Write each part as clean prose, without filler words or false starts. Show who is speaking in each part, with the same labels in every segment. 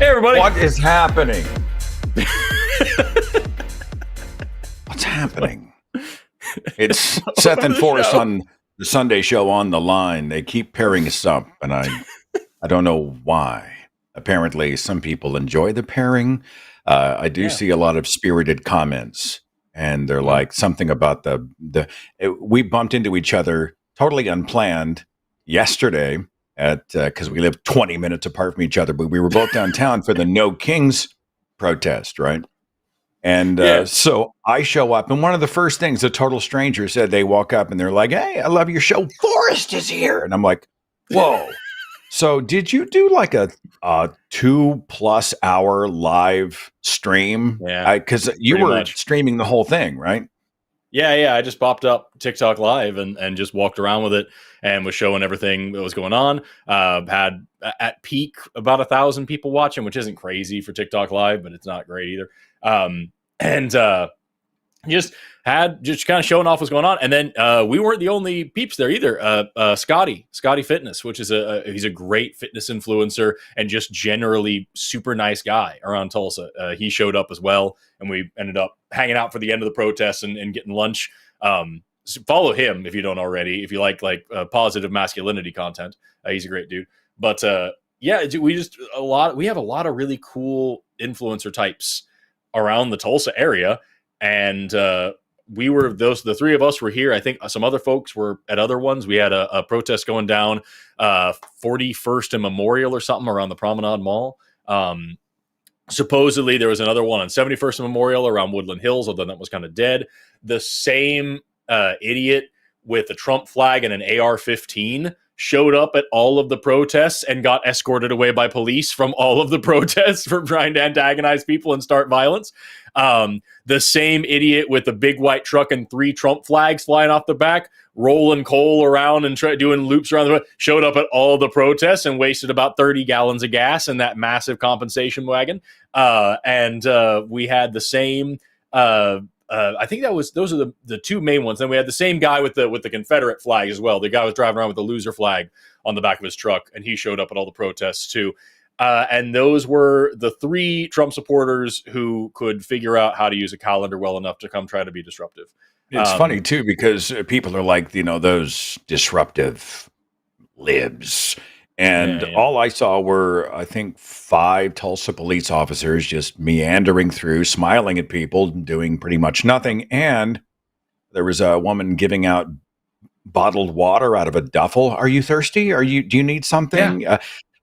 Speaker 1: Everybody.
Speaker 2: What is happening? What's happening? It's Seth and Forrest on the Sunday show On the Line. They keep pairing us up, and I don't know why. Apparently, some people enjoy the pairing. I do see a lot of spirited comments, and they're like something about we bumped into each other totally unplanned yesterday because we live 20 minutes apart from each other, but we were both downtown for the No Kings protest, right? And so I show up, and one of the first things a total stranger said, they walk up and they're like, "Hey, I love your show. Forrest is here." And I'm like, whoa. So did you do like a 2+ hour live stream?
Speaker 1: Yeah.
Speaker 2: Because you were streaming the whole thing, right?
Speaker 1: Yeah. I just popped up TikTok live and just walked around with it and was showing everything that was going on. Had at peak about 1,000 people watching, which isn't crazy for TikTok live, but it's not great either. Just kind of showing off what's going on. And then we weren't the only peeps there either. Scotty Fitness, which is he's a great fitness influencer and just generally super nice guy around Tulsa. He showed up as well, and we ended up hanging out for the end of the protest and getting lunch. So follow him if you don't already, if you like positive masculinity content. He's a great dude. But we have a lot of really cool influencer types around the Tulsa area. And we were the three of us were here. I think some other folks were at other ones. We had a protest going down 41st and Memorial or something around the Promenade Mall. Supposedly there was another one on 71st and Memorial around Woodland Hills, although that was kind of dead. The same idiot with a Trump flag and an AR-15 showed up at all of the protests and got escorted away by police from all of the protests for trying to antagonize people and start violence. The same idiot with the big white truck and 3 Trump flags flying off the back, rolling coal around and doing loops around the showed up at all the protests and wasted about 30 gallons of gas in that massive compensation wagon. We had the same, I think those are the two main ones. Then we had the same guy with the Confederate flag as well. The guy was driving around with the loser flag on the back of his truck, and he showed up at all the protests too. And those were the 3 Trump supporters who could figure out how to use a calendar well enough to come try to be disruptive.
Speaker 2: It's funny too, because people are like, those disruptive libs. And all I saw were, I think, 5 Tulsa police officers just meandering through, smiling at people, doing pretty much nothing. And there was a woman giving out bottled water out of a duffel. Are you thirsty? Do you need something?
Speaker 1: Yeah.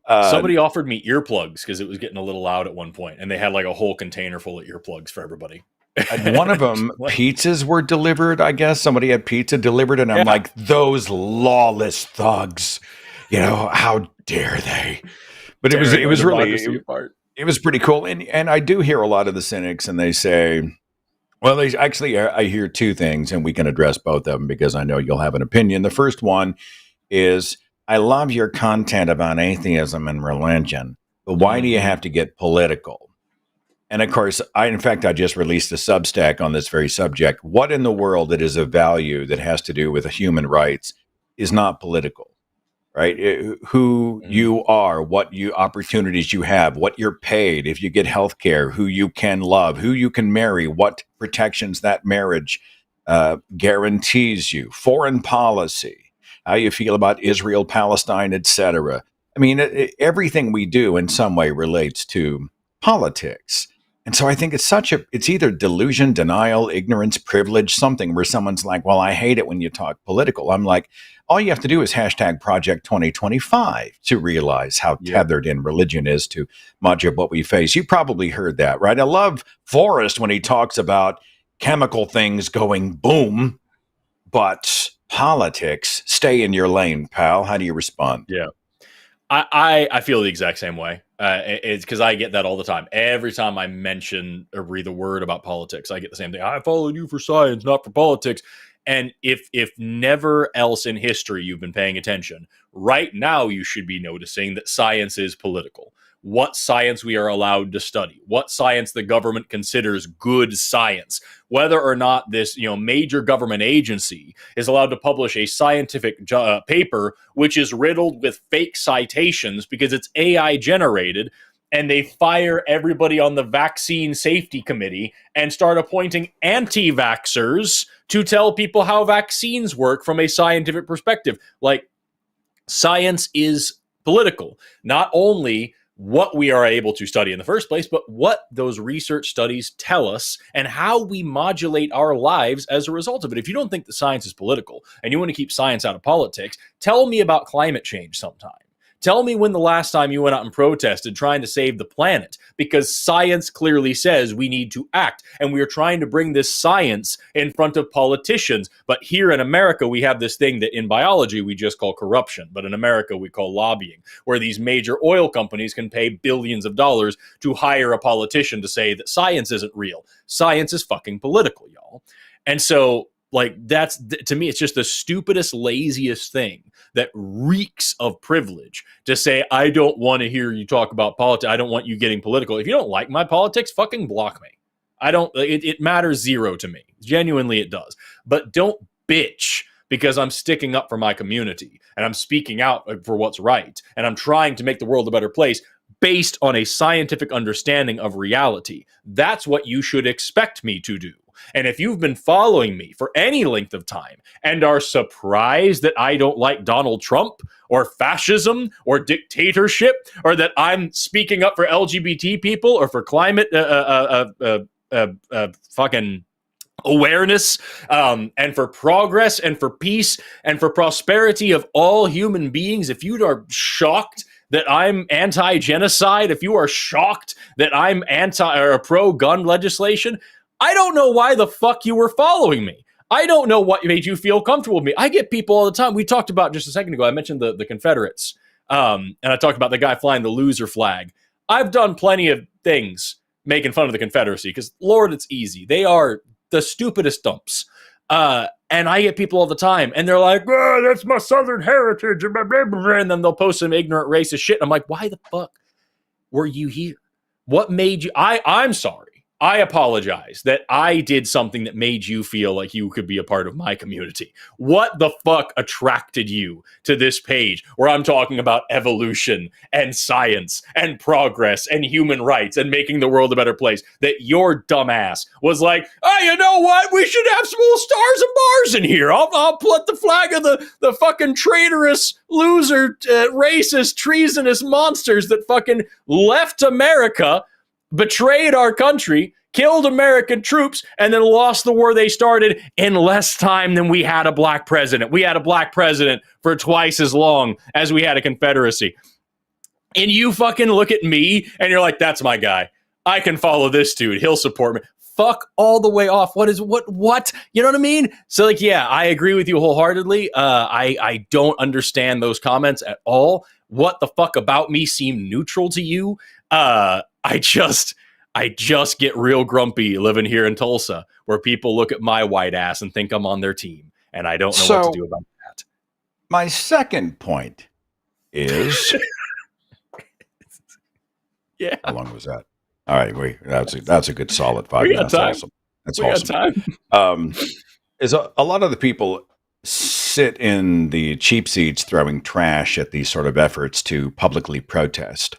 Speaker 1: Somebody offered me earplugs because it was getting a little loud at one point, and they had like a whole container full of earplugs for everybody.
Speaker 2: And one of them, pizzas were delivered, I guess. Somebody had pizza delivered, and I'm like, those lawless thugs. How dare they? But it was really, it was pretty cool. And I do hear a lot of the cynics, and they say, well, I hear 2 things, and we can address both of them because I know you'll have an opinion. The first one is, I love your content about atheism and religion, but why do you have to get political? And of course, I just released a Substack on this very subject. What in the world that is of value that has to do with human rights is not political, right? Who you are, what opportunities you have, what you're paid, if you get health care, who you can love, who you can marry, what protections that marriage guarantees you, foreign policy, how you feel about Israel, Palestine, etc. I mean, everything we do in some way relates to politics. And so I think it's either delusion, denial, ignorance, privilege, something where someone's like, well, I hate it when you talk political. I'm like, all you have to do is hashtag Project 2025 to realize how tethered in religion is to much of what we face. You probably heard that, right? I love Forrest when he talks about chemical things going boom. but politics, stay in your lane, pal. How do you respond?
Speaker 1: Yeah. I feel the exact same way. It's because I get that all the time. Every time I mention or breathe a word about politics, I get the same thing. I followed you for science, not for politics. And if never else in history you've been paying attention, right now you should be noticing that science is political. What science we are allowed to study, what science the government considers good science, whether or not this major government agency is allowed to publish a scientific paper which is riddled with fake citations because it's AI generated, and they fire everybody on the vaccine safety committee and start appointing anti-vaxxers to tell people how vaccines work from a scientific perspective. Like, science is political. Not only what we are able to study in the first place, but what those research studies tell us and how we modulate our lives as a result of it. If you don't think that science is political and you want to keep science out of politics, tell me about climate change sometime. Tell me when the last time you went out and protested trying to save the planet, because science clearly says we need to act, and we are trying to bring this science in front of politicians. But here in America, we have this thing that in biology we just call corruption, but in America we call lobbying, where these major oil companies can pay billions of dollars to hire a politician to say that science isn't real. Science is fucking political, y'all. And so, that's, to me, it's just the stupidest, laziest thing that reeks of privilege to say, I don't want to hear you talk about politics. I don't want you getting political. If you don't like my politics, fucking block me. It matters zero to me. Genuinely, it does. But don't bitch because I'm sticking up for my community and I'm speaking out for what's right. And I'm trying to make the world a better place based on a scientific understanding of reality. That's what you should expect me to do. And if you've been following me for any length of time and are surprised that I don't like Donald Trump or fascism or dictatorship, or that I'm speaking up for LGBT people or for climate fucking awareness, and for progress and for peace and for prosperity of all human beings, if you are shocked that I'm anti-genocide, if you are shocked that I'm anti or pro-gun legislation, I don't know why the fuck you were following me. I don't know what made you feel comfortable with me. I get people all the time. We talked about just a second ago, I mentioned the Confederates, and I talked about the guy flying the loser flag. I've done plenty of things making fun of the Confederacy because, Lord, it's easy. They are the stupidest dumps. And I get people all the time, and they're like, oh, that's my Southern heritage, and then they'll post some ignorant racist shit. I'm like, why the fuck were you here? What made you? I'm sorry. I apologize that I did something that made you feel like you could be a part of my community. What the fuck attracted you to this page where I'm talking about evolution and science and progress and human rights and making the world a better place, that your dumbass was like, oh, you know what? We should have some little stars and bars in here. I'll put the flag of the fucking traitorous, loser, racist, treasonous monsters that fucking left America, betrayed our country, killed American troops, and then lost the war they started in less time than we had a black president. We had a black president for twice as long as we had a Confederacy. And you fucking look at me and you're like, that's my guy. I can follow this dude. He'll support me. Fuck all the way off. What? You know what I mean? So, yeah, I agree with you wholeheartedly. I don't understand those comments at all. What the fuck about me seemed neutral to you? I just get real grumpy living here in Tulsa, where people look at my white ass and think I'm on their team, and I don't know what to do about that.
Speaker 2: My second point is,
Speaker 1: yeah.
Speaker 2: How long was that? All right, that's a good solid 5 minutes.
Speaker 1: Time.
Speaker 2: Awesome. That's awesome. Is a lot of the people sit in the cheap seats throwing trash at these sort of efforts to publicly protest.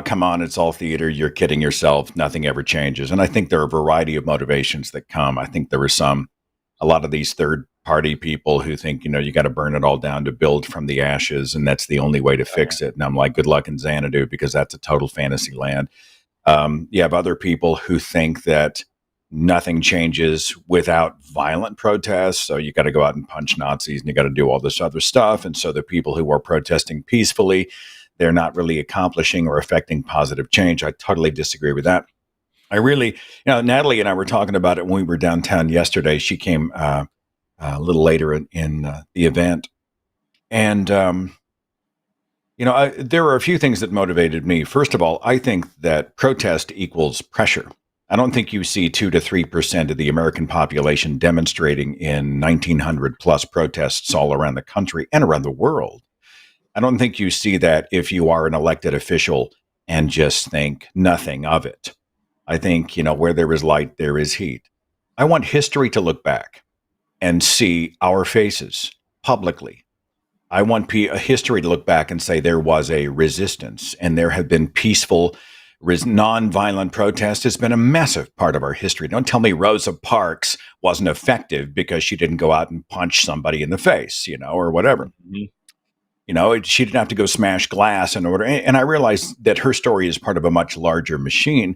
Speaker 2: Come on, it's all theater. You're kidding yourself. Nothing ever changes. And I think there are a variety of motivations that come. I think there are a lot of these third party people who think, you got to burn it all down to build from the ashes. And that's the only way to fix it. And I'm like, good luck in Xanadu, because that's a total fantasy land. You have other people who think that nothing changes without violent protests. So you got to go out and punch Nazis and you got to do all this other stuff. And so the people who are protesting peacefully, they're not really accomplishing or affecting positive change. I totally disagree with that. I really, Natalie and I were talking about it when we were downtown yesterday. She came a little later in the event. And, there are a few things that motivated me. First of all, I think that protest equals pressure. I don't think you see 2 to 3% of the American population demonstrating in 1,900 plus protests all around the country and around the world. I don't think you see that if you are an elected official and just think nothing of it. I think, where there is light, there is heat. I want history to look back and see our faces publicly. I want a history to look back and say there was a resistance and there have been peaceful, nonviolent protests. Has been a massive part of our history. Don't tell me Rosa Parks wasn't effective because she didn't go out and punch somebody in the face, or whatever. Mm-hmm. She didn't have to go smash glass in order. And I realize that her story is part of a much larger machine.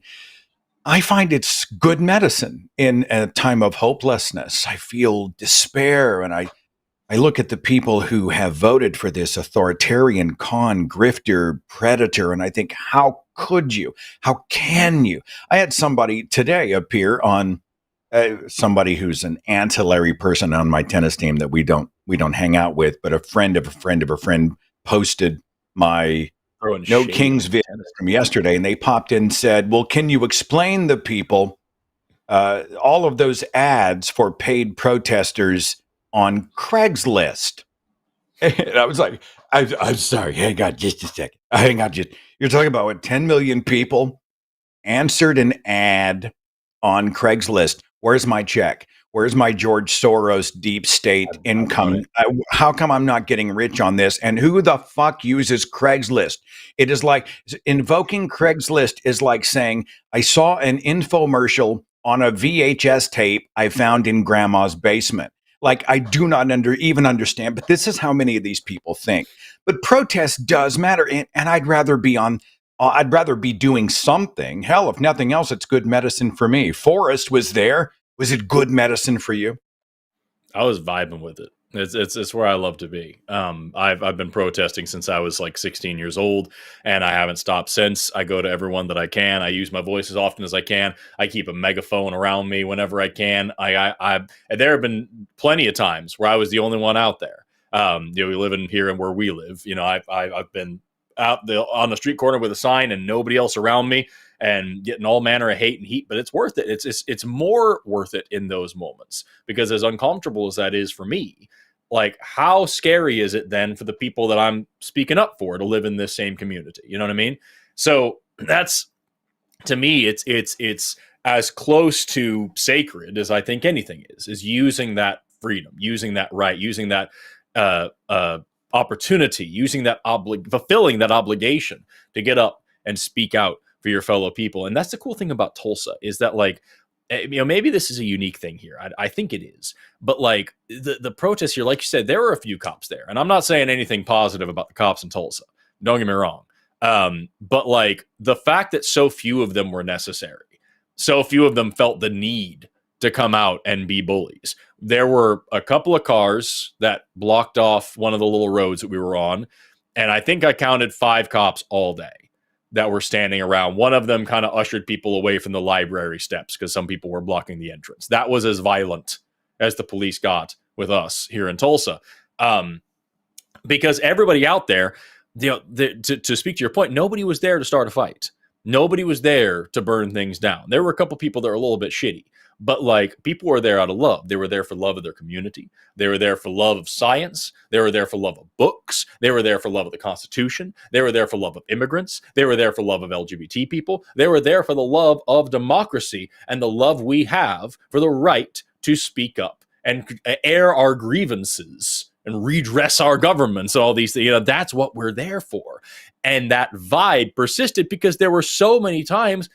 Speaker 2: I find it's good medicine in a time of hopelessness. I feel despair, and I look at the people who have voted for this authoritarian con, grifter, predator, and I think, how could you? How can you? I had somebody today appear on somebody who's an ancillary person on my tennis team that we don't hang out with, but a friend of a friend of a friend posted my No Kings video from yesterday, and they popped in and said, well, can you explain the people all of those ads for paid protesters on Craigslist? And I was like, I'm sorry, hang on just a second. You're talking about what, 10 million people answered an ad on Craigslist. Where's my check? Where's my George Soros deep state income? How come I'm not getting rich on this? And who the fuck uses Craigslist? It is like invoking Craigslist is like saying, I saw an infomercial on a VHS tape I found in grandma's basement. Like, I do not even understand, but this is how many of these people think. But protest does matter. And I'd rather be doing something. Hell, if nothing else, it's good medicine for me. Forrest was there. Was it good medicine for you?
Speaker 1: I was vibing with it. It's where I love to be. I've been protesting since I was like 16 years old, and I haven't stopped since. I go to everyone that I can. I use my voice as often as I can. I keep a megaphone around me whenever I can. There have been plenty of times where I was the only one out there. We live in here and where we live. I've been out on the street corner with a sign and nobody else around me, and getting all manner of hate and heat, but it's worth it. It's more worth it in those moments, because as uncomfortable as that is for me, like, how scary is it then for the people that I'm speaking up for to live in this same community? You know what I mean? So that's, to me, it's as close to sacred as I think anything is using that freedom, using that right, using that opportunity, using that fulfilling that obligation to get up and speak out for your fellow people. And that's the cool thing about Tulsa, is that, like, maybe this is a unique thing here. I think it is. But like the protests here, like you said, there were a few cops there. And I'm not saying anything positive about the cops in Tulsa. Don't get me wrong. But like the fact that so few of them were necessary, so few of them felt the need to come out and be bullies. There were a couple of cars that blocked off one of the little roads that we were on. And I think I counted 5 cops all day that were standing around. One of them kind of ushered people away from the library steps because some people were blocking the entrance. That was as violent as the police got with us here in Tulsa. Because everybody out there, to speak to your point, nobody was there to start a fight. Nobody was there to burn things down. There were a couple people that were a little bit shitty, but like, people were there out of love. They were there for love of their community. They were there for love of science. They were there for love of books. They were there for love of the Constitution. They were there for love of immigrants. They were there for love of LGBT people. They were there for the love of democracy and the love we have for the right to speak up and air our grievances and redress our governments and all these things. That's what we're there for. And that vibe persisted because there were so many times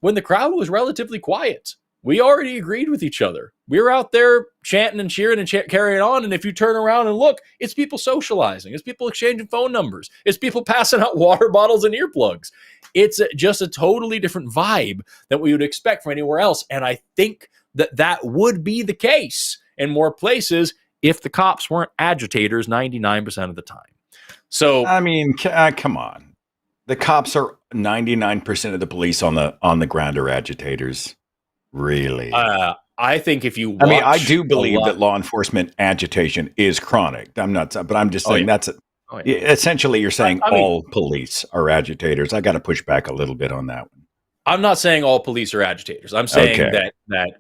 Speaker 1: when the crowd was relatively quiet. We already agreed with each other. We were out there chanting and cheering and carrying on. And if you turn around and look, it's people socializing. It's people exchanging phone numbers. It's people passing out water bottles and earplugs. It's just a totally different vibe that we would expect from anywhere else. And I think that would be the case in more places if the cops weren't agitators 99% of the time. So,
Speaker 2: I mean, come on. The cops are 99% of the police on the ground are agitators. Really?
Speaker 1: I think if you watch,
Speaker 2: I mean, I do believe that law enforcement agitation is chronic. I'm not, but I'm just saying essentially you're saying all police are agitators. I got to push back a little bit on that one.
Speaker 1: I'm not saying all police are agitators. I'm saying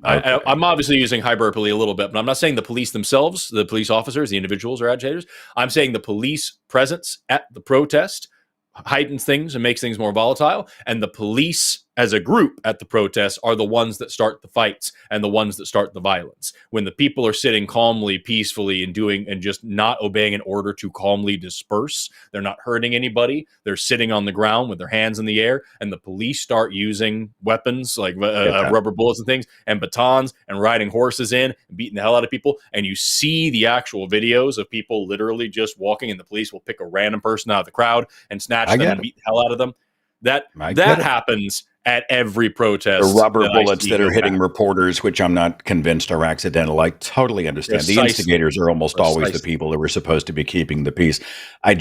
Speaker 1: I'm obviously using hyperbole a little bit, but I'm not saying the police themselves, the police officers, the individuals are agitators. I'm saying the police presence at the protest heightens things and makes things more volatile. And the police as a group at the protests are the ones that start the fights and the ones that start the violence. When the people are sitting calmly, peacefully, and just not obeying an order to calmly disperse, they're not hurting anybody. They're sitting on the ground with their hands in the air, and the police start using weapons like rubber bullets and things and batons and riding horses in and beating the hell out of people. And you see the actual videos of people literally just walking, and the police will pick a random person out of the crowd and snatch them and beat the hell out of them. That happens at every protest.
Speaker 2: The rubber bullets that are hitting reporters, which I'm not convinced are accidental. I totally understand. The instigators are almost always the people who are supposed to be keeping the peace. I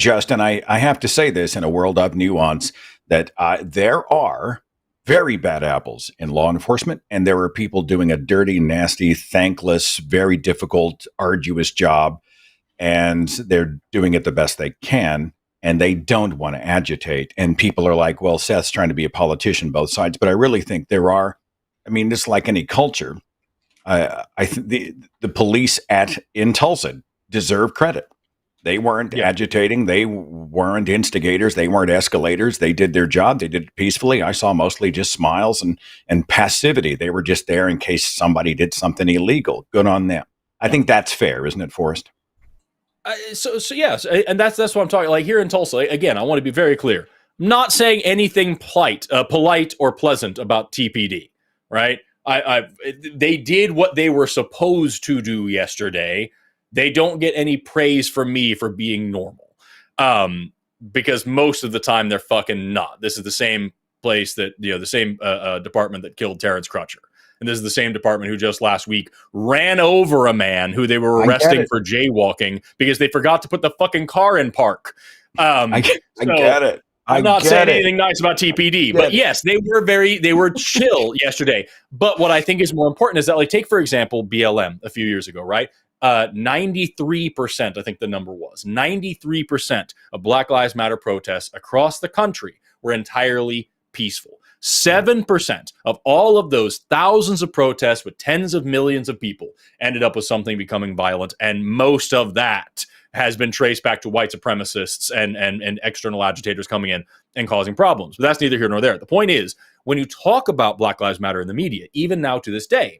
Speaker 2: have to say this in a world of nuance, that there are very bad apples in law enforcement, and there are people doing a dirty, nasty, thankless, very difficult, arduous job, and they're doing it the best they can. And they don't want to agitate. And people are like, well, Seth's trying to be a politician, both sides. But I really think there are, I mean, just like any culture, I think the police in Tulsa deserve credit. They weren't agitating. They weren't instigators. They weren't escalators. They did their job. They did it peacefully. I saw mostly just smiles and passivity. They were just there in case somebody did something illegal. Good on them. I think that's fair, isn't it, Forrest?
Speaker 1: So yes, and that's what I'm talking. Like here in Tulsa, again, I want to be very clear. I'm not saying anything polite or pleasant about TPD, right? They did what they were supposed to do yesterday. They don't get any praise from me for being normal, because most of the time they're fucking not. This is the same place that the same department that killed Terrence Crutcher. And this is the same department who just last week ran over a man who they were arresting for jaywalking because they forgot to put the fucking car in park.
Speaker 2: I get it.
Speaker 1: I'm not saying anything nice about TPD, but yes, they were chill yesterday. But what I think is more important is that, like, take, for example, BLM a few years ago, right? 93%, I think the number was, 93% of Black Lives Matter protests across the country were entirely peaceful. 7% of all of those thousands of protests with tens of millions of people ended up with something becoming violent, and most of that has been traced back to white supremacists and external agitators coming in and causing problems. But that's neither here nor there. The point is, when you talk about Black Lives Matter in the media, even now to this day,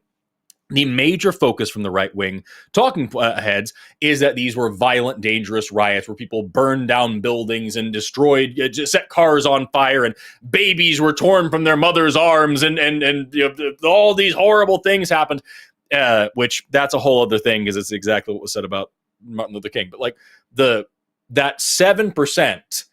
Speaker 1: the major focus from the right-wing talking heads is that these were violent, dangerous riots where people burned down buildings and destroyed, set cars on fire, and babies were torn from their mother's arms, and all these horrible things happened, which that's a whole other thing, because it's exactly what was said about Martin Luther King. But like that 7%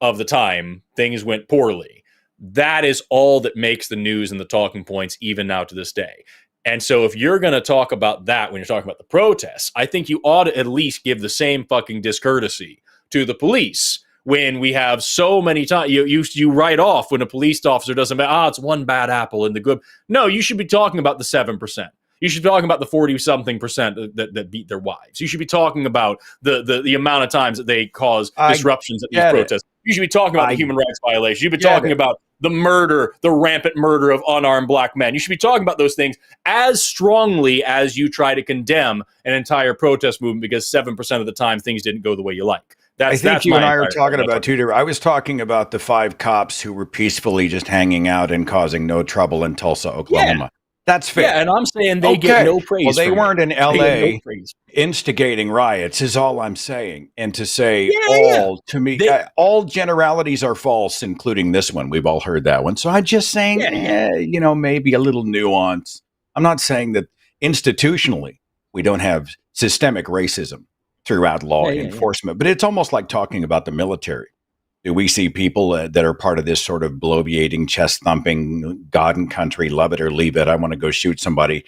Speaker 1: of the time things went poorly, that is all that makes the news and the talking points even now to this day. And so if you're going to talk about that when you're talking about the protests, I think you ought to at least give the same fucking discourtesy to the police when we have so many times. You write off when a police officer doesn't, it's one bad apple in the good. No, you should be talking about the 7%. You should be talking about the 40-something percent that beat their wives. You should be talking about the amount of times that they cause disruptions at these protests. You should be talking about the human rights violations. You should be talking about the murder, the rampant murder of unarmed black men. You should be talking about those things as strongly as you try to condemn an entire protest movement, because 7% of the time things didn't go the way you like.
Speaker 2: I think you and I are talking about two different. I was talking about the 5 cops who were peacefully just hanging out and causing no trouble in Tulsa, Oklahoma.
Speaker 1: Yeah.
Speaker 2: That's fair.
Speaker 1: Yeah, and I'm saying they get no praise.
Speaker 2: Well, they weren't in L.A. instigating riots, is all I'm saying. And to say to me, all generalities are false, including this one. We've all heard that one. So I'm just saying, maybe a little nuance. I'm not saying that institutionally we don't have systemic racism throughout law enforcement, but it's almost like talking about the military. Do we see people that are part of this sort of bloviating, chest-thumping, God and country, love it or leave it, I want to go shoot somebody,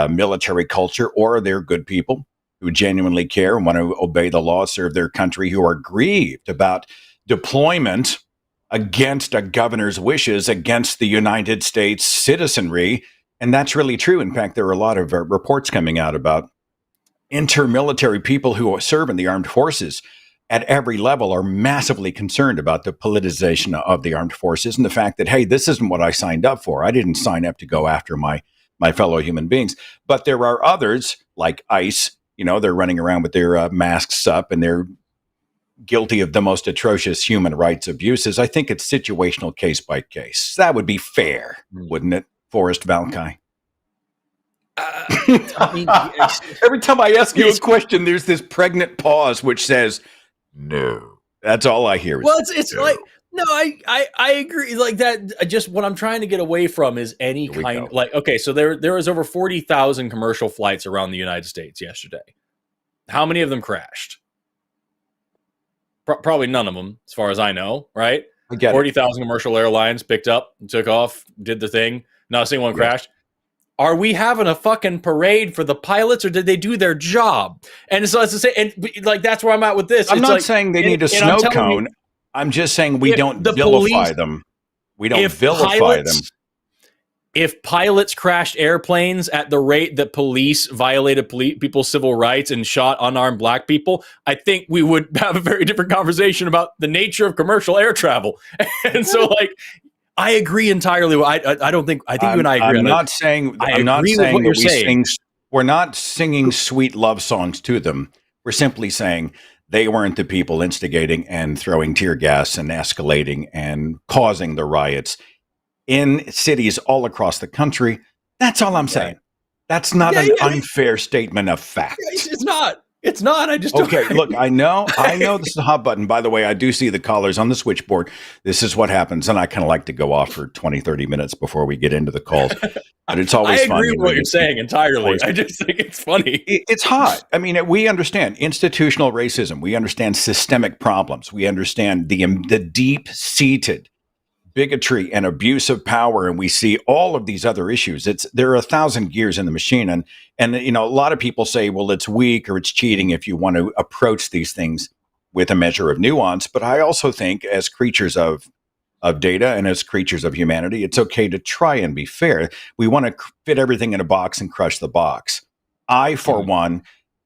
Speaker 2: military culture, or are there good people who genuinely care and want to obey the law, serve their country, who are grieved about deployment against a governor's wishes, against the United States citizenry, And that's really true. In fact, there are a lot of reports coming out about intermilitary people who serve in the armed forces at every level are massively concerned about the politicization of the armed forces and the fact that, hey, this isn't what I signed up for. I didn't sign up to go after my fellow human beings. But there are others like ICE, they're running around with their masks up and they're guilty of the most atrocious human rights abuses. I think it's situational case by case. That would be fair, wouldn't it, Forrest Valkai?
Speaker 3: I mean,
Speaker 2: every time I ask you a question, there's this pregnant pause which says, no. That's all I hear.
Speaker 3: Well, it's no. Like, no, I agree. Like that, just what I'm trying to get away from is any kind, like, okay, so there was over 40,000 commercial flights around the United States yesterday. How many of them crashed? Probably none of them, as far as I know, right? 40,000 commercial airlines picked up, took off, did the thing. Not a single one crashed. Are we having a fucking parade for the pilots, or did they do their job? And so, as I say, and like that's where I'm at with this.
Speaker 2: I'm not saying they need a snow cone. I'm just saying we don't vilify them. We don't vilify them.
Speaker 3: If pilots crashed airplanes at the rate that police violated people's civil rights and shot unarmed black people, I think we would have a very different conversation about the nature of commercial air travel. And so, like, I agree entirely. I think you and I agree.
Speaker 2: I'm not saying that we're not singing sweet love songs to them. We're simply saying they weren't the people instigating and throwing tear gas and escalating and causing the riots in cities all across the country. That's all I'm saying. That's not an unfair statement of fact.
Speaker 3: It's not. It's not. I just
Speaker 2: okay. Look, I know this is a hot button. By the way, I do see the callers on the switchboard. This is what happens, and I kind of like to go off for 20, 30 minutes before we get into the calls. But it's always fun.
Speaker 3: I agree with what you're saying entirely. I just think it's funny.
Speaker 2: It's hot. I mean, we understand institutional racism. We understand systemic problems. We understand the deep-seated bigotry and abuse of power, and we see all of these other issues. There are 1,000 gears in the machine, and a lot of people say, well, it's weak or it's cheating if you want to approach these things with a measure of nuance. But I also think, as creatures of data and as creatures of humanity, it's okay to try and be fair. We want to fit everything in a box and crush the box. I, for one,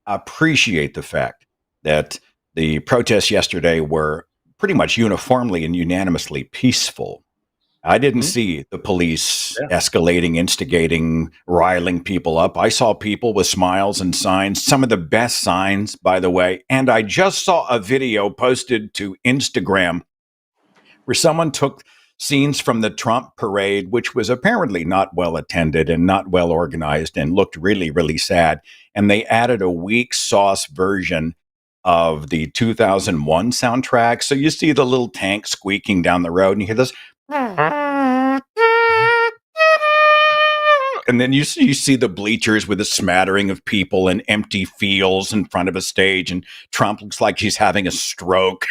Speaker 2: appreciate the fact that the protests yesterday were pretty much uniformly and unanimously peaceful. I didn't see the police escalating, instigating, riling people up. I saw people with smiles and signs, some of the best signs, by the way. And I just saw a video posted to Instagram where someone took scenes from the Trump parade, which was apparently not well attended and not well organized and looked really, really sad. And they added a weak sauce version of the 2001 soundtrack. So you see the little tank squeaking down the road and you hear this. And then you see the bleachers with a smattering of people and empty fields in front of a stage. And Trump looks like he's having a stroke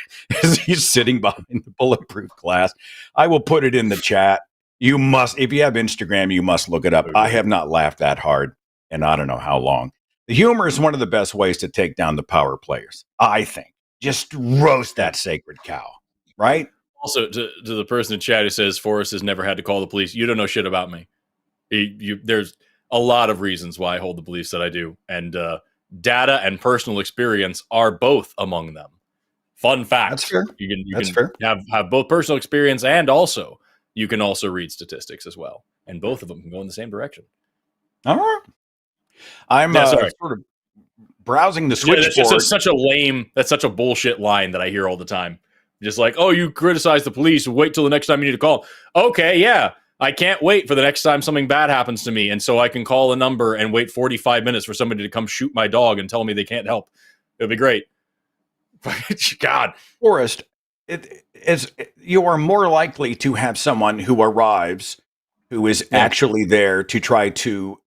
Speaker 2: as he's sitting behind the bulletproof glass. I will put it in the chat. You must, if you have Instagram, you must look it up. I have not laughed that hard and I don't know how long. The humor is one of the best ways to take down the power players, I think. Just roast that sacred cow, right?
Speaker 1: Also, to the person in chat who says Forrest has never had to call the police, you don't know shit about me. There's a lot of reasons why I hold the beliefs that I do, and data and personal experience are both among them. Fun fact:
Speaker 2: that's fair.
Speaker 1: You can have both personal experience and also you can also read statistics as well, and both of them can go in the same direction.
Speaker 2: All right. I'm sort of browsing the switchboard.
Speaker 1: That's such a bullshit line that I hear all the time. Just like, oh, you criticize the police, wait till the next time you need to call. Okay, yeah. I can't wait for the next time something bad happens to me. And so I can call a number and wait 45 minutes for somebody to come shoot my dog and tell me they can't help. It'll be great. God.
Speaker 2: Forrest, you are more likely to have someone who arrives who is actually there to try to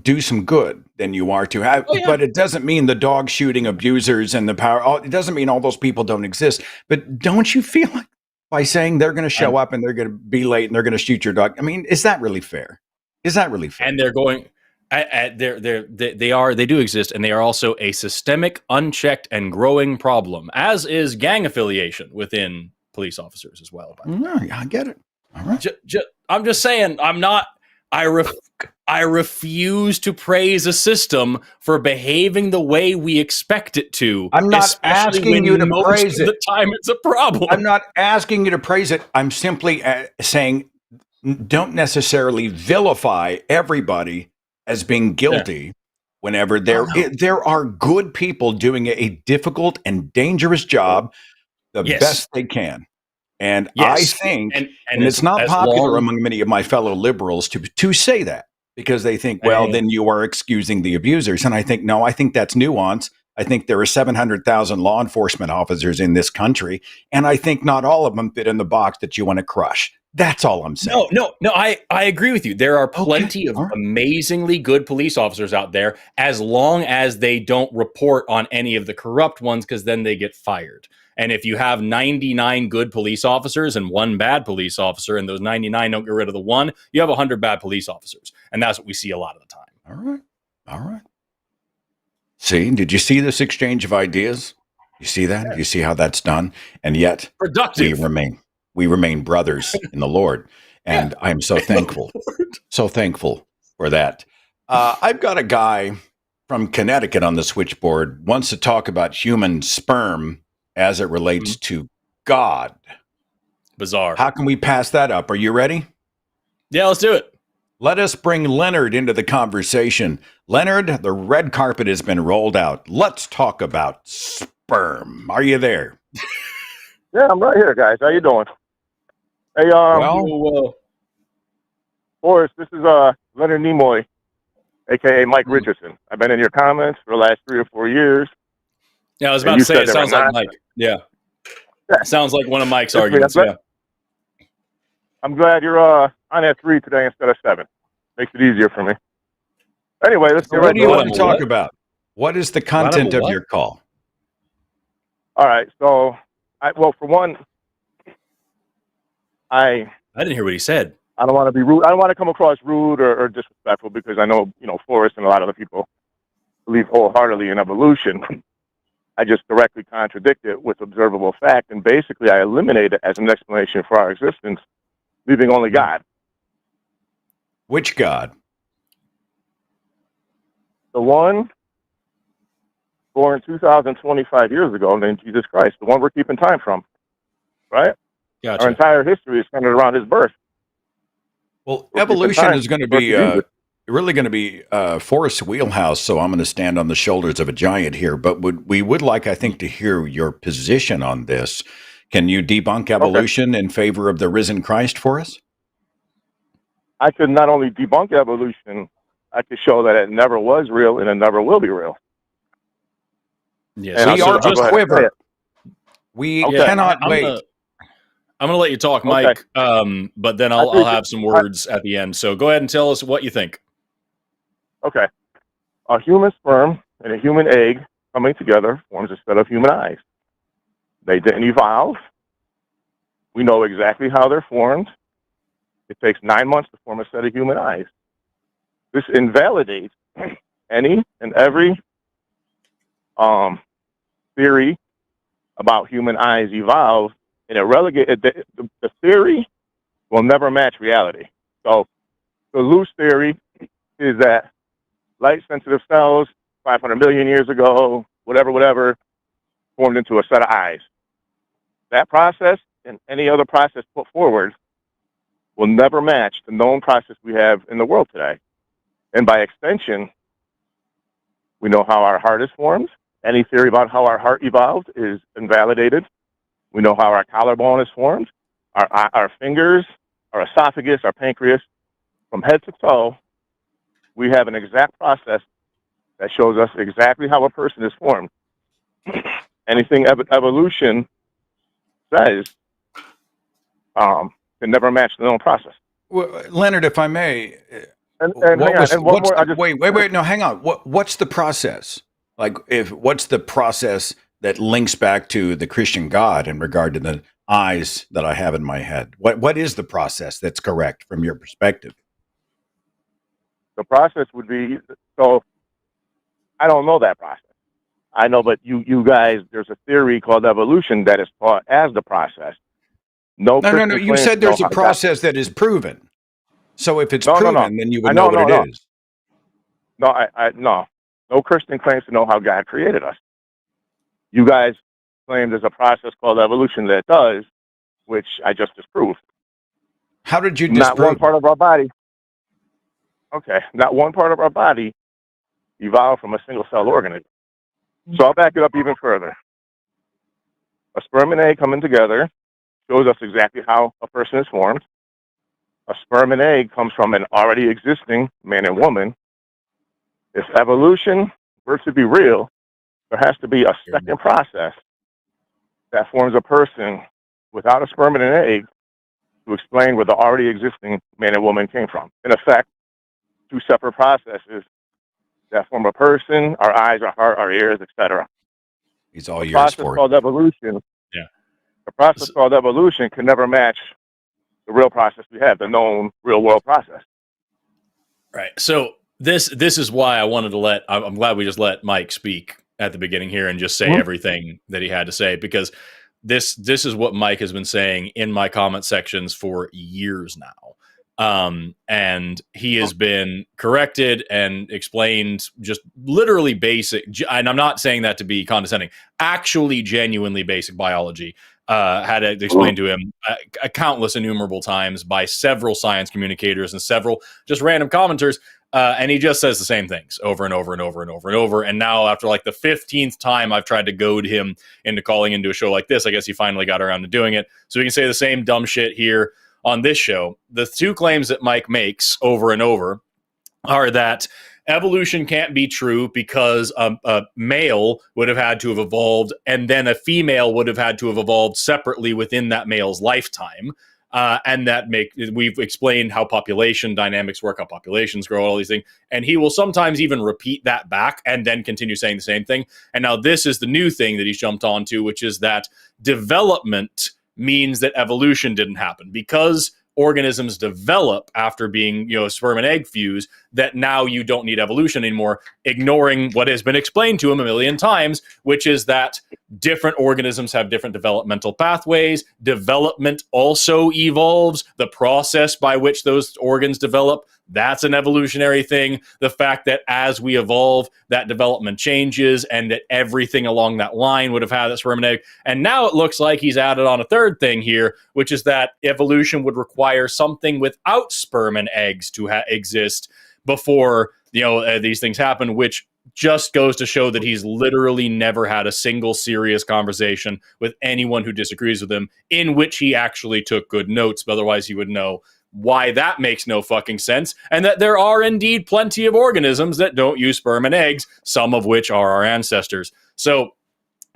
Speaker 2: do some good than you are to have. But it doesn't mean the dog shooting abusers and the power. It doesn't mean all those people don't exist. But don't you feel like by saying they're going to show up and they're going to be late and they're going to shoot your dog? I mean, is that really fair? Is that really fair?
Speaker 1: And they're going. They do exist, and they are also a systemic, unchecked, and growing problem, as is gang affiliation within police officers as well.
Speaker 2: I get it. All right.
Speaker 1: I'm just saying, I'm not
Speaker 3: I refuse to praise a system for behaving the way we expect it to.
Speaker 2: I'm not asking you to praise it.
Speaker 3: The time it's a problem.
Speaker 2: I'm not asking you to praise it. I'm simply saying don't necessarily vilify everybody as being guilty whenever there are good people doing a difficult and dangerous job the best they can. And I think, and it's not popular among many of my fellow liberals to say that, because they think, well, then you are excusing the abusers. And I think, no, I think that's nuance. I think there are 700,000 law enforcement officers in this country, and I think not all of them fit in the box that you want to crush. That's all I'm saying.
Speaker 3: No, I agree with you. There are plenty of amazingly good police officers out there, as long as they don't report on any of the corrupt ones, because then they get fired. And if you have 99 good police officers and one bad police officer, and those 99 don't get rid of the one, you have 100 bad police officers. And that's what we see a lot of the time.
Speaker 2: All right. See, did you see this exchange of ideas? You see that? Yeah. You see how that's done? And yet
Speaker 3: productive.
Speaker 2: We remain brothers in the Lord. And I am so thankful, for that. I've got a guy from Connecticut on the switchboard, wants to talk about human sperm as it relates to God.
Speaker 3: Bizarre.
Speaker 2: How can we pass that up? Are you ready?
Speaker 3: Yeah, let's do it.
Speaker 2: Let us bring Leonard into the conversation. Leonard, the red carpet has been rolled out. Let's talk about sperm. Are you there?
Speaker 4: Yeah, I'm right here, guys. How you doing? Hey, Forrest, this is Leonard Nimoy, a.k.a. Mike Richardson. I've been in your comments for the last 3 or 4 years.
Speaker 3: Yeah, I was about to say, it sounds like Mike. Yeah. Sounds like one of Mike's arguments,
Speaker 4: I'm glad you're on at 3 today instead of 7. Makes it easier for me. Anyway, let's get right to it.
Speaker 2: What do you want to talk about? What is the content of your call?
Speaker 4: All right, so, for one, I
Speaker 3: didn't hear what he said.
Speaker 4: I don't want to be rude. I don't want to come across rude or disrespectful, because I know, Forrest and a lot of other people believe wholeheartedly in evolution. I just directly contradict it with observable fact, and basically I eliminate it as an explanation for our existence, leaving only God.
Speaker 2: Which God?
Speaker 4: The one born 2,025 years ago, named Jesus Christ, the one we're keeping time from, right?
Speaker 2: Gotcha.
Speaker 4: Our entire history is centered around his birth.
Speaker 2: Well, evolution is going to be really going to be Forrest's wheelhouse, so I'm going to stand on the shoulders of a giant here. But we would like, I think, to hear your position on this. Can you debunk evolution in favor of the risen Christ for us?
Speaker 4: I could not only debunk evolution, I could show that it never was real and it never will be real.
Speaker 2: Yes, we are just quiver. We cannot wait.
Speaker 3: I'm going to let you talk, Mike, but then I'll have some words at the end. So go ahead and tell us what you think.
Speaker 4: Okay. A human sperm and a human egg coming together forms a set of human eyes. They didn't evolve. We know exactly how they're formed. It takes 9 months to form a set of human eyes. This invalidates any and every theory about human eyes evolve, and it relegated the theory will never match reality. So the loose theory is that light-sensitive cells 500 million years ago, whatever, formed into a set of eyes. That process and any other process put forward will never match the known process we have in the world today. And by extension, we know how our heart is formed. Any theory about how our heart evolved is invalidated. We know how our collarbone is formed, our fingers, our esophagus, our pancreas. From head to toe, we have an exact process that shows us exactly how a person is formed. Anything evolution says can never match the known process.
Speaker 2: Well, Leonard, if I may, wait. No, hang on. What's the process? What's the process that links back to the Christian God in regard to the eyes that I have in my head? What is the process that's correct from your perspective?
Speaker 4: The process would be, so I don't know that process. I know, but you guys, there's a theory called evolution that is taught as the process. No.
Speaker 2: You said there's a process that is proven. So if it's proven, then you would know what it is.
Speaker 4: No. No Christian claims to know how God created us. You guys claim there's a process called evolution that does, which I just disproved.
Speaker 2: How did you disprove?
Speaker 4: Not one part of our body. Okay, not one part of our body evolved from a single cell organism. So I'll back it up even further. A sperm and egg coming together shows us exactly how a person is formed. A sperm and egg comes from an already existing man and woman. If evolution were to be real, there has to be a second process that forms a person without a sperm and an egg to explain where the already existing man and woman came from. In effect, two separate processes that form a person, our eyes, our heart, our ears, etc.
Speaker 2: He's all yours for it.
Speaker 4: Called evolution.
Speaker 3: Yeah.
Speaker 4: The process called evolution can never match the real process we have, the known real world process.
Speaker 3: Right. So this is why I wanted to I'm glad we just let Mike speak at the beginning here and just say everything that he had to say, because this is what Mike has been saying in my comment sections for years now. And he has been corrected and explained just literally basic, and I'm not saying that to be condescending, actually genuinely basic biology. Had it explained to him countless innumerable times by several science communicators and several just random commenters. And he just says the same things over and over and over and over and over. And now after like the 15th time I've tried to goad him into calling into a show like this, I guess he finally got around to doing it. So we can say the same dumb shit here on this show. The two claims that Mike makes over and over are that evolution can't be true because a male would have had to have evolved, and then a female would have had to have evolved separately within that male's lifetime. And we've explained how population dynamics work, how populations grow, all these things. And he will sometimes even repeat that back and then continue saying the same thing. And now this is the new thing that he's jumped onto, which is that development means that evolution didn't happen because organisms develop after being, sperm and egg fuse, that now you don't need evolution anymore, ignoring what has been explained to him a million times, which is that different organisms have different developmental pathways. Development also evolves. The process by which those organs develop, that's an evolutionary thing. The fact that as we evolve, that development changes and that everything along that line would have had that sperm and egg. And now it looks like he's added on a third thing here, which is that evolution would require something without sperm and eggs to exist before, these things happen, which just goes to show that he's literally never had a single serious conversation with anyone who disagrees with him in which he actually took good notes. But otherwise, he would know why that makes no fucking sense, and that there are indeed plenty of organisms that don't use sperm and eggs, some of which are our ancestors. So,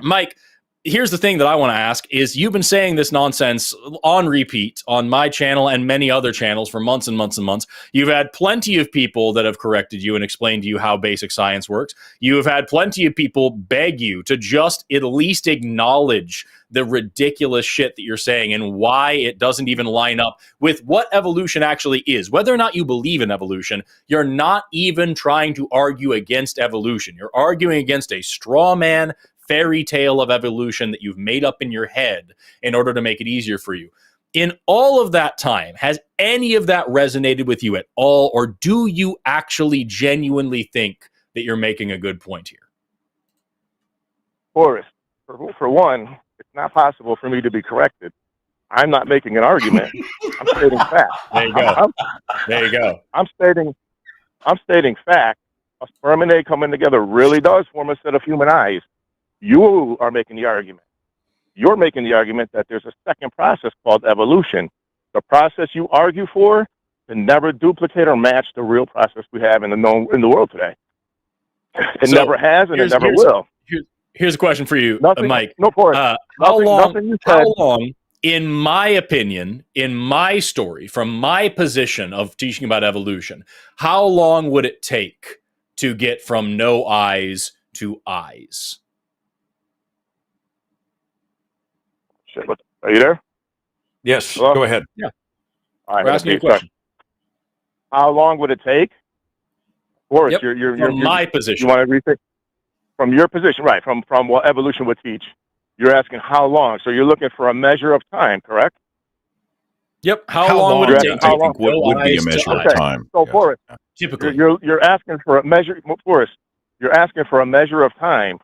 Speaker 3: Mike, here's the thing that I want to ask is, you've been saying this nonsense on repeat on my channel and many other channels for months and months and months. You've had plenty of people that have corrected you and explained to you how basic science works. You have had plenty of people beg you to just at least acknowledge the ridiculous shit that you're saying and why it doesn't even line up with what evolution actually is. Whether or not you believe in evolution, you're not even trying to argue against evolution. You're arguing against a straw man fairy tale of evolution that you've made up in your head in order to make it easier for you. In all of that time, has any of that resonated with you at all, or do you actually genuinely think that you're making a good point here?
Speaker 4: Forrest, for one, it's not possible for me to be corrected. I'm not making an argument. I'm stating fact.
Speaker 3: There you go. There you go.
Speaker 4: I'm stating fact. A sperm and egg coming together really does form a set of human eyes. You are making the argument. You're making the argument that there's a second process called evolution. The process you argue for can never duplicate or match the real process we have in the world today. It never has, and it never will.
Speaker 3: Here's a question for you, Mike.
Speaker 4: No, Forrest.
Speaker 3: How long, in my opinion, in my story, from my position of teaching about evolution, how long would it take to get from no eyes to eyes?
Speaker 4: Shit, are you there?
Speaker 2: Yes.
Speaker 4: Hello?
Speaker 2: Go ahead.
Speaker 3: Yeah.
Speaker 4: All right,
Speaker 3: we're asking you a question.
Speaker 4: How long would it take? Forrest,
Speaker 3: yep.
Speaker 4: you're
Speaker 3: from my position.
Speaker 4: You want to rethink? From your position, right, from what evolution would teach. You're asking how long. So you're looking for a measure of time, correct?
Speaker 3: Yep. How long would it take?
Speaker 2: do you think would be a
Speaker 3: eyes to
Speaker 2: measure of
Speaker 3: eyes?
Speaker 2: time?
Speaker 4: So, Forrest,
Speaker 3: Typically,
Speaker 4: you're asking for a measure, Forrest. You're asking for a measure of time.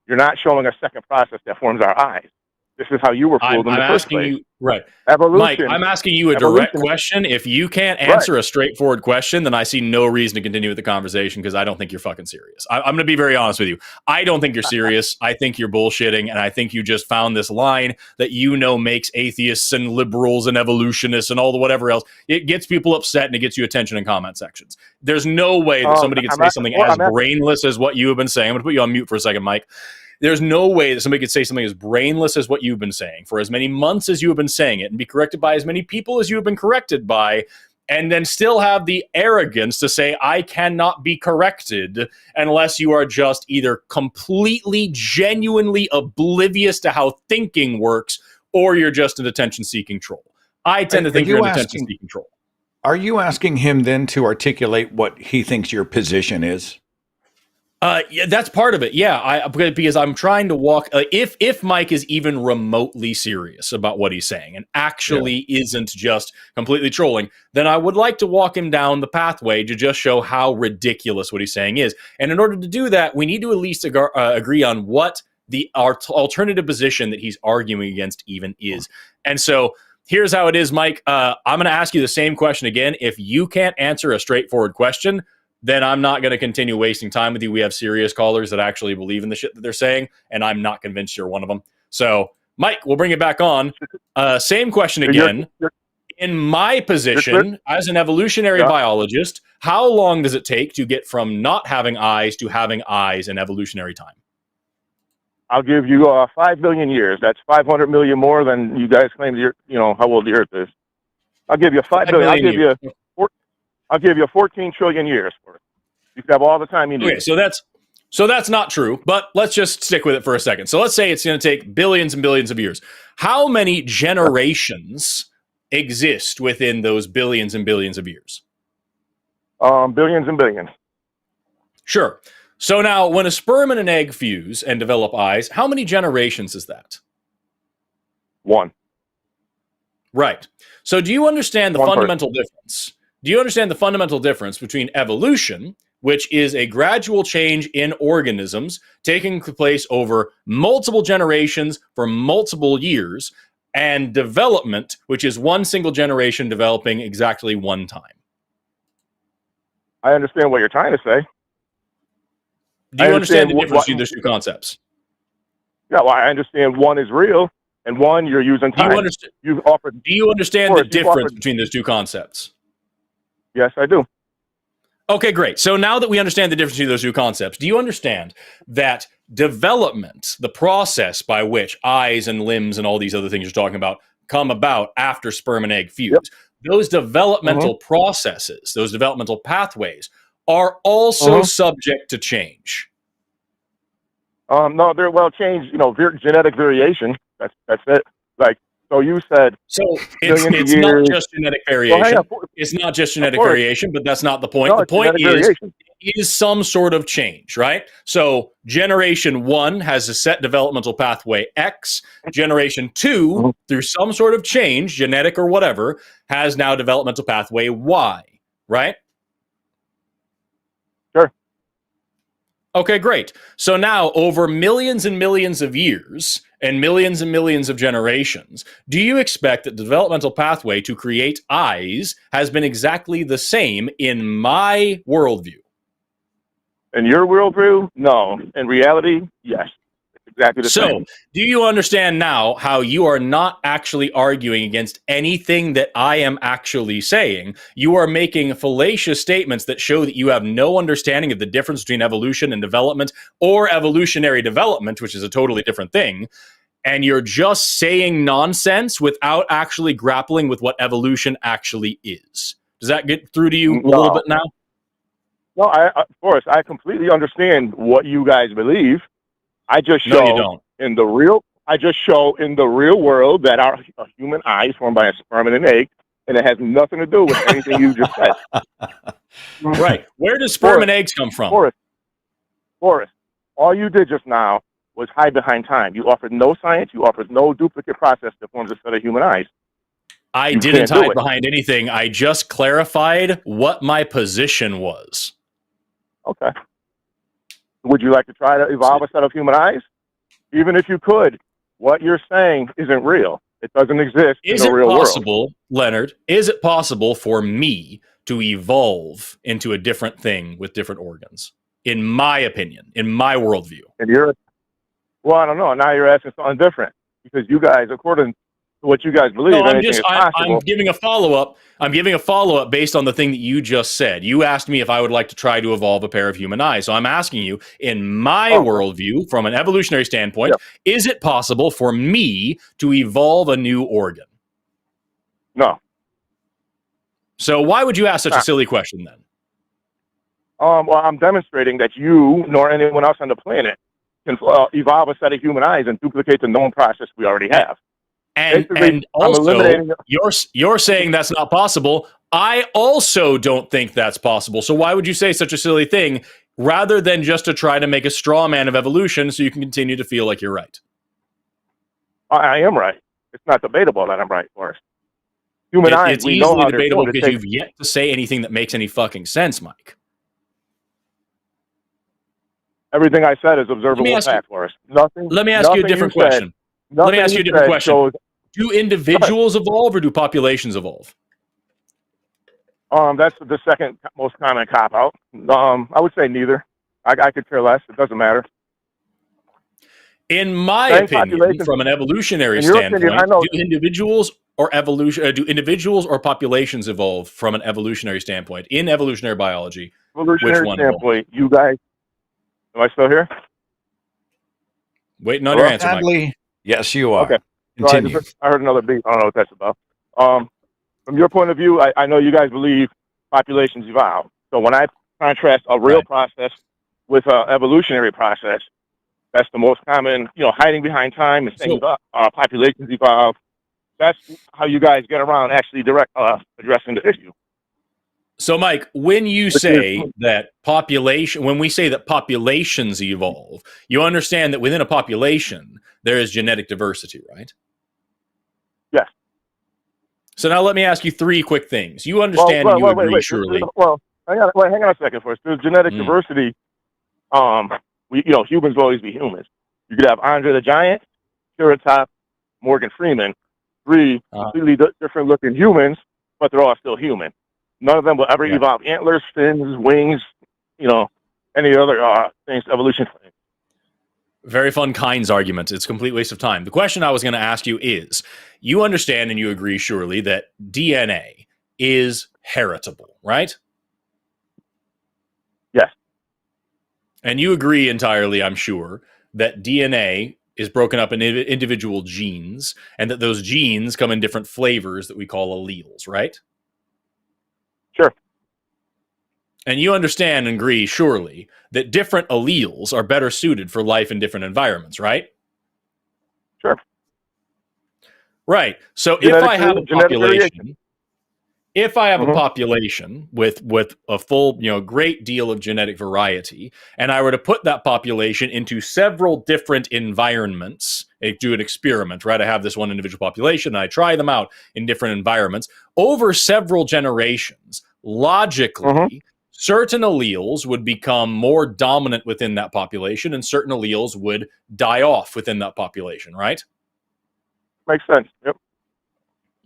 Speaker 4: You're not showing a second process that forms our eyes. This is how you were fooled in the first place.
Speaker 3: You, right.
Speaker 4: Evolution.
Speaker 3: Mike, I'm asking you a direct question. If you can't answer a straightforward question, then I see no reason to continue with the conversation because I don't think you're fucking serious. I'm going to be very honest with you. I don't think you're serious. I think you're bullshitting, and I think you just found this line that makes atheists and liberals and evolutionists and all the whatever else. It gets people upset and it gets you attention in comment sections. There's no way that somebody can say something as brainless as what you have been saying. I'm going to put you on mute for a second, Mike. There's no way that somebody could say something as brainless as what you've been saying for as many months as you have been saying it and be corrected by as many people as you have been corrected by, and then still have the arrogance to say, I cannot be corrected unless you are just either completely, genuinely oblivious to how thinking works, or you're just an attention-seeking troll. I tend to think you're an attention-seeking troll.
Speaker 2: Are you asking him then to articulate what he thinks your position is?
Speaker 3: Yeah, that's part of it. Yeah, because I'm trying to walk. If Mike is even remotely serious about what he's saying and actually isn't just completely trolling, then I would like to walk him down the pathway to just show how ridiculous what he's saying is. And in order to do that, we need to at least agree on what the alternative position that he's arguing against even is. And so here's how it is, Mike. I'm going to ask you the same question again. If you can't answer a straightforward question, then I'm not going to continue wasting time with you. We have serious callers that actually believe in the shit that they're saying, and I'm not convinced you're one of them. So, Mike, we'll bring it back on. Same question again. In my position as an evolutionary biologist, how long does it take to get from not having eyes to having eyes in evolutionary time?
Speaker 4: I'll give you 5 billion years. That's 500 million more than you guys claim how old the Earth is. I'll give you 5 billion. I'll give you 14 trillion years for it. You can have all the time you need.
Speaker 3: Okay, so that's not true, but let's just stick with it for a second. So let's say it's going to take billions and billions of years. How many generations exist within those billions and billions of years?
Speaker 4: Billions and billions.
Speaker 3: Sure. So now, when a sperm and an egg fuse and develop eyes, how many generations is that?
Speaker 4: 1.
Speaker 3: Right. So do you understand the fundamental difference? Do you understand the fundamental difference between evolution, which is a gradual change in organisms taking place over multiple generations for multiple years, and development, which is one single generation developing exactly one time?
Speaker 4: I understand what you're trying to say.
Speaker 3: Do you understand the difference between those two concepts?
Speaker 4: Yeah, well, I understand one is real, and one you're using time.
Speaker 3: Do you understand the difference between those two concepts?
Speaker 4: Yes, I do.
Speaker 3: Okay, great. So now that we understand the difference between those two concepts, do you understand that development, the process by which eyes and limbs and all these other things you're talking about come about after sperm and egg fuse, those developmental processes, those developmental pathways are also subject to change?
Speaker 4: No, they're change, genetic variation. That's it. So you said
Speaker 3: it's not just genetic variation. It's not just genetic variation, but that's not the point.
Speaker 4: No,
Speaker 3: the point is some sort of change, right? So generation 1 has a set developmental pathway X. Generation 2, through some sort of change, genetic or whatever, has now developmental pathway Y, right?
Speaker 4: Sure.
Speaker 3: Okay, great. So now, over millions and millions of years and millions of generations, do you expect that the developmental pathway to create eyes has been exactly the same in my worldview?
Speaker 4: In your worldview, no. In reality, yes. Exactly the same.
Speaker 3: So, do you understand now how you are not actually arguing against anything that I am actually saying? You are making fallacious statements that show that you have no understanding of the difference between evolution and development, or evolutionary development, which is a totally different thing. And you're just saying nonsense without actually grappling with what evolution actually is. Does that get through to you a little bit now?
Speaker 4: No, of course, I completely understand what you guys believe. I just show in the real world that our human eye is formed by a sperm and an egg, and it has nothing to do with anything you just said.
Speaker 3: Right. Where does sperm and eggs come from?
Speaker 4: Forrest, all you did just now was hide behind time. You offered no science. You offered no duplicate process that forms a set of human eyes.
Speaker 3: I
Speaker 4: You
Speaker 3: didn't
Speaker 4: can't do
Speaker 3: hide
Speaker 4: it.
Speaker 3: behind anything. I just clarified what my position was.
Speaker 4: Okay. Would you like to try to evolve a set of human eyes? Even if you could, what you're saying isn't real. It doesn't exist in
Speaker 3: Is
Speaker 4: the
Speaker 3: it
Speaker 4: real world.
Speaker 3: possible, Leonard, is it possible for me to evolve into a different thing with different organs? In my opinion, in my worldview.
Speaker 4: And well, I don't know. Now you're asking something different because you guys, according to what you guys believe,
Speaker 3: No,
Speaker 4: anything is possible.
Speaker 3: I'm giving a follow-up. I'm giving a follow-up based on the thing that you just said. You asked me if I would like to try to evolve a pair of human eyes. So I'm asking you, in my worldview, from an evolutionary standpoint, is it possible for me to evolve a new organ?
Speaker 4: No.
Speaker 3: So why would you ask such a silly question then?
Speaker 4: Well, I'm demonstrating that you nor anyone else on the planet can evolve a set of human eyes and duplicate the known process we already have.
Speaker 3: And also, you're saying that's not possible. I also don't think that's possible. So why would you say such a silly thing rather than just to try to make a straw man of evolution so you can continue to feel like you're right?
Speaker 4: I am right. It's not debatable that I'm right, Forrest. Human eyes,
Speaker 3: it's
Speaker 4: we know
Speaker 3: easily
Speaker 4: how
Speaker 3: debatable
Speaker 4: they're
Speaker 3: because you've yet to say anything that makes any fucking sense, Mike.
Speaker 4: Everything I said is observable fact, Forrest. Nothing.
Speaker 3: Let me ask you a different question. Let me ask you a different question. Do individuals evolve or do populations evolve?
Speaker 4: That's the second most common cop out. I would say neither. I could care less. It doesn't matter.
Speaker 3: In my opinion, from an evolutionary standpoint, do individuals or populations evolve from an evolutionary standpoint in evolutionary biology?
Speaker 4: Evolutionary standpoint, you guys. Am I still here?
Speaker 3: Waiting on your answer, Mike.
Speaker 2: Yes, you are.
Speaker 4: Okay. So I heard another beat. I don't know what that's about. From your point of view, I know you guys believe populations evolve. So when I contrast a real process with an evolutionary process, that's the most common, hiding behind time and saying populations evolve. That's how you guys get around actually addressing the issue.
Speaker 3: So, Mike, when you say that when we say that populations evolve, you understand that within a population, there is genetic diversity, right?
Speaker 4: Yes.
Speaker 3: So now let me ask you three quick things. You understand and you agree, surely.
Speaker 4: Well, hang on a second first. There's genetic diversity. Humans will always be humans. You could have Andre the Giant, Triceratops, Morgan Freeman, three completely different looking humans, but they're all still human. None of them will ever evolve antlers, fins, wings, any other things evolution claims.
Speaker 3: Very fun Kynes argument. It's a complete waste of time. The question I was going to ask you is, you understand and you agree surely that DNA is heritable, right?
Speaker 4: Yes.
Speaker 3: And you agree entirely, I'm sure, that DNA is broken up in individual genes and that those genes come in different flavors that we call alleles, right?
Speaker 4: Sure.
Speaker 3: And you understand and agree, surely, that different alleles are better suited for life in different environments, right?
Speaker 4: Sure.
Speaker 3: Right. So if I have a population with a full, great deal of genetic variety, and I were to put that population into several different environments, do an experiment, right? I have this one individual population, and I try them out in different environments over several generations. Logically, certain alleles would become more dominant within that population, and certain alleles would die off within that population, right?
Speaker 4: Makes sense. Yep.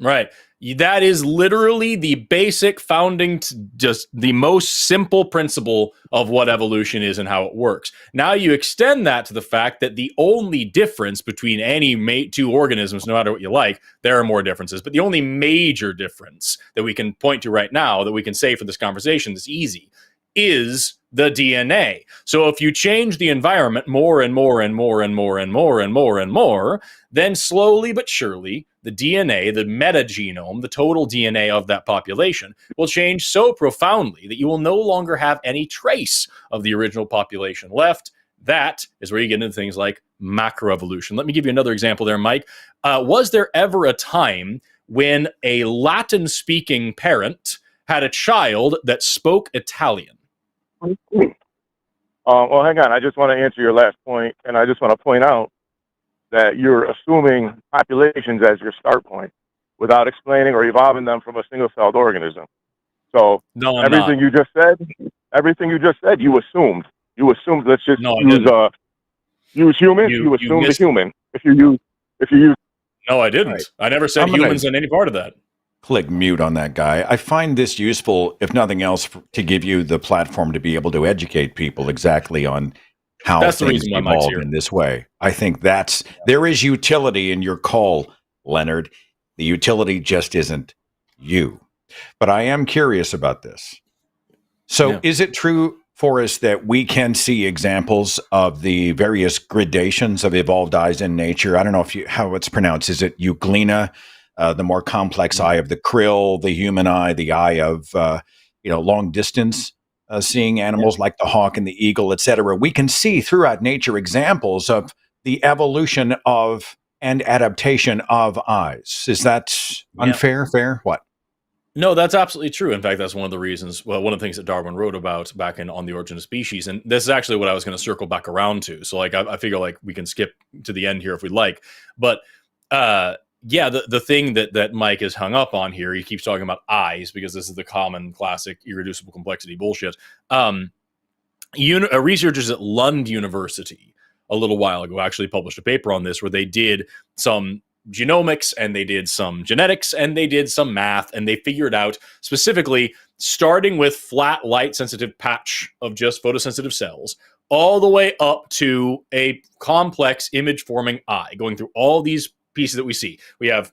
Speaker 3: Right. That is literally the basic founding, just the most simple principle of what evolution is and how it works. Now you extend that to the fact that the only difference between any two organisms, no matter what you like, there are more differences, but the only major difference that we can point to right now, that we can say for this conversation that's easy, is the DNA. So if you change the environment more and more and more and more and more and more and more, then slowly but surely, the DNA, the metagenome, the total DNA of that population will change so profoundly that you will no longer have any trace of the original population left. That is where you get into things like macroevolution. Let me give you another example there, Mike. Was there ever a time when a Latin-speaking parent had a child that spoke Italian?
Speaker 4: Well, hang on. I just want to answer your last point, and I just want to point out that you're assuming populations as your start point. without explaining or evolving them from a single-celled organism. So
Speaker 3: No, I'm
Speaker 4: everything
Speaker 3: not.
Speaker 4: you just said, you assumed. You assumed. Let's just
Speaker 3: No, I
Speaker 4: use
Speaker 3: didn't.
Speaker 4: use humans.
Speaker 3: You
Speaker 4: You assume the
Speaker 3: missed.
Speaker 4: human. If you use.
Speaker 3: No, I didn't.
Speaker 2: Right.
Speaker 3: I never said
Speaker 2: I'm gonna-
Speaker 3: humans in any part of that.
Speaker 2: Click mute on that guy. I find this useful, if nothing else, to give you the platform to be able to educate people exactly on how
Speaker 3: That's the
Speaker 2: things
Speaker 3: reason why Mike's
Speaker 2: evolved
Speaker 3: here.
Speaker 2: in this way. I think there is utility in your call, Leonard. The utility just isn't you. But I am curious about this. So
Speaker 3: Yeah.
Speaker 2: is it true, Forrest, that we can see examples of the various gradations of evolved eyes in nature? I don't know how it's pronounced. Is it euglena? The more complex eye of the krill, the human eye, the eye of long distance seeing animals like the hawk and the eagle, etc. We can see throughout nature examples of the evolution of and adaptation of eyes. Is that unfair? Fair? What?
Speaker 3: No, that's absolutely true. In fact, that's one of the reasons. Well, one of the things that Darwin wrote about back in On the Origin of Species, and this is actually what I was going to circle back around to. So, like, I figure like we can skip to the end here if we'd like, but yeah, the thing that Mike is hung up on here, he keeps talking about eyes because this is the common classic irreducible complexity bullshit. Researchers at Lund University a little while ago actually published a paper on this where they did some genomics and they did some genetics and they did some math and they figured out specifically starting with flat light sensitive patch of just photosensitive cells all the way up to a complex image forming eye going through all these pieces that we see. We have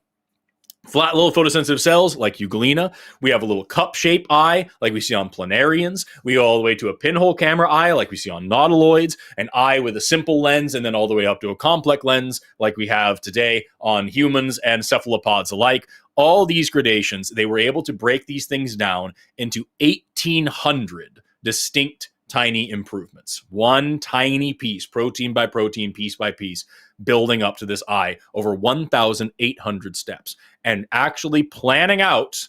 Speaker 3: flat little photosensitive cells like euglena. We have a little cup-shaped eye like we see on planarians. We go all the way to a pinhole camera eye like we see on nautiloids, an eye with a simple lens, and then all the way up to a complex lens like we have today on humans and cephalopods alike. All these gradations, they were able to break these things down into 1,800 distinct tiny improvements. One tiny piece, protein by protein, piece by piece, building up to this eye over 1,800 steps. And actually planning out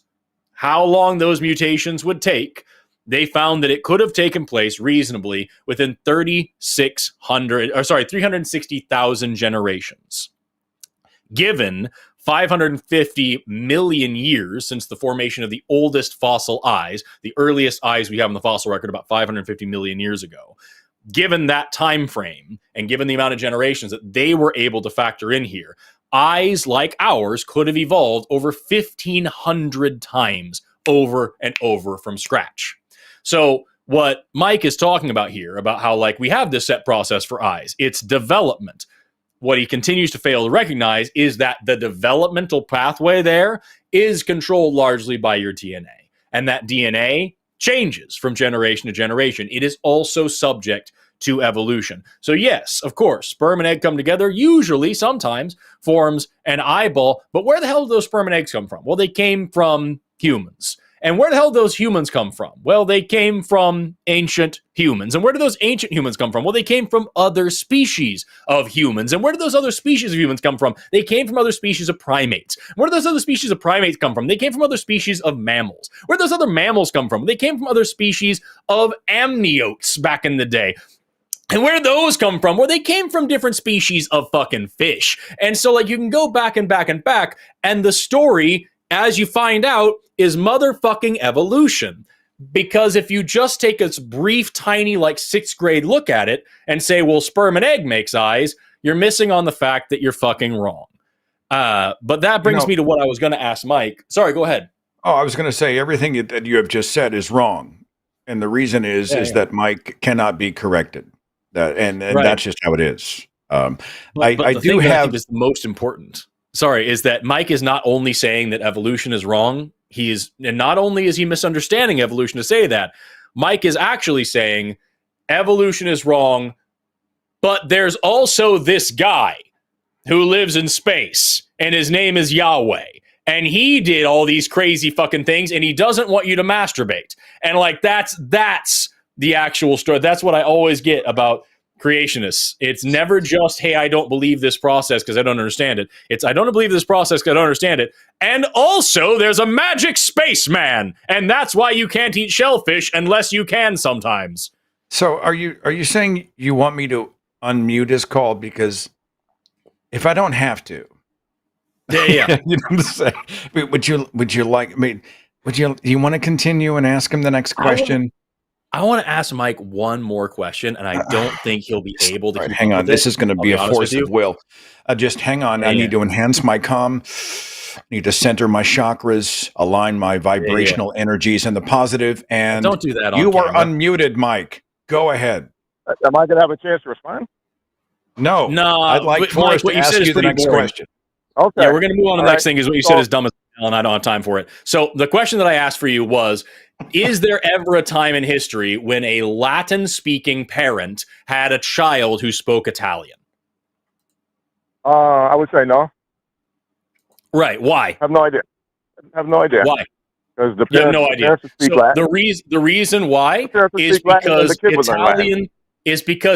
Speaker 3: how long those mutations would take, they found that it could have taken place reasonably within 360,000 generations. Given 550 million years since the formation of the oldest fossil eyes, the earliest eyes we have in the fossil record about 550 million years ago. Given that time frame and given the amount of generations that they were able to factor in here, eyes like ours could have evolved over 1,500 times over and over from scratch. So what Mike is talking about here, about how like we have this set process for eyes, it's development. What he continues to fail to recognize is that the developmental pathway there is controlled largely by your DNA. And that DNA changes from generation to generation. It is also subject to evolution. So yes, of course, sperm and egg come together, usually, sometimes, forms an eyeball. But where the hell do those sperm and eggs come from? Well, they came from humans. And where the hell do those humans come from? Well, they came from ancient humans. And where do those ancient humans come from? Well, they came from other species of humans. And where do those other species of humans come from? They came from other species of primates. Where do those other species of primates come from? They came from other species of mammals. Where do those other mammals come from? They came from other species of amniotes back in the day. And where did those come from? Well, they came from different species of fucking fish. And so, like, you can go back and back and back, and the story, as you find out, is motherfucking evolution. Because if you just take a brief, tiny, like 6th grade look at it and say, well, sperm and egg makes eyes, you're missing on the fact that you're fucking wrong. But that brings me to what I was going to ask Mike. Sorry, go ahead.
Speaker 2: Oh, I was going to say everything that you have just said is wrong. And the reason is that Mike cannot be corrected. And right. That's just how it is.
Speaker 3: But I do have. I think is the most important. Sorry, is that Mike is not only saying that evolution is wrong. And not only is he misunderstanding evolution to say that, Mike is actually saying evolution is wrong, but there's also this guy who lives in space, and his name is Yahweh. And he did all these crazy fucking things, and he doesn't want you to masturbate. And like that's the actual story. That's what I always get about creationists. It's never just, hey, I don't believe this process because I don't understand it. It's, I don't believe this process because I don't understand it. And also, there's a magic spaceman, and that's why you can't eat shellfish unless you can sometimes.
Speaker 2: So are you saying you want me to unmute his call? Because if I don't have to,
Speaker 3: Yeah.
Speaker 2: You know what I'm saying? Would you like? I mean, do you want to continue and ask him the next question?
Speaker 3: I want to ask Mike one more question, and I don't think he'll be able to
Speaker 2: All right,
Speaker 3: keep
Speaker 2: hang
Speaker 3: up
Speaker 2: on.
Speaker 3: with
Speaker 2: This
Speaker 3: it.
Speaker 2: is going to
Speaker 3: I'll
Speaker 2: be a
Speaker 3: honest with
Speaker 2: force
Speaker 3: you.
Speaker 2: of will. Just hang on. I
Speaker 3: Yeah.
Speaker 2: need to enhance my comm. I need to center my chakras, align my vibrational energies in the positive. And
Speaker 3: Don't do that on
Speaker 2: you are
Speaker 3: camera.
Speaker 2: unmuted, Mike. Go ahead.
Speaker 4: Am I gonna have a chance to respond?
Speaker 2: No,
Speaker 3: No,
Speaker 2: I'd like
Speaker 3: but
Speaker 2: Forrest
Speaker 3: Mike, what
Speaker 2: to
Speaker 3: you said
Speaker 2: ask
Speaker 3: is
Speaker 2: you the
Speaker 3: pretty
Speaker 2: next
Speaker 3: boring.
Speaker 2: question.
Speaker 4: Okay.
Speaker 3: Yeah, we're going to move on to the
Speaker 4: All
Speaker 3: next
Speaker 4: right.
Speaker 3: thing because what you said is dumb as hell, and I don't have time for it. So the question that I asked for you was, is there ever a time in history when a Latin-speaking parent had a child who spoke Italian?
Speaker 4: I would say no.
Speaker 3: Right. Why?
Speaker 4: Have no idea. Have no idea.
Speaker 3: Why?
Speaker 4: Because the
Speaker 3: You have
Speaker 4: parents,
Speaker 3: no
Speaker 4: the
Speaker 3: idea.
Speaker 4: parents would speak
Speaker 3: So
Speaker 4: Latin.
Speaker 3: the reason why
Speaker 4: The parents would
Speaker 3: is
Speaker 4: speak Latin, and the
Speaker 3: because
Speaker 4: kid would learn Latin.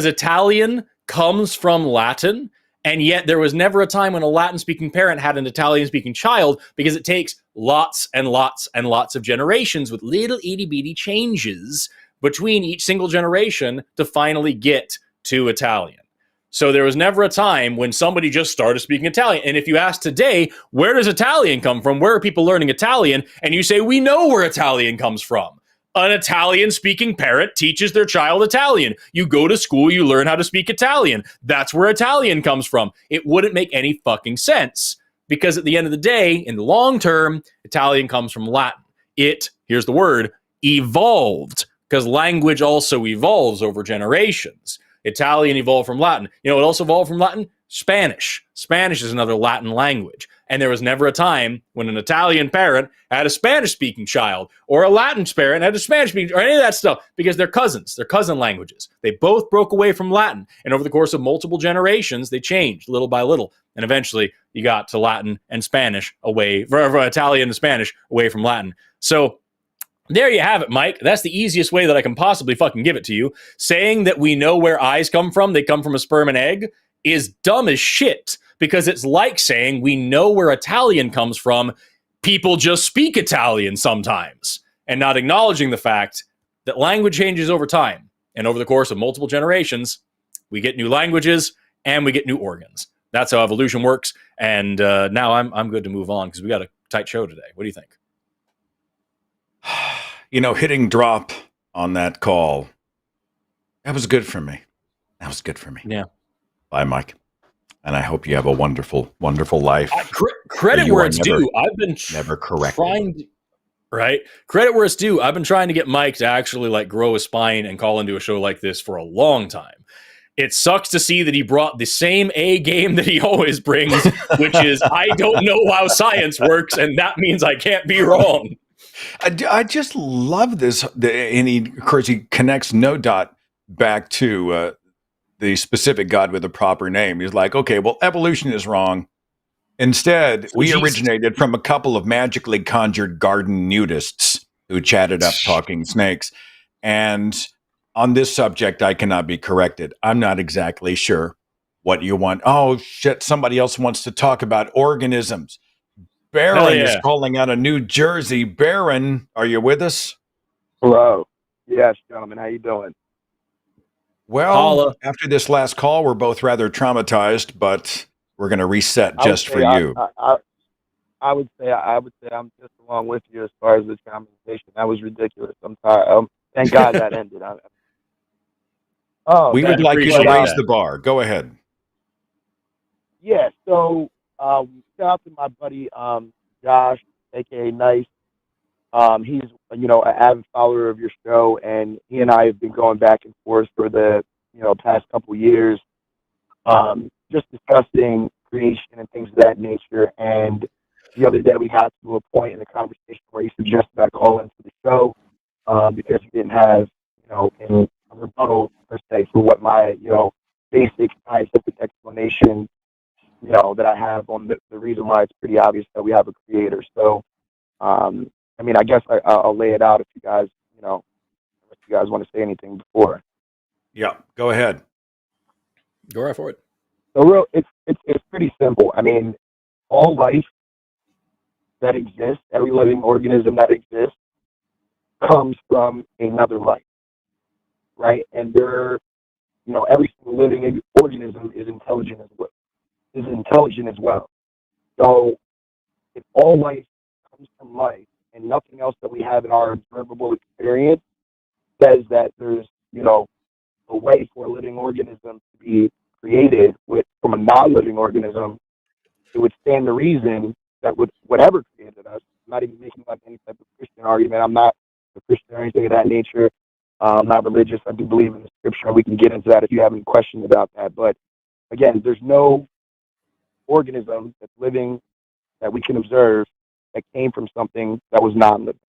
Speaker 3: Italian comes from Latin, and yet there was never a time when a Latin-speaking parent had an Italian-speaking child, because it takes lots and lots and lots of generations with little itty-bitty changes between each single generation to finally get to Italian. So there was never a time when somebody just started speaking Italian. And if you ask today, where does Italian come from? Where are people learning Italian? And you say, we know where Italian comes from. An Italian-speaking parent teaches their child Italian. You go to school, you learn how to speak Italian. That's where Italian comes from. It wouldn't make any fucking sense, because at the end of the day, in the long term, Italian comes from Latin. Here's the word, evolved, because language also evolves over generations. Italian evolved from Latin. You know what else evolved from Latin? Spanish. Spanish is another Latin language. And there was never a time when an Italian parent had a Spanish-speaking child, or a Latin parent had a Spanish-speaking, or any of that stuff, because they're cousins. They're cousin languages. They both broke away from Latin. And over the course of multiple generations, they changed little by little. And eventually, you got to Latin and Spanish away, or Italian and Spanish away from Latin. So there you have it, Mike. That's the easiest way that I can possibly fucking give it to you. Saying that we know where eyes come from, they come from a sperm and egg, is dumb as shit, because it's like saying we know where Italian comes from, people just speak Italian sometimes, and not acknowledging the fact that language changes over time. And over the course of multiple generations, we get new languages and we get new organs. That's how evolution works. And now I'm good to move on, because we got a tight show today. What do you think?
Speaker 2: You know, hitting drop on that call, that was good for me. That was good for me.
Speaker 3: Yeah.
Speaker 2: Bye, Mike. And I hope you have a wonderful, wonderful life.
Speaker 3: Credit where it's due. I've been
Speaker 2: never corrected.
Speaker 3: trying to, right? Credit where it's due. I've been trying to get Mike to actually like grow a spine and call into a show like this for a long time. It sucks to see that he brought the same A game that he always brings, which is, I don't know how science works, and that means I can't be wrong.
Speaker 2: I just love this. And of course, he connects no dot back to the specific God with a proper name. He's like, okay, well, evolution is wrong. Instead, we originated from a couple of magically conjured garden nudists who chatted up talking snakes. And on this subject, I cannot be corrected. I'm not exactly sure what you want. Oh, shit, somebody else wants to talk about organisms. Baron is calling out of New Jersey. Baron, are you with us?
Speaker 5: Hello. Yes, gentlemen. How you doing?
Speaker 2: Well, after this last call, we're both rather traumatized, but we're going to reset just for you.
Speaker 5: I would say I'm just along with you as far as this conversation. That was ridiculous. I'm tired. Thank God that ended.
Speaker 2: We would like you to raise the bar. Go ahead.
Speaker 5: Yeah. So shout out to my buddy Josh, aka Nice. He's an avid follower of your show, and he and I have been going back and forth for the past couple years, just discussing creation and things of that nature. And the other day we got to a point in the conversation where he suggested I call into the show because he didn't have any rebuttal per se for what my basic scientific explanation that I have on the reason why it's pretty obvious that we have a creator. So, I guess I'll lay it out if you guys, unless you guys want to say anything before.
Speaker 2: Yeah, go ahead.
Speaker 3: Go right for it.
Speaker 5: So, it's pretty simple. I mean, all life that exists, every living organism that exists, comes from another life, right? And every single living organism is intelligent as well. So if all life comes from life and nothing else that we have in our observable experience says that there's, a way for a living organism to be created from a non-living organism, it would stand to reason that with whatever created us, I'm not even making like any type of Christian argument. I'm not a Christian or anything of that nature. I'm not religious. I do believe in the scripture. We can get into that if you have any questions about that. But again, there's no organism that's living that we can observe that came from something that was non-living.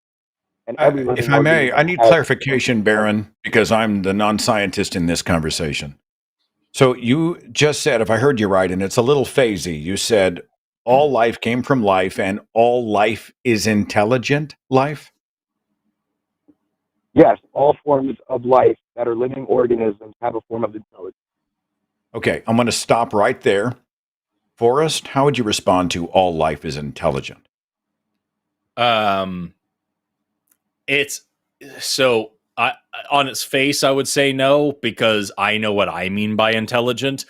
Speaker 5: And every living
Speaker 2: if I may, I
Speaker 5: organism
Speaker 2: need
Speaker 5: has-
Speaker 2: clarification, Baron, because I'm the non-scientist in this conversation. So you just said, if I heard you right, and it's a little phasey, you said all life came from life and all life is intelligent life?
Speaker 5: Yes, all forms of life that are living organisms have a form of intelligence.
Speaker 2: Okay, I'm going to stop right there. Forrest, how would you respond to all life is intelligent?
Speaker 3: It's so on its face, I would say no, because I know what I mean by intelligent.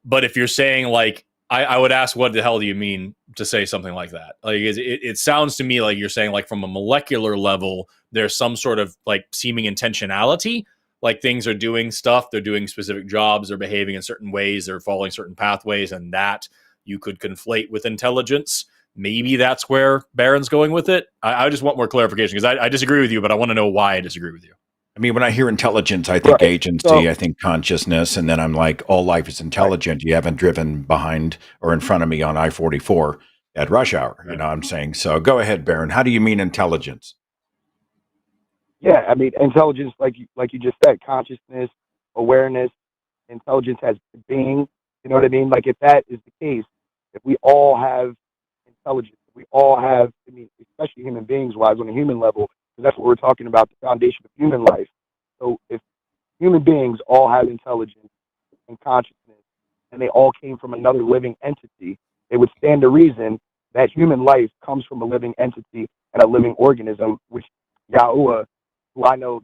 Speaker 3: But if you're saying like, I would ask, what the hell do you mean to say something like that? Like, it sounds to me like you're saying like from a molecular level, there's some sort of like seeming intentionality, like things are doing stuff, they're doing specific jobs, they're behaving in certain ways, they're following certain pathways, and that you could conflate with intelligence. Maybe that's where Baron's going with it. I just want more clarification because I disagree with you, but I want to know why I disagree with you.
Speaker 2: I mean, when I hear intelligence, I think agency, I think consciousness, and then I'm like, all life is intelligent. Right. You haven't driven behind or in front of me on I-44 at rush hour, you know what I'm saying? So go ahead, Baron. How do you mean intelligence?
Speaker 5: Yeah, I mean, intelligence, like you just said, consciousness, awareness, intelligence has being, you know what I mean? Like if that is the case, if we all have intelligence, if we all have, I mean, especially human beings wise on a human level, because that's what we're talking about, the foundation of human life. So if human beings all have intelligence and consciousness, and they all came from another living entity, it would stand to reason that human life comes from a living entity and a living organism, which Yahuwah, who I know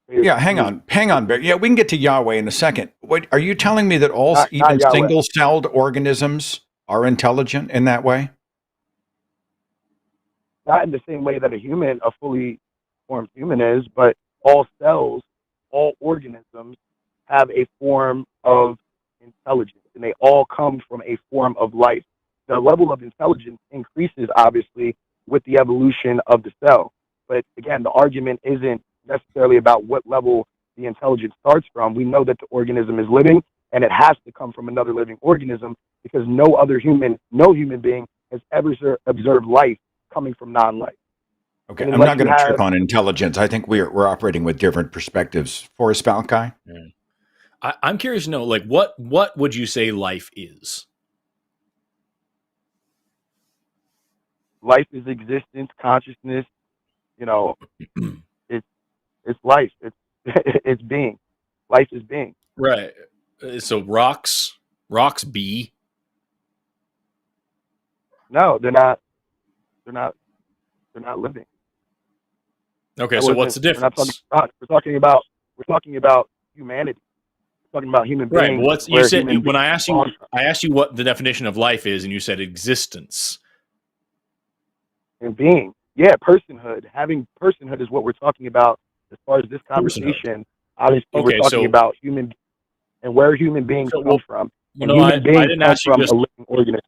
Speaker 2: yeah, hang on, Barry. Yeah, we can get to Yahweh in a second. What are you telling me that all even single-celled organisms are intelligent in that way?
Speaker 5: Not in the same way that a fully formed human is, but all cells, all organisms have a form of intelligence, and they all come from a form of life. The level of intelligence increases, obviously, with the evolution of the cell. But again, the argument isn't necessarily about what level the intelligence starts from. We know that the organism is living, and it has to come from another living organism because no human being has ever observed life coming from non-life.
Speaker 2: Okay, I'm not going to trip on intelligence. I think we're operating with different perspectives. Forrest, Valkai?
Speaker 3: I'm curious to know, like, what would you say life is?
Speaker 5: Life is existence, consciousness. You know, it's life. It's being. Life is being.
Speaker 3: Right. So rocks be.
Speaker 5: No, they're not. They're not living.
Speaker 3: Okay, so what's the difference?
Speaker 5: We're talking about humanity. We're talking about human beings.
Speaker 3: Right. But what's you said when I asked you what the definition of life is, and you said existence.
Speaker 5: And being. Yeah, personhood. Having personhood is what we're talking about as far as this conversation. Obviously, we're talking about human and where human beings come from.
Speaker 3: I didn't ask you just
Speaker 5: a living organism.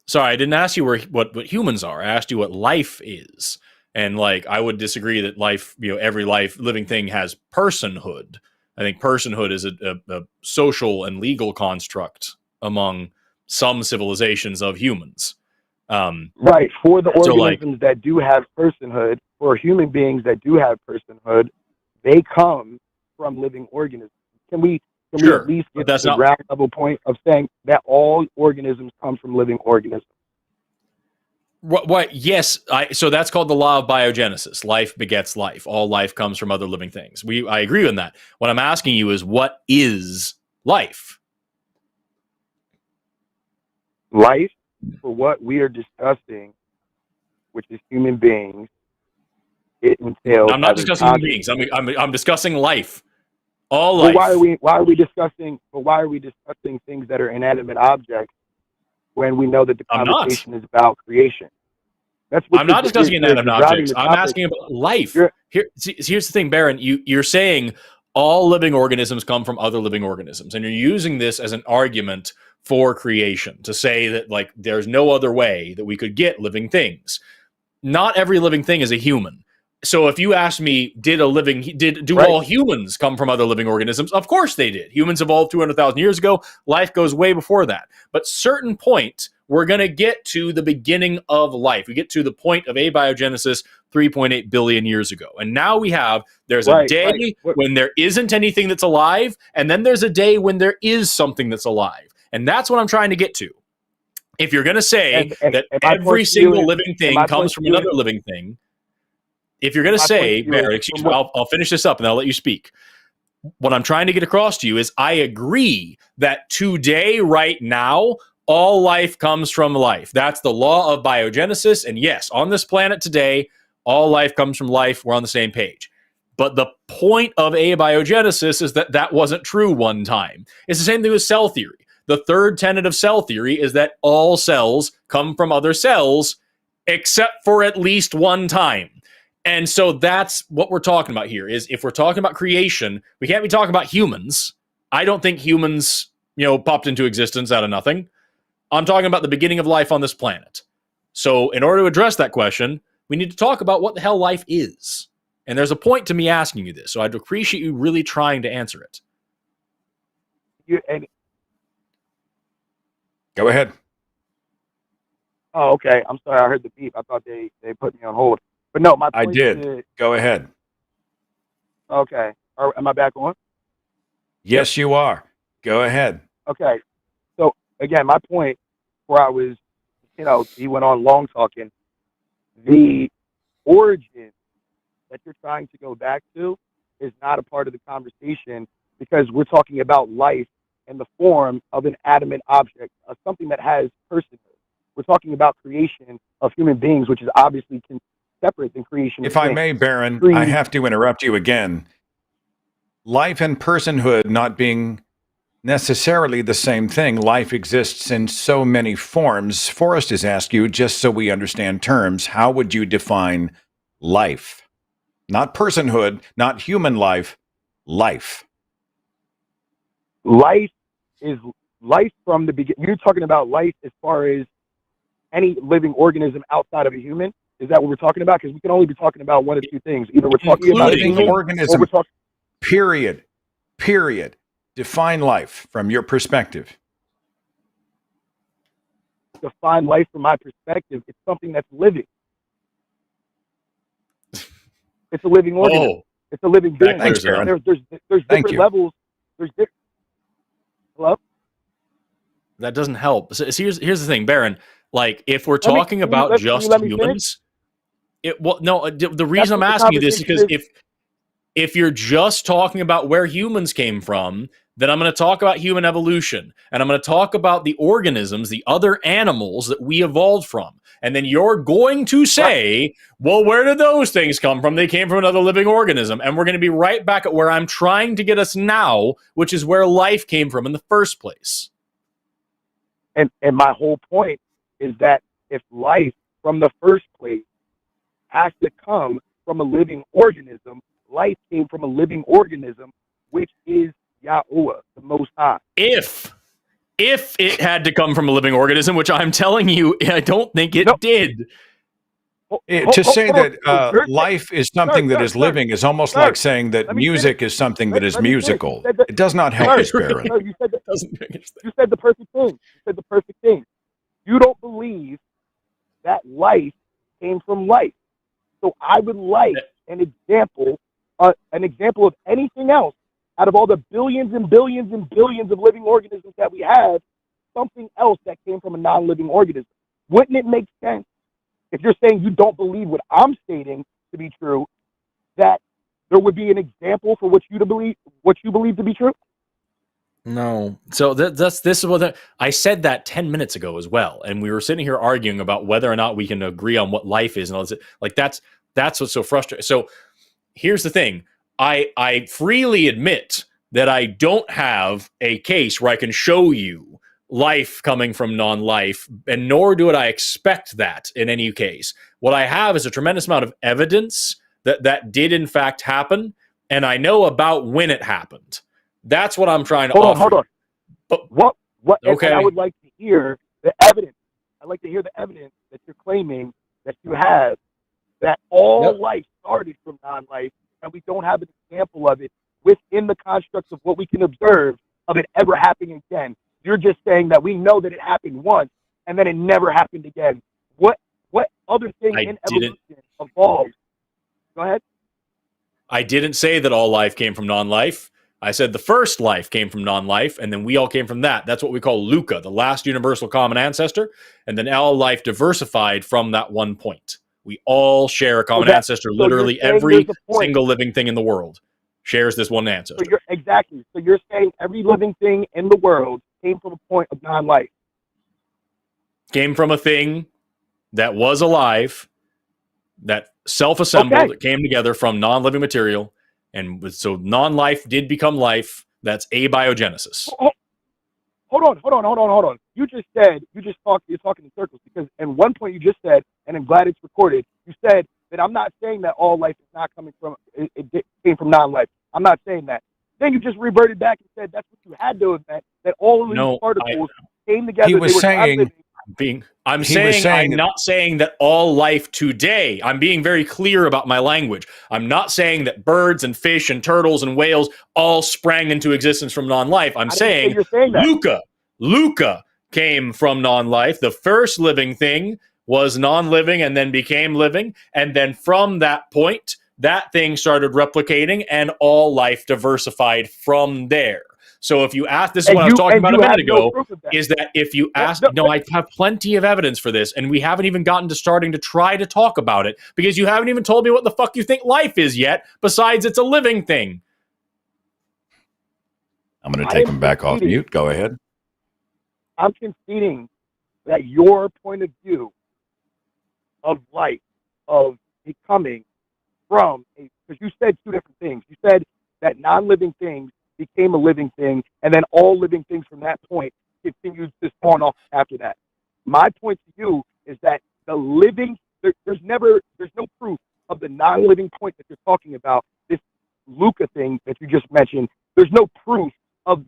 Speaker 3: Sorry, I didn't ask you what humans are. I asked you what life is. And like, I would disagree that life, every living thing has personhood. I think personhood is a social and legal construct among some civilizations of humans.
Speaker 5: Right. For the organisms that do have personhood, for human beings that do have personhood, they come from living organisms. Can we at least get to the ground level point of saying that all organisms come from living organisms?
Speaker 3: What? Yes. So that's called the law of biogenesis. Life begets life. All life comes from other living things. I agree on that. What I'm asking you is, what is life?
Speaker 5: Life, for what we are discussing, which is human beings, it entails.
Speaker 3: I'm not discussing human beings. I'm discussing life. All
Speaker 5: life.
Speaker 3: Why
Speaker 5: are we discussing things that are inanimate objects when we know that the
Speaker 1: I'm not.
Speaker 5: conversation is about creation? That's what
Speaker 1: I'm not discussing inanimate objects. I'm asking about life. Here's the thing, Baron. You're saying all living organisms come from other living organisms, and you're using this as an argument for creation to say that like there's no other way that we could get living things. Not every living thing is a human. So if you ask me, do all humans come from other living organisms? Of course they did. Humans evolved 200,000 years ago. Life goes way before that. But certain point, we're going to get to the beginning of life. We get to the point of abiogenesis 3.8 billion years ago. And now there's a day when there isn't anything that's alive, and then there's a day when there is something that's alive. And that's what I'm trying to get to. If you're going to say that every single living thing comes from another living thing, if you're going to say, Barrett, excuse me, I'll finish this up and I'll let you speak. What I'm trying to get across to you is I agree that today, right now, all life comes from life. That's the law of biogenesis. And yes, on this planet today, all life comes from life. We're on the same page. But the point of abiogenesis is that wasn't true one time. It's the same thing with cell theory. The third tenet of cell theory is that all cells come from other cells, except for at least one time. And so that's what we're talking about here is if we're talking about creation, we can't be talking about humans. I don't think humans, popped into existence out of nothing. I'm talking about the beginning of life on this planet. So in order to address that question, we need to talk about what the hell life is. And there's a point to me asking you this. So I'd appreciate you really trying to answer it.
Speaker 2: Go ahead.
Speaker 5: Oh, okay. I'm sorry. I heard the beep. I thought they put me on hold. But no, my point
Speaker 2: I did. Go ahead.
Speaker 5: Okay. Am I back on?
Speaker 2: Yes, you are. Go ahead.
Speaker 5: Okay. So again, my point where I was, he went on long talking. The origin that you're trying to go back to is not a part of the conversation because we're talking about life in the form of an adamant object, something that has personhood. We're talking about creation of human beings, which is obviously separate than creation.
Speaker 2: If I may, Baron, I have to interrupt you again. Life and personhood not being necessarily the same thing. Life exists in so many forms. Forrest has asked you, just so we understand terms, how would you define life? Not personhood, not human life, life.
Speaker 5: Life is life from the beginning. You're talking about life as far as any living organism outside of a human. Is that what we're talking about? Because we can only be talking about one of two things. Either we're talking about a
Speaker 2: living organism. Period. Define life from your perspective.
Speaker 5: Define life from my perspective. It's something that's living. It's a living organism.
Speaker 1: Oh,
Speaker 5: it's a living being.
Speaker 2: Thanks, Baron.
Speaker 5: There's different levels. Hello?
Speaker 1: That doesn't help. So here's the thing, Baron. Like, if we're talking about just humans, the reason I'm asking you this is because if you're just talking about where humans came from, then I'm going to talk about human evolution, and I'm going to talk about the organisms, the other animals that we evolved from. And then you're going to say, well, where did those things come from? They came from another living organism. And we're going to be right back at where I'm trying to get us now, which is where life came from in the first place.
Speaker 5: And my whole point is that if life from the first place has to come from a living organism, life came from a living organism, which is Yahuwah, the Most High.
Speaker 1: If it had to come from a living organism, which I'm telling you, I don't think it did.
Speaker 2: To say that life is something that is living is almost like saying that music is something that is musical. It does not help us, Baron.
Speaker 5: You said the perfect thing. You said the perfect thing. You don't believe that life came from life. So I would like an example of anything else out of all the billions and billions and billions of living organisms that we have, something else that came from a non-living organism. Wouldn't it make sense if you're saying you don't believe what I'm stating to be true, that there would be an example for what you believe to be true?
Speaker 1: No. So this is what I said that 10 minutes ago as well, and we were sitting here arguing about whether or not we can agree on what life is and all this. Like that's what's so frustrating. So here's the thing: I freely admit that I don't have a case where I can show you
Speaker 3: life coming from non-life, and nor do I expect that in any case. What I have is a tremendous amount of evidence that did in fact happen, and I know about when it happened. That's what I'm trying to offer.
Speaker 5: Hold on.
Speaker 3: But
Speaker 5: what?
Speaker 3: Okay.
Speaker 5: And I would like to hear the evidence. I'd like to hear the evidence that you're claiming that you have, that all life started from non-life, and we don't have an example of it within the constructs of what we can observe of it ever happening again. You're just saying that we know that it happened once and then it never happened again. What other thing in evolution evolved? Go ahead.
Speaker 3: I didn't say that all life came from non-life. I said the first life came from non-life, and then we all came from that. That's what we call Luca, the last universal common ancestor, and then all life diversified from that one point. We all share a common ancestor. So literally every single living thing in the world shares this one ancestor.
Speaker 5: So exactly. So you're saying every living thing in the world came from a point of non-life.
Speaker 3: Came from a thing that was alive, that self-assembled, that came together from non-living material. And so non-life did become life. That's abiogenesis.
Speaker 5: Hold on. You're talking in circles, because at one point you just said, and I'm glad it's recorded, you said that I'm not saying that all life is not coming from, it came from non-life. I'm not saying that. Then you just reverted back and said that's what you had to admit, that all of these particles came together.
Speaker 2: He was saying...
Speaker 3: I'm not saying that all life today, I'm being very clear about my language. I'm not saying that birds and fish and turtles and whales all sprang into existence from non-life. I'm saying Luca came from non-life. The first living thing was non-living and then became living. And then from that point, that thing started replicating and all life diversified from there. So if you ask, this is what I was talking about a minute ago, is that if you ask, I have plenty of evidence for this, and we haven't even gotten to starting to try to talk about it, because you haven't even told me what the fuck you think life is yet, besides it's a living thing.
Speaker 2: I'm going to take him back off mute. Go ahead.
Speaker 5: I'm conceding that your point of view of life, of it coming from, because you said two different things. You said that non-living things became a living thing, and then all living things from that point continued to spawn off after that. My point to you is that the living, there's no proof of the non-living point that you're talking about, this Luca thing that you just mentioned. There's no proof of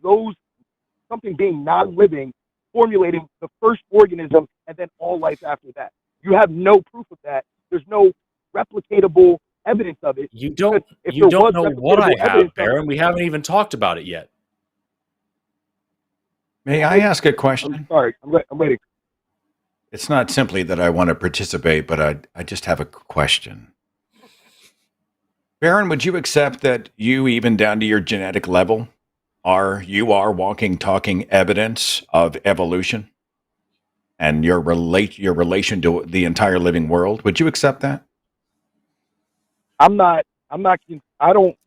Speaker 5: something being non-living, formulating the first organism, and then all life after that. You have no proof of that. There's no replicatable evidence of it.
Speaker 3: You don't know what I have, Baron. We haven't even talked about it yet.
Speaker 2: May I ask a question?
Speaker 5: I'm sorry. I'm waiting.
Speaker 2: It's not simply that I want to participate, but I just have a question. Baron, would you accept that you, even down to your genetic level, are walking, talking evidence of evolution and your relation to the entire living world? Would you accept that?
Speaker 5: I don't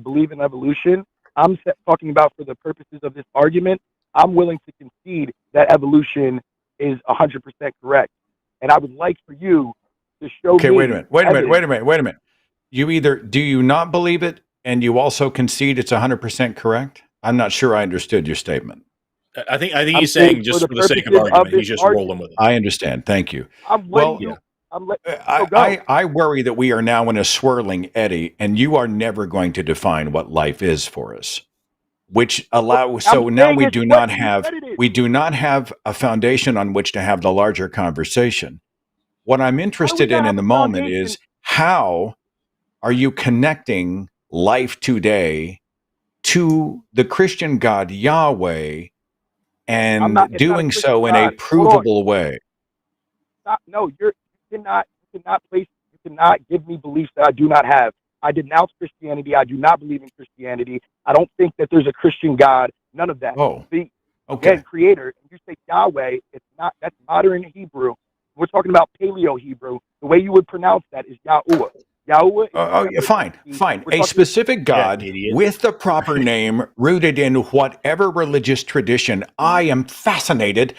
Speaker 5: believe in evolution. I'm talking about, for the purposes of this argument, I'm willing to concede that evolution is 100% correct. And I would like for you to show me.
Speaker 2: Wait a minute. Do you not believe it, and you also concede it's 100% correct? I'm not sure I understood your statement.
Speaker 3: I think he's saying, just for the sake of argument, he's just rolling with it.
Speaker 2: I understand. Thank you. I worry that we are now in a swirling eddy, and you are never going to define what life is for us, which allows. So now we do not have a foundation on which to have the larger conversation. What I'm interested in the moment is, how are you connecting life today to the Christian God Yahweh, and doing so in a provable way?
Speaker 5: No, you cannot give me beliefs that I do not have. I denounce Christianity. I do not believe in Christianity. I don't think that there's a Christian God. None of that.
Speaker 2: Okay.
Speaker 5: Again, creator. If you say Yahweh, that's modern Hebrew. We're talking about Paleo Hebrew. The way you would pronounce that is Yahuwah.
Speaker 2: Fine. A specific God with the proper name, rooted in whatever religious tradition. I am fascinated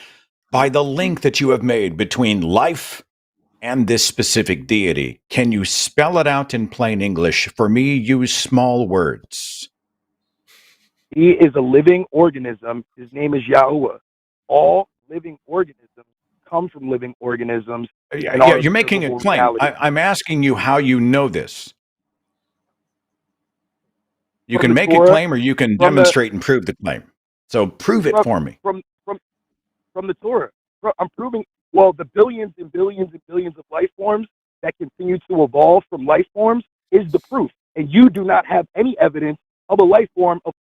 Speaker 2: by the link that you have made between life and this specific deity. Can you spell it out in plain English? For me, use small words.
Speaker 5: He is a living organism. His name is Yahuwah. all living organisms come from living organisms.
Speaker 2: Yeah, you're making a claim. I'm asking you how you know this. You can make a claim or you can demonstrate and prove the claim. So prove it for me.
Speaker 5: From the Torah. I'm proving, well, the billions and billions and billions of life forms that continue to evolve from life forms is the proof. And you do not have any evidence of a life form of.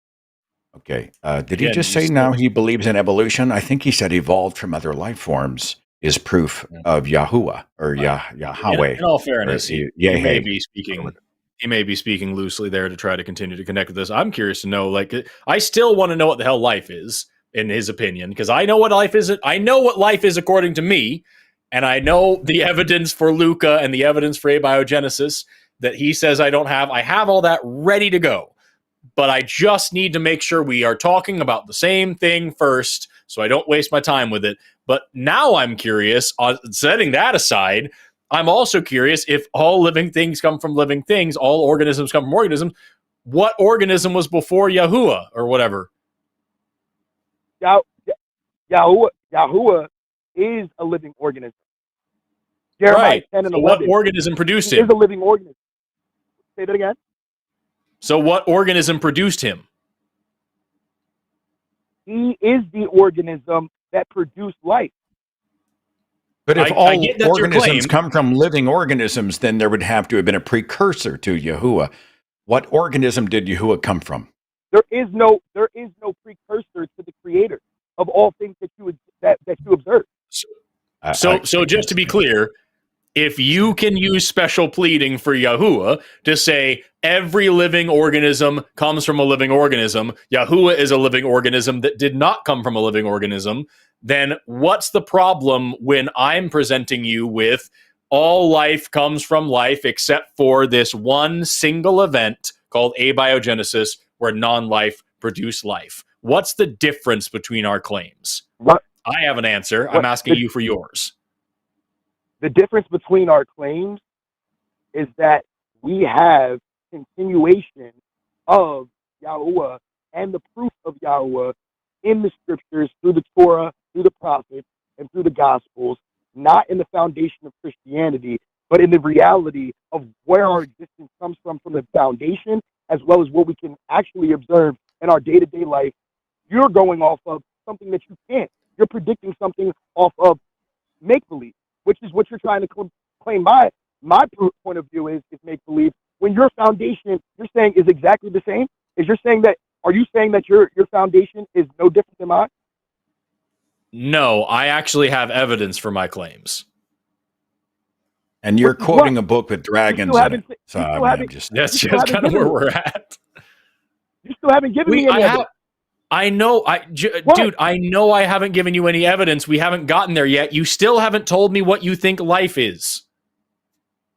Speaker 2: Okay. Did he just say now he believes in evolution? I think he said evolved from other life forms is proof of Yahuwah or Yahweh.
Speaker 3: In all fairness, he may be speaking. He may be speaking loosely there to try to continue to connect with this. I'm curious to know. Like, I still want to know what the hell life is, in his opinion, because I know what life is. I know what life is according to me, and I know the evidence for Luca and the evidence for abiogenesis that he says I don't have. I have all that ready to go. But I just need to make sure we are talking about the same thing first so I don't waste my time with it. But now I'm curious, setting that aside, I'm also curious if all living things come from living things, all organisms come from organisms, what organism was before Yahuwah or whatever?
Speaker 5: Yahuwah is a living organism. Jeremiah 10 and 11.
Speaker 3: What organism produced him?
Speaker 5: He is a living organism. Say that again.
Speaker 3: So what organism produced him?
Speaker 5: He is the organism that produced life.
Speaker 2: But if all organisms come from living organisms, then there would have to have been a precursor to Yahuwah. What organism did Yahuwah come from?
Speaker 5: There is no precursor to the creator of all things that you observe.
Speaker 3: So just to be clear, if you can use special pleading for Yahuwah to say every living organism comes from a living organism, Yahuwah is a living organism that did not come from a living organism, then what's the problem when I'm presenting you with all life comes from life except for this one single event called abiogenesis where non-life produced life? What's the difference between our claims? I have an answer. I'm asking you for yours.
Speaker 5: The difference between our claims is that we have continuation of Yahuwah and the proof of Yahuwah in the scriptures, through the Torah, through the prophets, and through the Gospels, not in the foundation of Christianity, but in the reality of where our existence comes from the foundation, as well as what we can actually observe in our day-to-day life. You're going off of something that you can't. You're predicting something off of make-believe, which is what you're trying to claim. My point of view is make-believe. When your foundation, you're saying, is exactly the same? Are you saying that your foundation is no different than mine?
Speaker 3: No, I actually have evidence for my claims.
Speaker 2: And you're quoting a book with dragons in it. So
Speaker 3: that's just kind of where we're at.
Speaker 5: You still haven't given me any evidence.
Speaker 3: I know, dude, I know I haven't given you any evidence. We haven't gotten there yet. You still haven't told me what you think life is.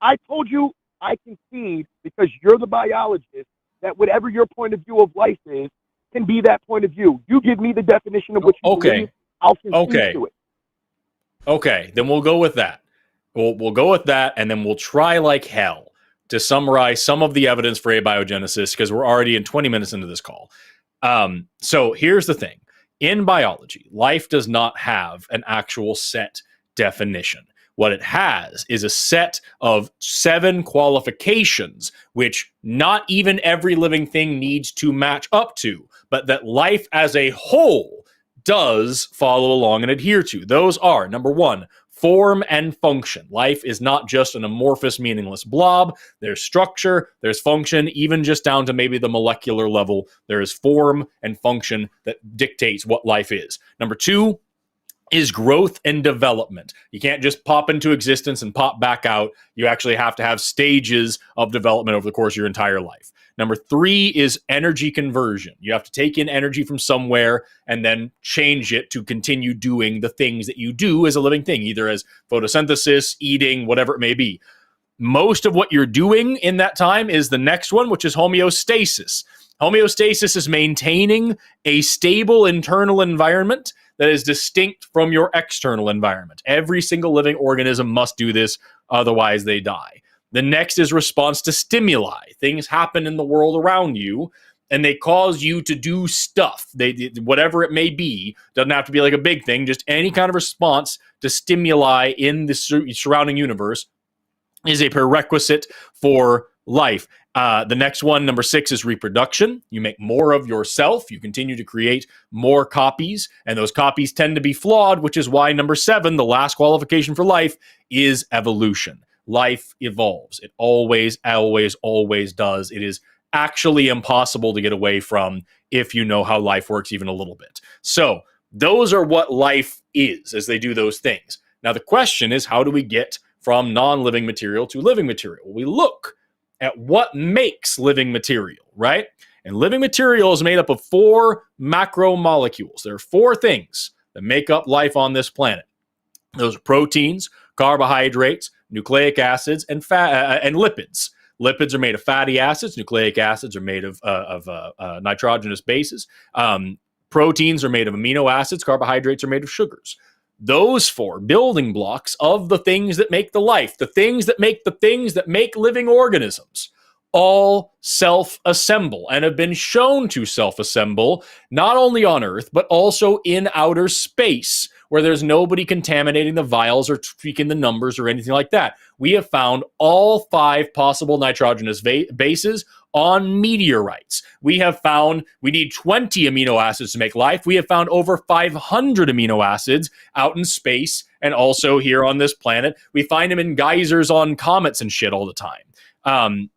Speaker 5: I told you I concede, because you're the biologist, that whatever your point of view of life is can be that point of view. You give me the definition of what you believe, I'll concede to it.
Speaker 3: Okay, then we'll go with that. We'll go with that, and then we'll try like hell to summarize some of the evidence for abiogenesis, because we're already in 20 minutes into this call. So here's the thing. In biology, life does not have an actual set definition. What it has is a set of 7 qualifications, which not even every living thing needs to match up to, but that life as a whole does follow along and adhere to. Those are, number 1, form and function. Life is not just an amorphous, meaningless blob. There's structure, there's function, even just down to maybe the molecular level. There is form and function that dictates what life is. Number 2 is growth and development. You can't just pop into existence and pop back out. You actually have to have stages of development over the course of your entire life. Number 3 is energy conversion. You have to take in energy from somewhere and then change it to continue doing the things that you do as a living thing, either as photosynthesis, eating, whatever it may be. Most of what you're doing in that time is the next one, which is homeostasis. Homeostasis is maintaining a stable internal environment that is distinct from your external environment. Every single living organism must do this, otherwise they die. The next is response to stimuli. Things happen in the world around you and they cause you to do stuff. Whatever it may be, doesn't have to be like a big thing, just any kind of response to stimuli in the surrounding universe is a prerequisite for life. The next one, number 6, is reproduction. You make more of yourself. You continue to create more copies, and those copies tend to be flawed, which is why number 7, the last qualification for life, is evolution. Life evolves. It always, always, always does. It is actually impossible to get away from if you know how life works even a little bit. So those are what life is as they do those things. Now the question is, how do we get from non-living material to living material? We look at what makes living material, right? And living material is made up of 4 macromolecules. There are 4 things that make up life on this planet. Those are proteins, carbohydrates, nucleic acids, and lipids. Lipids are made of fatty acids. Nucleic acids are made of nitrogenous bases. Proteins are made of amino acids. Carbohydrates are made of sugars. Those 4 building blocks of the things that make the life, the things that make living organisms, all self-assemble and have been shown to self-assemble not only on Earth, but also in outer space, where there's nobody contaminating the vials or tweaking the numbers or anything like that. We have found all 5 possible nitrogenous bases on meteorites. We have found we need 20 amino acids to make life. We have found over 500 amino acids out in space and also here on this planet. We find them in geysers on comets and shit all the time.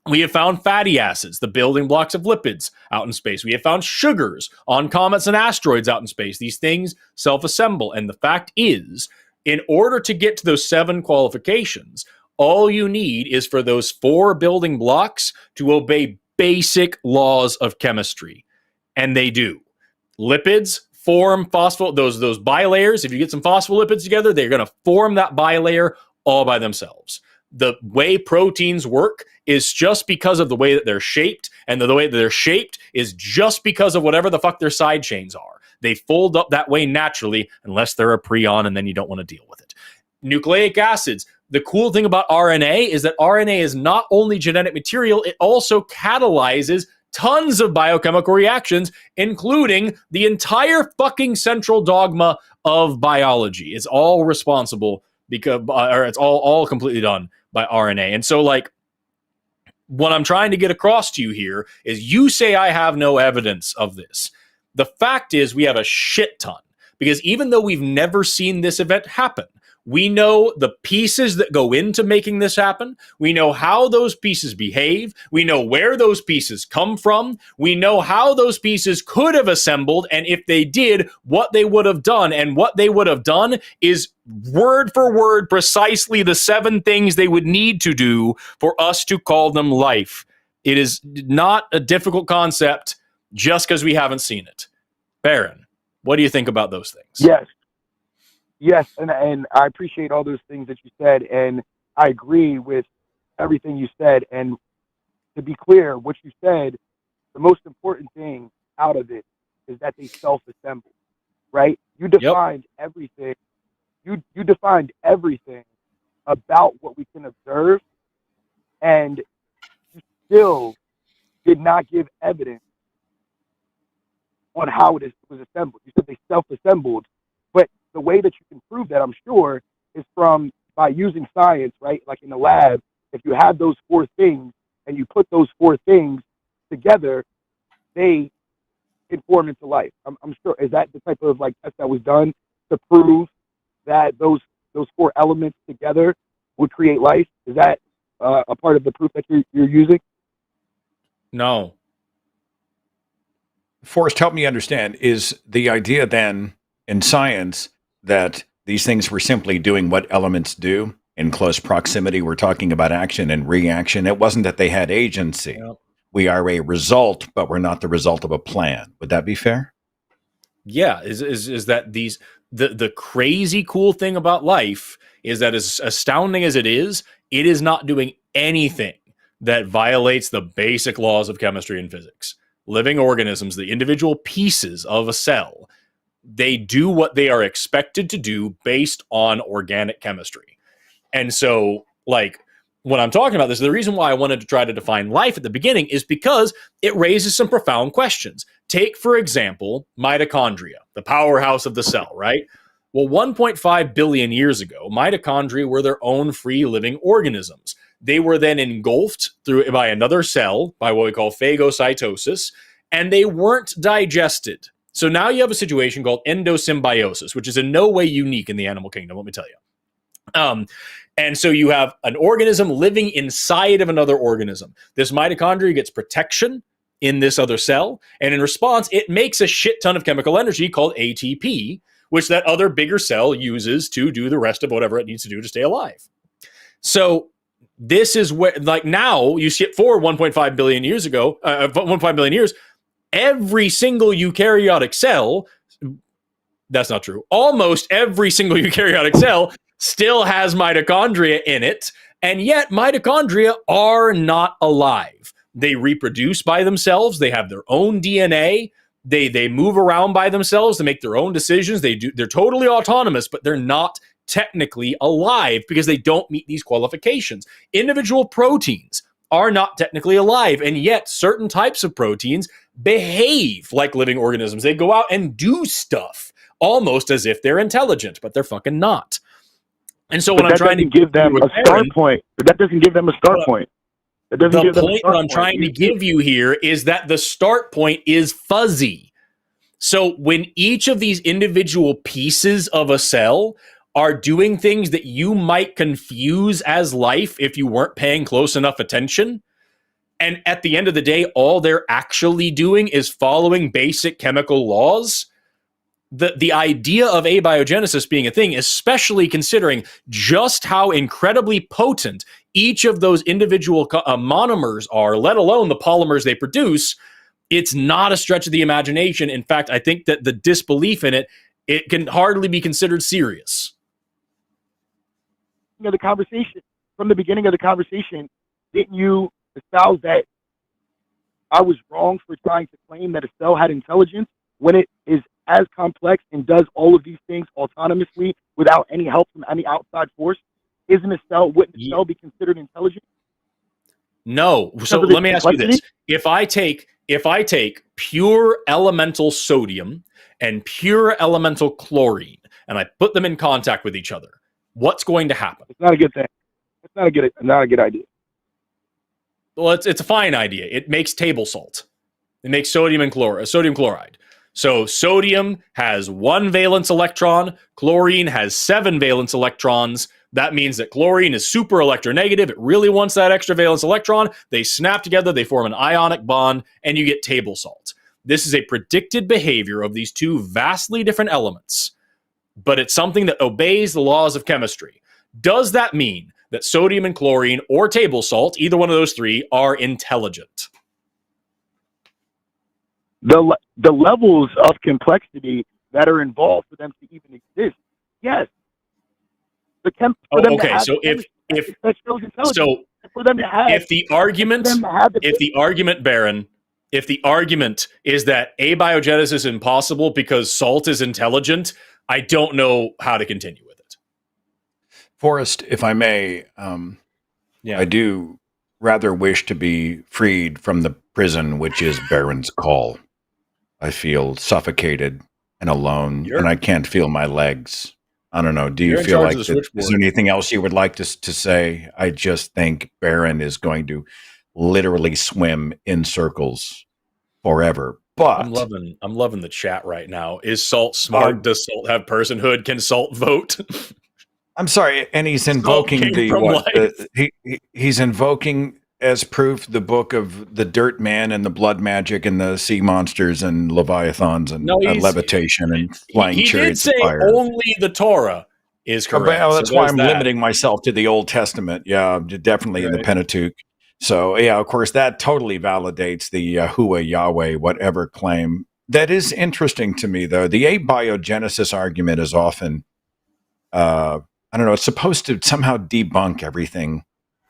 Speaker 3: We have found fatty acids, the building blocks of lipids, out in space. We have found sugars on comets and asteroids out in space. These things self-assemble. And the fact is, in order to get to those 7 qualifications, all you need is for those 4 building blocks to obey basic laws of chemistry. And they do. Lipids form those bilayers. If you get some phospholipids together, they're going to form that bilayer all by themselves. The way proteins work is just because of the way that they're shaped, and the way that they're shaped is just because of whatever the fuck their side chains are. They fold up that way naturally, unless they're a prion, and then you don't want to deal with it. Nucleic acids. The cool thing about RNA is that RNA is not only genetic material, it also catalyzes tons of biochemical reactions, including the entire fucking central dogma of biology. It's all responsible because, or it's all completely done by RNA. And so, like, what I'm trying to get across to you here is, you say I have no evidence of this. The fact is, we have a shit ton, because even though we've never seen this event happen, we know the pieces that go into making this happen. We know how those pieces behave. We know where those pieces come from. We know how those pieces could have assembled, and if they did, what they would have done. And what they would have done is word for word precisely the 7 things they would need to do for us to call them life. It is not a difficult concept just because we haven't seen it. Baron, what do you think about those things?
Speaker 5: Yes, and I appreciate all those things that you said, and I agree with everything you said. And to be clear, what you said, the most important thing out of it is that they self-assemble, right? You defined everything. You defined everything about what we can observe, and you still did not give evidence on how it was assembled. You said they self-assembled, but the way that you can prove that, I'm sure, is by using science, right? Like in the lab, if you have those 4 things and you put those 4 things together, they can form into life. I'm sure. Is that the type of like test that was done to prove that those 4 elements together would create life? Is that a part of the proof that you're using?
Speaker 3: No.
Speaker 2: Forrest, help me understand. Is the idea then in science that these things were simply doing what elements do in close proximity? We're talking about action and reaction. It wasn't that they had agency. Yep. We are a result, but we're not the result of a plan. Would that be fair?
Speaker 3: Yeah. Is that the crazy cool thing about life is that, as astounding as it is not doing anything that violates the basic laws of chemistry and physics. Living organisms, the individual pieces of a cell, they do what they are expected to do based on organic chemistry. And so, like, when I'm talking about this, the reason why I wanted to try to define life at the beginning is because it raises some profound questions. Take, for example, mitochondria, the powerhouse of the cell, right? Well, 1.5 billion years ago, mitochondria were their own free living organisms. They were then engulfed by another cell, by what we call phagocytosis, and they weren't digested. So now you have a situation called endosymbiosis, which is in no way unique in the animal kingdom, let me tell you. And so you have an organism living inside of another organism. This mitochondria gets protection in this other cell, and in response, it makes a shit ton of chemical energy called ATP, which that other bigger cell uses to do the rest of whatever it needs to do to stay alive. So this is where, like, now you skip forward 1.5 billion years ago, 1.5 billion years, every single eukaryotic cell, that's not true, almost every single eukaryotic cell still has mitochondria in it, and yet mitochondria are not alive. They reproduce by themselves, they have their own DNA, they move around by themselves, they make their own decisions, they're totally autonomous, but they're not technically alive because they don't meet these qualifications. Individual proteins are not technically alive, and yet certain types of proteins behave like living organisms. They go out and do stuff almost as if they're intelligent, but they're fucking not. And so when I'm trying to
Speaker 4: give them a start point, but that doesn't give them a start point.
Speaker 3: The point that I'm trying to give you here is that the start point is fuzzy. So when each of these individual pieces of a cell are doing things that you might confuse as life if you weren't paying close enough attention, and at the end of the day, all they're actually doing is following basic chemical laws, the idea of abiogenesis being a thing, especially considering just how incredibly potent each of those individual monomers are, let alone the polymers they produce, it's not a stretch of the imagination. In fact, I think that the disbelief in it can hardly be considered serious.
Speaker 5: The conversation, from the beginning of the conversation, didn't you espouse that I was wrong for trying to claim that a cell had intelligence when it is as complex and does all of these things autonomously without any help from any outside force? Wouldn't a cell be considered intelligent?
Speaker 3: No. So let me ask you this. If I take pure elemental sodium and pure elemental chlorine and I put them in contact with each other, what's going to happen?
Speaker 5: It's not a good thing. It's not a good idea.
Speaker 3: Well, it's a fine idea. It makes table salt. It makes sodium chloride. So sodium has 1 valence electron, chlorine has 7 valence electrons. That means that chlorine is super electronegative. It really wants that extra valence electron. They snap together, they form an ionic bond, and you get table salt. This is a predicted behavior of these two vastly different elements, but it's something that obeys the laws of chemistry. Does that mean that sodium and chlorine or table salt, either one of those three, are intelligent?
Speaker 5: The levels of complexity that are involved for them to even exist, yes.
Speaker 3: Okay, so if the argument is that abiogenesis is impossible because salt is intelligent, I don't know how to continue with it.
Speaker 2: Forrest, if I may, I do rather wish to be freed from the prison which is Baron's call. I feel suffocated and alone, and I can't feel my legs. I don't know. Do you feel like is there anything else you would like to say? I just think Baron is going to literally swim in circles forever. But
Speaker 3: I'm loving the chat right now. Is Salt smart? Does Salt have personhood? Can Salt vote?
Speaker 2: I'm sorry, and he's invoking he's invoking as proof the book of the Dirt Man and the blood magic and the sea monsters and leviathans and levitation and flying chariots of fire.
Speaker 3: He did say only the Torah is correct.
Speaker 2: Well, that's why I'm limiting myself to the Old Testament. Yeah, definitely in the Pentateuch. So, yeah, of course, that totally validates the Yahuwah, Yahweh, whatever claim. That is interesting to me, though. The abiogenesis argument is often, I don't know, it's supposed to somehow debunk everything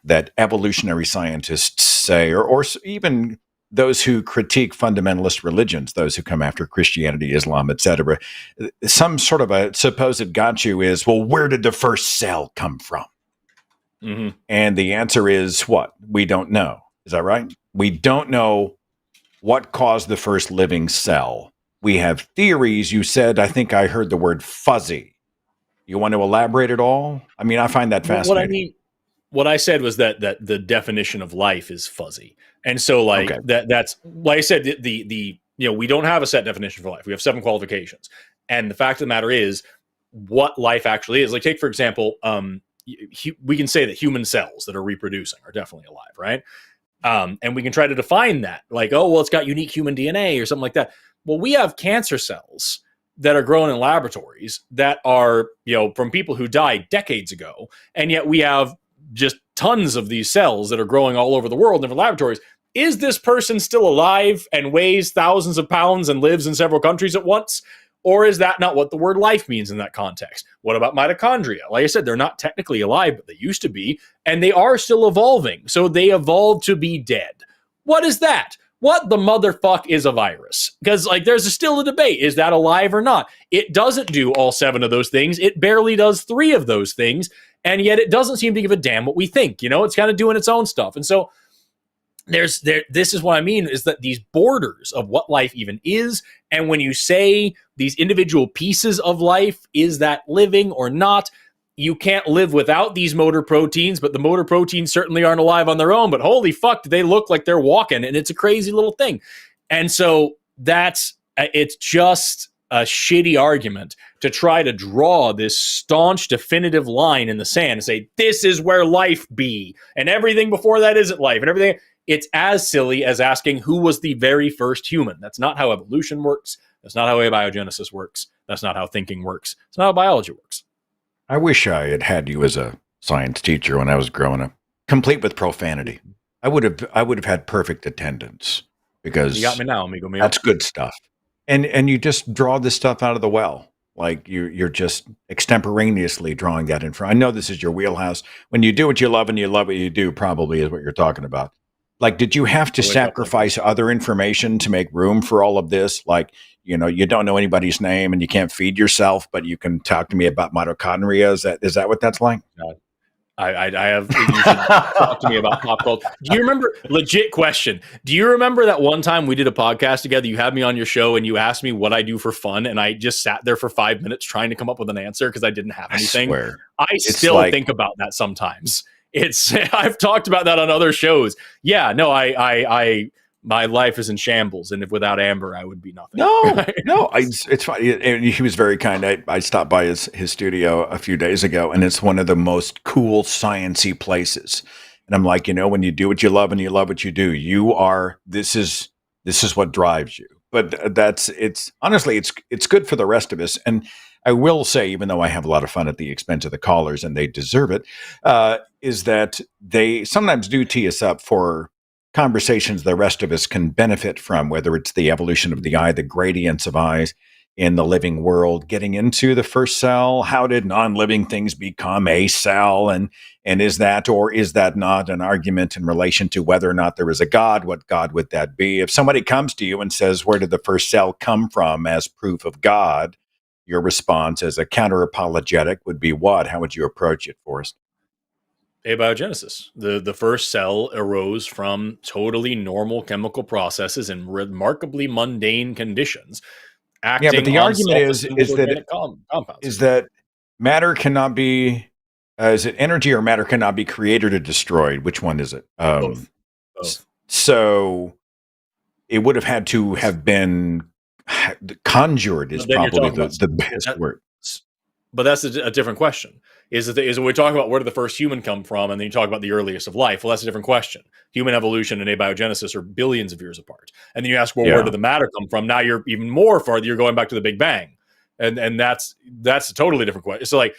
Speaker 2: that evolutionary scientists say, or even those who critique fundamentalist religions, those who come after Christianity, Islam, etc. Some sort of a supposed got you is, well, where did the first cell come from? And the answer is what? We don't know. Is that right? We don't know what caused the first living cell. We have theories. You said, I think I heard the word fuzzy. You want to elaborate at all? I mean, I find that fascinating.
Speaker 3: What I said was that the definition of life is fuzzy. And so like that's like I said, the we don't have a set definition for life. We have 7 qualifications. And the fact of the matter is what life actually is. Like take, for example, we can say that human cells that are reproducing are definitely alive, right? And we can try to define that like, oh, well, it's got unique human DNA or something like that. Well, we have cancer cells that are grown in laboratories that are, from people who died decades ago. And yet we have just tons of these cells that are growing all over the world in different laboratories. Is this person still alive and weighs thousands of pounds and lives in several countries at once? Or is that not what the word life means in that context? What about mitochondria? Like I said, they're not technically alive, but they used to be, and they are still evolving. So they evolved to be dead. What is that? What the motherfuck is a virus? Because like there's still a debate. Is that alive or not? It doesn't do all 7 of those things. It barely does 3 of those things. And yet it doesn't seem to give a damn what we think. It's kind of doing its own stuff. And so this is what I mean is that these borders of what life even is. And when you say these individual pieces of life, is that living or not? You can't live without these motor proteins, but the motor proteins certainly aren't alive on their own. But holy fuck, do they look like they're walking? And it's a crazy little thing. And so it's just a shitty argument to try to draw this staunch, definitive line in the sand and say, this is where life be. And everything before that isn't life. And everything. It's as silly as asking who was the very first human. That's not how evolution works. That's not how abiogenesis works. That's not how thinking works. It's not how biology works.
Speaker 2: I wish I had had you as a science teacher when I was growing up, complete with profanity. I would have had perfect attendance because
Speaker 3: you got me now, amigo mio.
Speaker 2: That's good stuff. And you just draw this stuff out of the well. Like you're just extemporaneously drawing that in front. I know this is your wheelhouse. When you do what you love and you love what you do, probably is what you're talking about. Like, did you have to sacrifice other information to make room for all of this? Like, you don't know anybody's name and you can't feed yourself, but you can talk to me about mitochondria. Is that what that's like?
Speaker 3: I have. You should talk to me about pop culture. Do you remember? Legit question. Do you remember that one time we did a podcast together? You had me on your show and you asked me what I do for fun, and I just sat there for 5 minutes trying to come up with an answer because I didn't have anything. I still think about that sometimes. I've talked about that on other shows. Yeah, no, my life is in shambles, and if without Amber, I would be nothing.
Speaker 2: No, it's fine. He was very kind. I stopped by his studio a few days ago, and it's one of the most cool sciencey places. And I'm like, when you do what you love and you love what you do, this is what drives you. But honestly, it's good for the rest of us. And I will say, even though I have a lot of fun at the expense of the callers, and they deserve it, is that they sometimes do tee us up for conversations the rest of us can benefit from, whether it's the evolution of the eye, the gradients of eyes in the living world, getting into the first cell. How did non-living things become a cell? And is that or is that not an argument in relation to whether or not there is a God? What God would that be? If somebody comes to you and says, where did the first cell come from as proof of God? Your response as a counter-apologetic would be what? How would you approach it, Forrest?
Speaker 3: Abiogenesis. The first cell arose from totally normal chemical processes in remarkably mundane conditions.
Speaker 2: Yeah, but the argument is that matter cannot be, is it energy or matter cannot be created or destroyed? Which one is it?
Speaker 3: Both.
Speaker 2: So it would have had to have been conjured is probably the best word.
Speaker 3: But that's a different question. Is when we talk about where did the first human come from, and then you talk about the earliest of life. Well, that's a different question. Human evolution and abiogenesis are billions of years apart. And then you ask, well, where did the matter come from? Now you're even more farther. You're going back to the Big Bang, and that's a totally different question. So like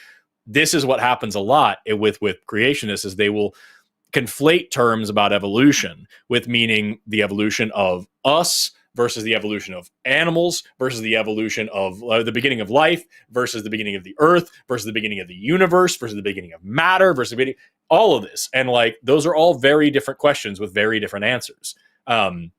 Speaker 3: this is what happens a lot with creationists is they will conflate terms about evolution with meaning the evolution of us versus the evolution of animals versus the evolution of the beginning of life versus the beginning of the earth versus the beginning of the universe versus the beginning of matter versus the beginning, all of this. And like, those are all very different questions with very different answers. And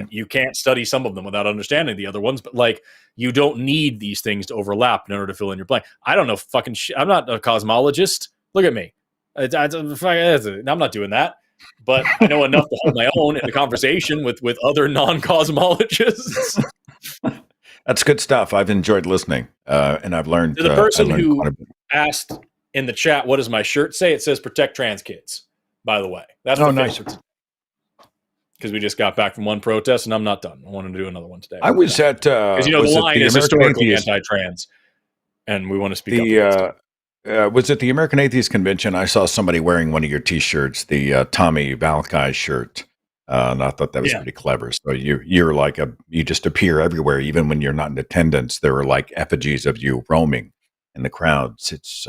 Speaker 3: you can't study some of them without understanding the other ones, but like, you don't need these things to overlap in order to fill in your blank. I don't know fucking shit. I'm not a cosmologist. Look at me. I'm not doing that. But I know enough to hold my own in the conversation with other non-cosmologists.
Speaker 2: That's good stuff. I've enjoyed listening, and I've learned.
Speaker 3: To the person
Speaker 2: I learned
Speaker 3: who
Speaker 2: quite a bit.
Speaker 3: asked in the chat, "What does my shirt say?" It says "Protect Trans Kids." By the way, that's
Speaker 2: nice.
Speaker 3: Because we just got back from one protest, and I'm not done. I wanted to do another one today.
Speaker 2: I was at
Speaker 3: because the line is historically anti-trans, and we want to speak up.
Speaker 2: Was at the American Atheist Convention. I saw somebody wearing one of your T-shirts, the Tommy Valkai shirt, and I thought that was pretty clever. So you're like you just appear everywhere, even when you're not in attendance. There are like effigies of you roaming in the crowds. It's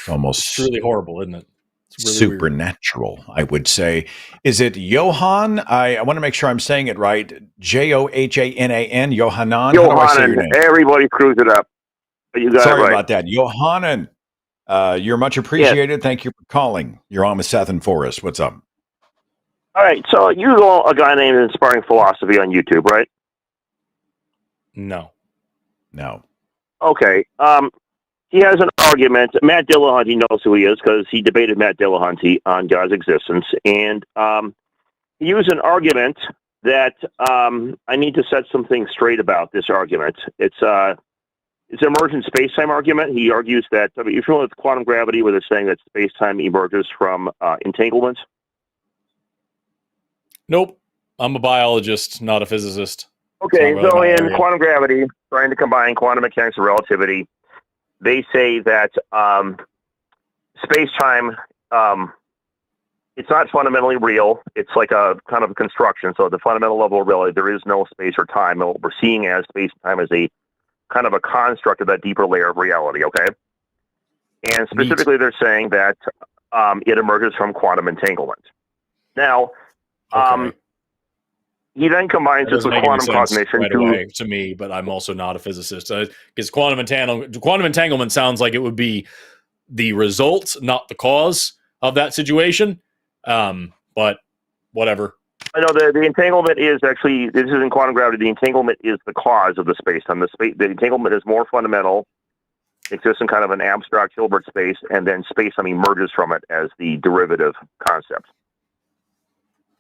Speaker 2: almost
Speaker 3: truly horrible, isn't it? It's really
Speaker 2: supernatural, weird. I would say. Is it Johan? I want to make sure I'm saying it right. Johanan, Johanan.
Speaker 4: Johanan. Everybody screws it up. But you got
Speaker 2: Sorry
Speaker 4: it right.
Speaker 2: about that, Johanan. You're much appreciated. Yes. Thank you for calling. You're on with Seth and Forrest. What's up?
Speaker 4: All right. So you know a guy named Inspiring Philosophy on YouTube, right?
Speaker 3: No.
Speaker 4: Okay. He has an argument. Matt Dillahunty knows who he is because he debated Matt Dillahunty on God's existence. And he used an argument that I need to set some things straight about this argument. It's an emergent space-time argument. He argues that, you're familiar with quantum gravity, where they're saying that space-time emerges from entanglement?
Speaker 3: Nope. I'm a biologist, not a physicist.
Speaker 4: Okay, so in quantum gravity, trying to combine quantum mechanics and relativity, they say that space-time, it's not fundamentally real. It's like a kind of a construction. So at the fundamental level of reality, there is no space or time. And what we're seeing as space-time is a kind of a construct of that deeper layer of reality, okay? And specifically, they're saying that it emerges from quantum entanglement. Now, he then combines this with quantum cognition
Speaker 3: away to me, but I'm also not a physicist. Because quantum entanglement sounds like it would be the result, not the cause of that situation. But whatever.
Speaker 4: I know the entanglement is actually, this is in quantum gravity, the entanglement is the cause of the space-time. The entanglement is more fundamental, exists in kind of an abstract Hilbert space, and then space-time emerges from it as the derivative concept.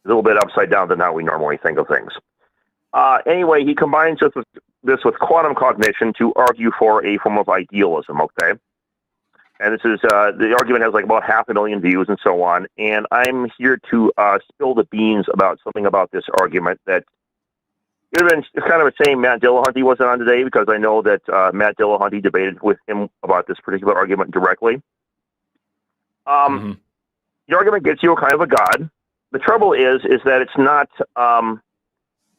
Speaker 4: A little bit upside down than how we normally think of things. Anyway, he combines this with quantum cognition to argue for a form of idealism, okay? And this is, the argument has like about 500,000 views and so on. And I'm here to spill the beans about something about this argument that it would have been kind of a shame Matt Dillahunty wasn't on today, because I know that Matt Dillahunty debated with him about this particular argument directly. The argument gets you a kind of a god. The trouble is that it's not,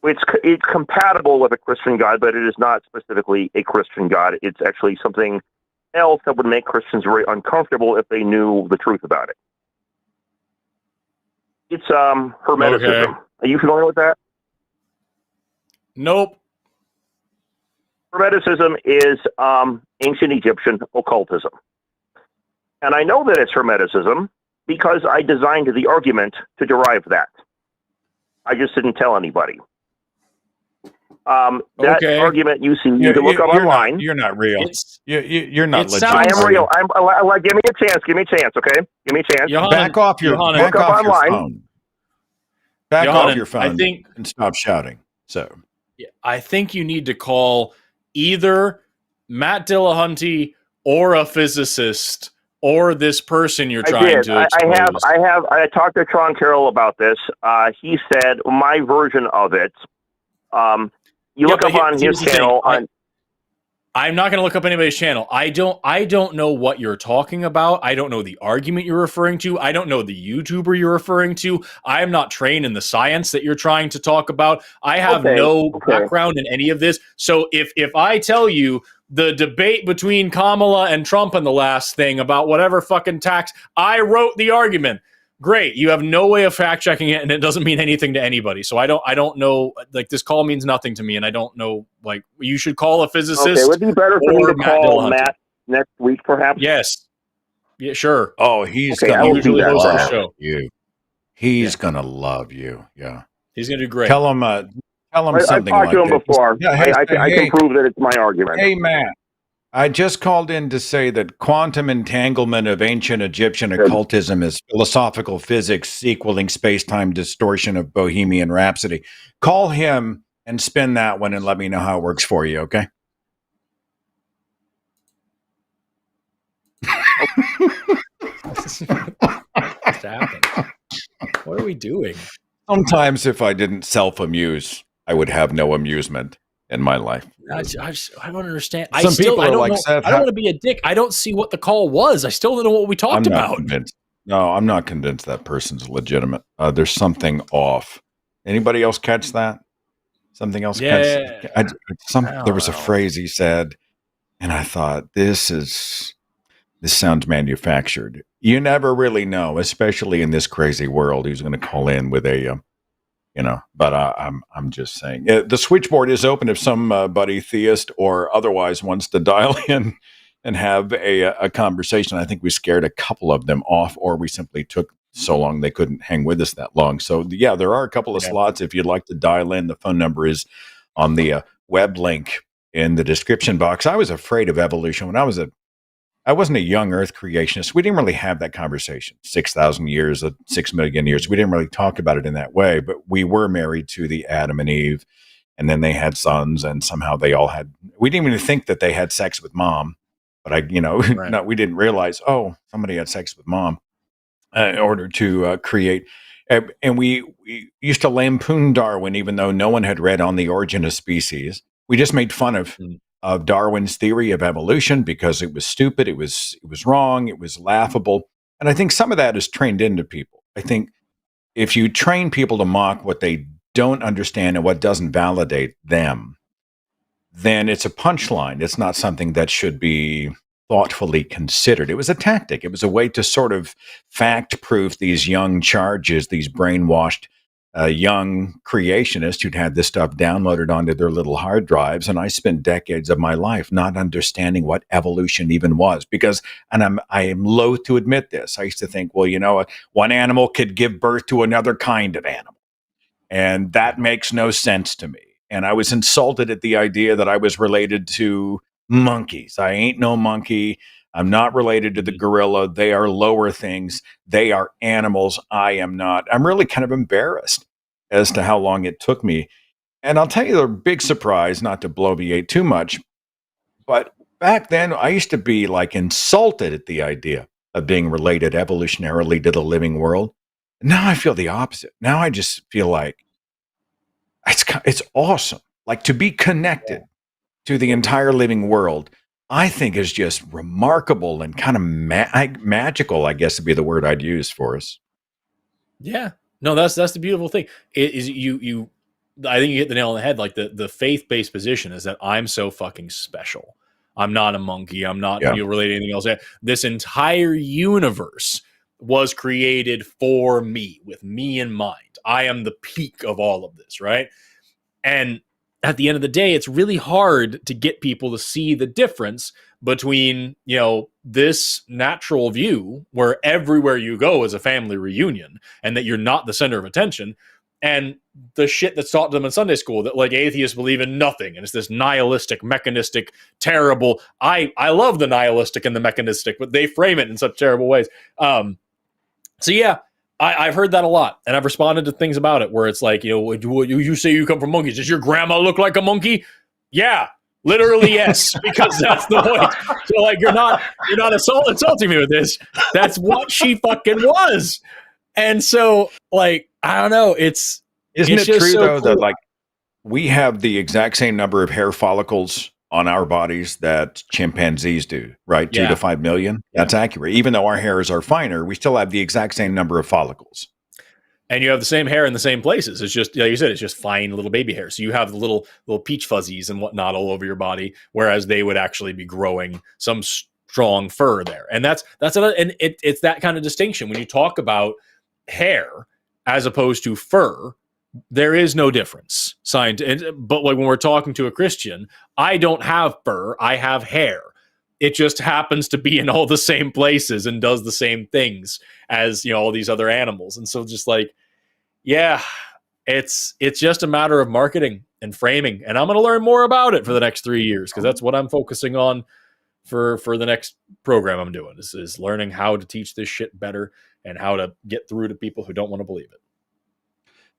Speaker 4: it's compatible with a Christian God, but it is not specifically a Christian God. It's actually something else that would make Christians very uncomfortable if they knew the truth about it. It's Hermeticism. Okay. Are you familiar with that?
Speaker 3: Nope.
Speaker 4: Hermeticism is ancient Egyptian occultism. And I know that it's Hermeticism because I designed the argument to derive that. I just didn't tell anybody. That argument you see, you can look up online.
Speaker 2: You're not real. You're not legit.
Speaker 4: I am real. Give me a chance. Give me a chance, okay? Give me a chance.
Speaker 2: Back off your phone. Back off your phone and stop shouting. So,
Speaker 3: I think you need to call either Matt Dillahunty or a physicist or this person you're trying to expose.
Speaker 4: I talked to Sean Carroll about this. He said my version of it. You look up on his channel.
Speaker 3: I'm not going to look up anybody's channel. I don't know what you're talking about. I don't know the argument you're referring to. I don't know the YouTuber you're referring to. I am not trained in the science that you're trying to talk about. I have no background in any of this. So if I tell you the debate between Kamala and Trump and the last thing about whatever fucking tax, I wrote the argument. Great. You have no way of fact checking it, and it doesn't mean anything to anybody. So I don't know. Like, this call means nothing to me, and I don't know. Like, you should call a physicist.
Speaker 4: Okay, would it be better for me to call Matt next week, perhaps?
Speaker 3: Yes. Yeah, sure.
Speaker 2: Oh, he's gonna love you. He's gonna love you. Yeah,
Speaker 3: he's gonna do great.
Speaker 2: Tell him something.
Speaker 4: I've talked to him before. Yeah, I can prove that it's my argument.
Speaker 2: Hey, Matt. I just called in to say that quantum entanglement of ancient Egyptian occultism is philosophical physics equaling space-time distortion of Bohemian Rhapsody. Call him and spin that one and let me know how it works for you, okay?
Speaker 3: What's happening? What are we doing?
Speaker 2: Sometimes if I didn't self-amuse, I would have no amusement in my life.
Speaker 3: I don't understand.
Speaker 2: Some people are like, Seth,
Speaker 3: I don't want to be a dick. I don't see what the call was. I still don't know what we talked about.
Speaker 2: Convinced. No, I'm not convinced that person's legitimate. There's something off. Anybody else catch that? Something else?
Speaker 3: Yeah.
Speaker 2: There was a phrase he said, and I thought, this sounds manufactured. You never really know, especially in this crazy world, who's going to call in with a, but I'm just saying. The switchboard is open if somebody theist or otherwise wants to dial in and have a conversation. I think we scared a couple of them off, or we simply took so long they couldn't hang with us that long. So, yeah, there are a couple of slots if you'd like to dial in. The phone number is on the web link in the description box. I was afraid of evolution when I wasn't a young Earth creationist. We didn't really have that conversation. 6,000 years, 6 million years. We didn't really talk about it in that way, but we were married to the Adam and Eve, and then they had sons, and somehow they all had. We didn't even think that they had sex with mom, but no, we didn't realize. Oh, somebody had sex with mom in order to create. And we used to lampoon Darwin, even though no one had read On the Origin of Species. We just made fun of Darwin's theory of evolution because it was stupid, it was wrong, it was laughable. And I think some of that is trained into people. I think if you train people to mock what they don't understand and what doesn't validate them, then it's a punchline. It's not something that should be thoughtfully considered. It was a tactic. It was a way to sort of fact-proof these young charges, these brainwashed young creationists who'd had this stuff downloaded onto their little hard drives. And I spent decades of my life not understanding what evolution even was because, and I am loath to admit this, I used to think, well, one animal could give birth to another kind of animal. And that makes no sense to me. And I was insulted at the idea that I was related to monkeys. I ain't no monkey. I'm not related to the gorilla. They are lower things. They are animals. I am not. I'm really kind of embarrassed as to how long it took me. And I'll tell you the big surprise, not to bloviate too much, but back then I used to be like insulted at the idea of being related evolutionarily to the living world. Now I feel the opposite. Now I just feel like it's awesome. Like to be connected to the entire living world, I think is just remarkable and kind of magical, I guess would be the word I'd use for us.
Speaker 3: Yeah. No, that's the beautiful thing. I think you hit the nail on the head. Like the faith-based position is that I'm so fucking special. I'm not a monkey. I'm not related to anything else. This entire universe was created for me, with me in mind. I am the peak of all of this, right? And at the end of the day, it's really hard to get people to see the difference between, this natural view where everywhere you go is a family reunion and that you're not the center of attention, and the shit that's taught to them in Sunday school that like atheists believe in nothing. And it's this nihilistic, mechanistic, terrible. I love the nihilistic and the mechanistic, but they frame it in such terrible ways. So yeah, I've heard that a lot, and I've responded to things about it where it's like, you say you come from monkeys. Does your grandma look like a monkey? Yeah, literally yes, because that's the point. So like, you're not insulting me with this. That's what she fucking was. And so like, I don't know. Isn't it
Speaker 2: true though that like we have the exact same number of hair follicles on our bodies that chimpanzees do, right? 2 to 5 million. That's accurate. Even though our hairs are finer, we still have the exact same number of follicles.
Speaker 3: And you have the same hair in the same places. It's just, like you said, it's just fine little baby hair. So you have the little peach fuzzies and whatnot all over your body, whereas they would actually be growing some strong fur there. And that's another, and it's that kind of distinction when you talk about hair as opposed to fur. There is no difference. But like when we're talking to a Christian, I don't have fur, I have hair. It just happens to be in all the same places and does the same things as, all these other animals. And so just like, yeah, it's just a matter of marketing and framing. And I'm going to learn more about it for the next 3 years because that's what I'm focusing on
Speaker 1: for the next program I'm doing. This is learning how to teach this shit better and how to get through to people who don't want to believe it.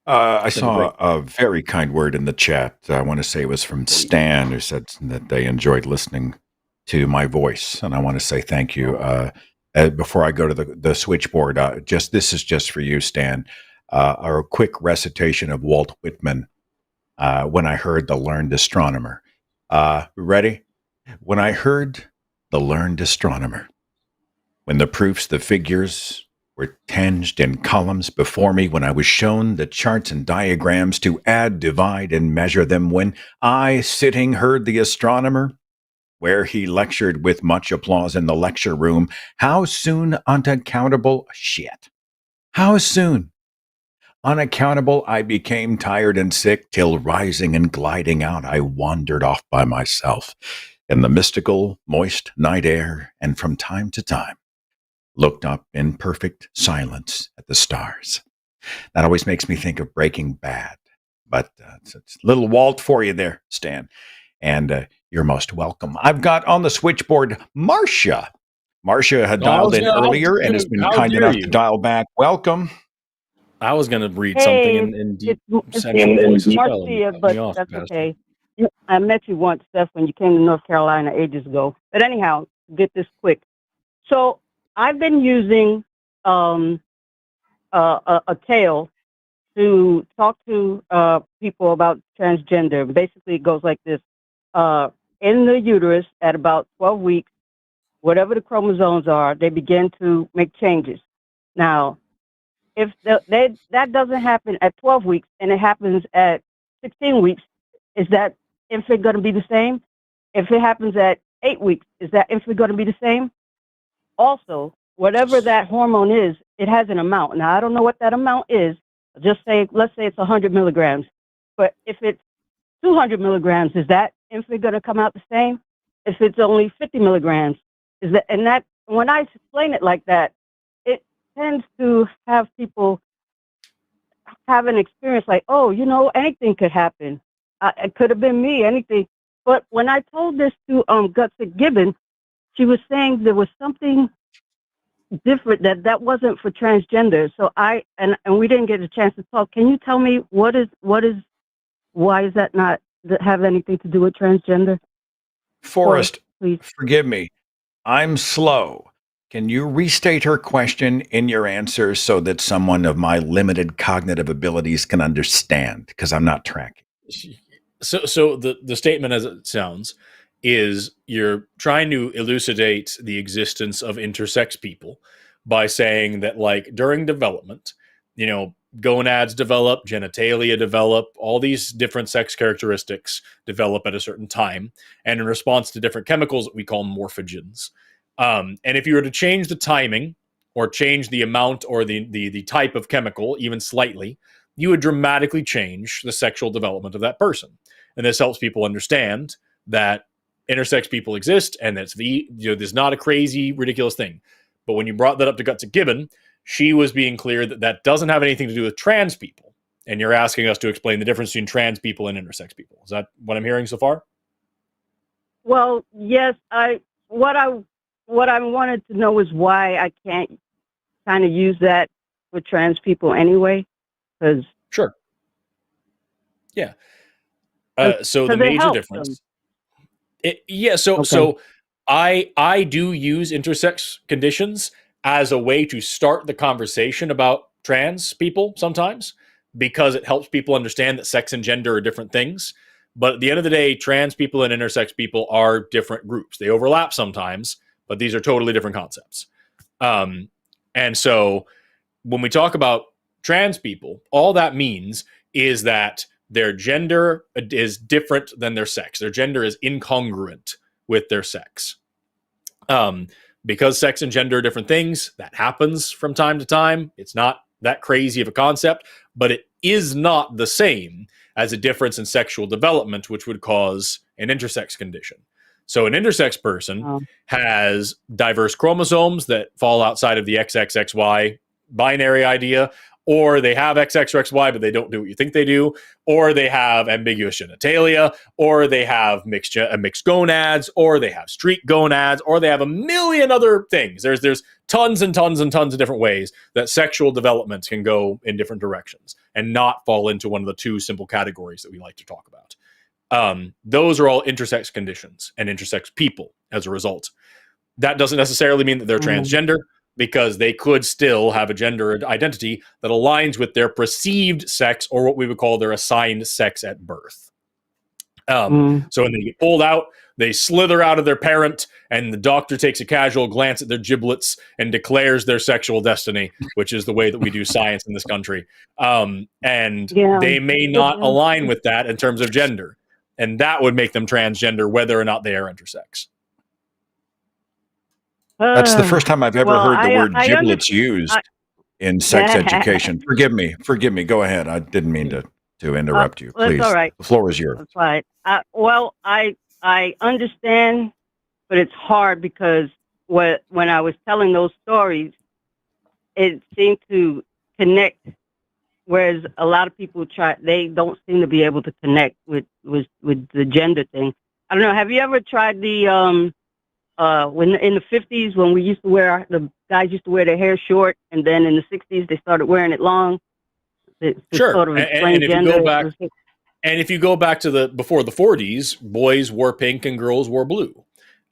Speaker 2: I saw a very kind word in the chat. I want to say it was from Stan, who said that they enjoyed listening to my voice, and I want to say thank you. Before I go to the switchboard, this is just for you, Stan. A quick recitation of Walt Whitman. When I heard the learned astronomer. Ready? When I heard the learned astronomer, when the proofs, the figures were tanged in columns before me, when I was shown the charts and diagrams to add, divide, and measure them, when I, sitting, heard the astronomer, where he lectured with much applause in the lecture room, how soon unaccountable shit. How soon? Unaccountable, I became tired and sick, till rising and gliding out, I wandered off by myself in the mystical, moist night air, and from time to time looked up in perfect silence at the stars. That always makes me think of Breaking Bad. But it's little Walt for you there, Stan. And you're most welcome. I've got on the switchboard Marcia. Marcia had dialed in earlier and has been kind enough to dial back. Welcome.
Speaker 1: I was going to read something in deep sensual voice as well.
Speaker 6: Marcia, but that's okay. I met you once, Seth, when you came to North Carolina ages ago. But anyhow, get this quick. So I've been using a tale to talk to people about transgender. Basically, it goes like this. In the uterus, at about 12 weeks, whatever the chromosomes are, they begin to make changes. Now, if that doesn't happen at 12 weeks and it happens at 16 weeks, is that infant going to be the same? If it happens at 8 weeks, is that infant going to be the same? Also, whatever that hormone is, it has an amount. Now, I don't know what that amount is. Let's say it's 100 milligrams. But if it's 200 milligrams, is that infant going to come out the same? If it's only 50 milligrams, when I explain it like that, it tends to have people have an experience like, oh, anything could happen. It could have been me, anything. But when I told this to Gutsick Gibbon, she was saying there was something different that wasn't for transgender. So and we didn't get a chance to talk. Can you tell me why is that not have anything to do with transgender?
Speaker 2: Forrest, please forgive me. I'm slow. Can you restate her question in your answer so that someone of my limited cognitive abilities can understand? Because I'm not tracking.
Speaker 1: So the statement as it sounds is you're trying to elucidate the existence of intersex people by saying that, like, during development, gonads develop, genitalia develop, all these different sex characteristics develop at a certain time, and in response to different chemicals that we call morphogens. And if you were to change the timing or change the amount or the type of chemical even slightly, you would dramatically change the sexual development of that person. And this helps people understand that intersex people exist and that's there's not a crazy, ridiculous thing. But when you brought that up to Gutsick Gibbon, she was being clear that doesn't have anything to do with trans people. And you're asking us to explain the difference between trans people and intersex people. Is that what I'm hearing so far?
Speaker 6: Well, yes. What I wanted to know is why I can't kind of use that with trans people anyway. Because
Speaker 1: sure. Yeah. So the major difference. So I do use intersex conditions as a way to start the conversation about trans people sometimes, because it helps people understand that sex and gender are different things. But at the end of the day, trans people and intersex people are different groups. They overlap sometimes, but these are totally different concepts. And so when we talk about trans people, all that means is that their gender is different than their sex. Their gender is incongruent with their sex. Because sex and gender are different things, that happens from time to time. It's not that crazy of a concept, but it is not the same as a difference in sexual development, which would cause an intersex condition. So an intersex person has diverse chromosomes that fall outside of the XXXY binary idea, or they have XX or XY, but they don't do what you think they do, or they have ambiguous genitalia, or they have mixed gonads, or they have streak gonads, or they have a million other things. There's tons and tons and tons of different ways that sexual development can go in different directions and not fall into one of the two simple categories that we like to talk about. Those are all intersex conditions and intersex people as a result. That doesn't necessarily mean that they're transgender, because they could still have a gender identity that aligns with their perceived sex, or what we would call their assigned sex at birth. So when they get pulled out, they slither out of their parent, and the doctor takes a casual glance at their giblets and declares their sexual destiny, which is the way that we do science in this country. They may not align with that in terms of gender, and that would make them transgender, whether or not they are intersex.
Speaker 2: That's the first time I've ever heard the word giblets used in sex education. Forgive me. Go ahead. I didn't mean to interrupt you. Please.
Speaker 6: That's all right.
Speaker 2: The floor is yours.
Speaker 6: That's right. I understand, but it's hard because when I was telling those stories, it seemed to connect, whereas a lot of people they don't seem to be able to connect with the gender thing. I don't know. Have you ever tried the when in the 50s, when the guys used to wear their hair short, and then in the 60s they started wearing it long.
Speaker 1: Sure.
Speaker 6: Sort of
Speaker 1: and if you go back to before the 40s, boys wore pink and girls wore blue.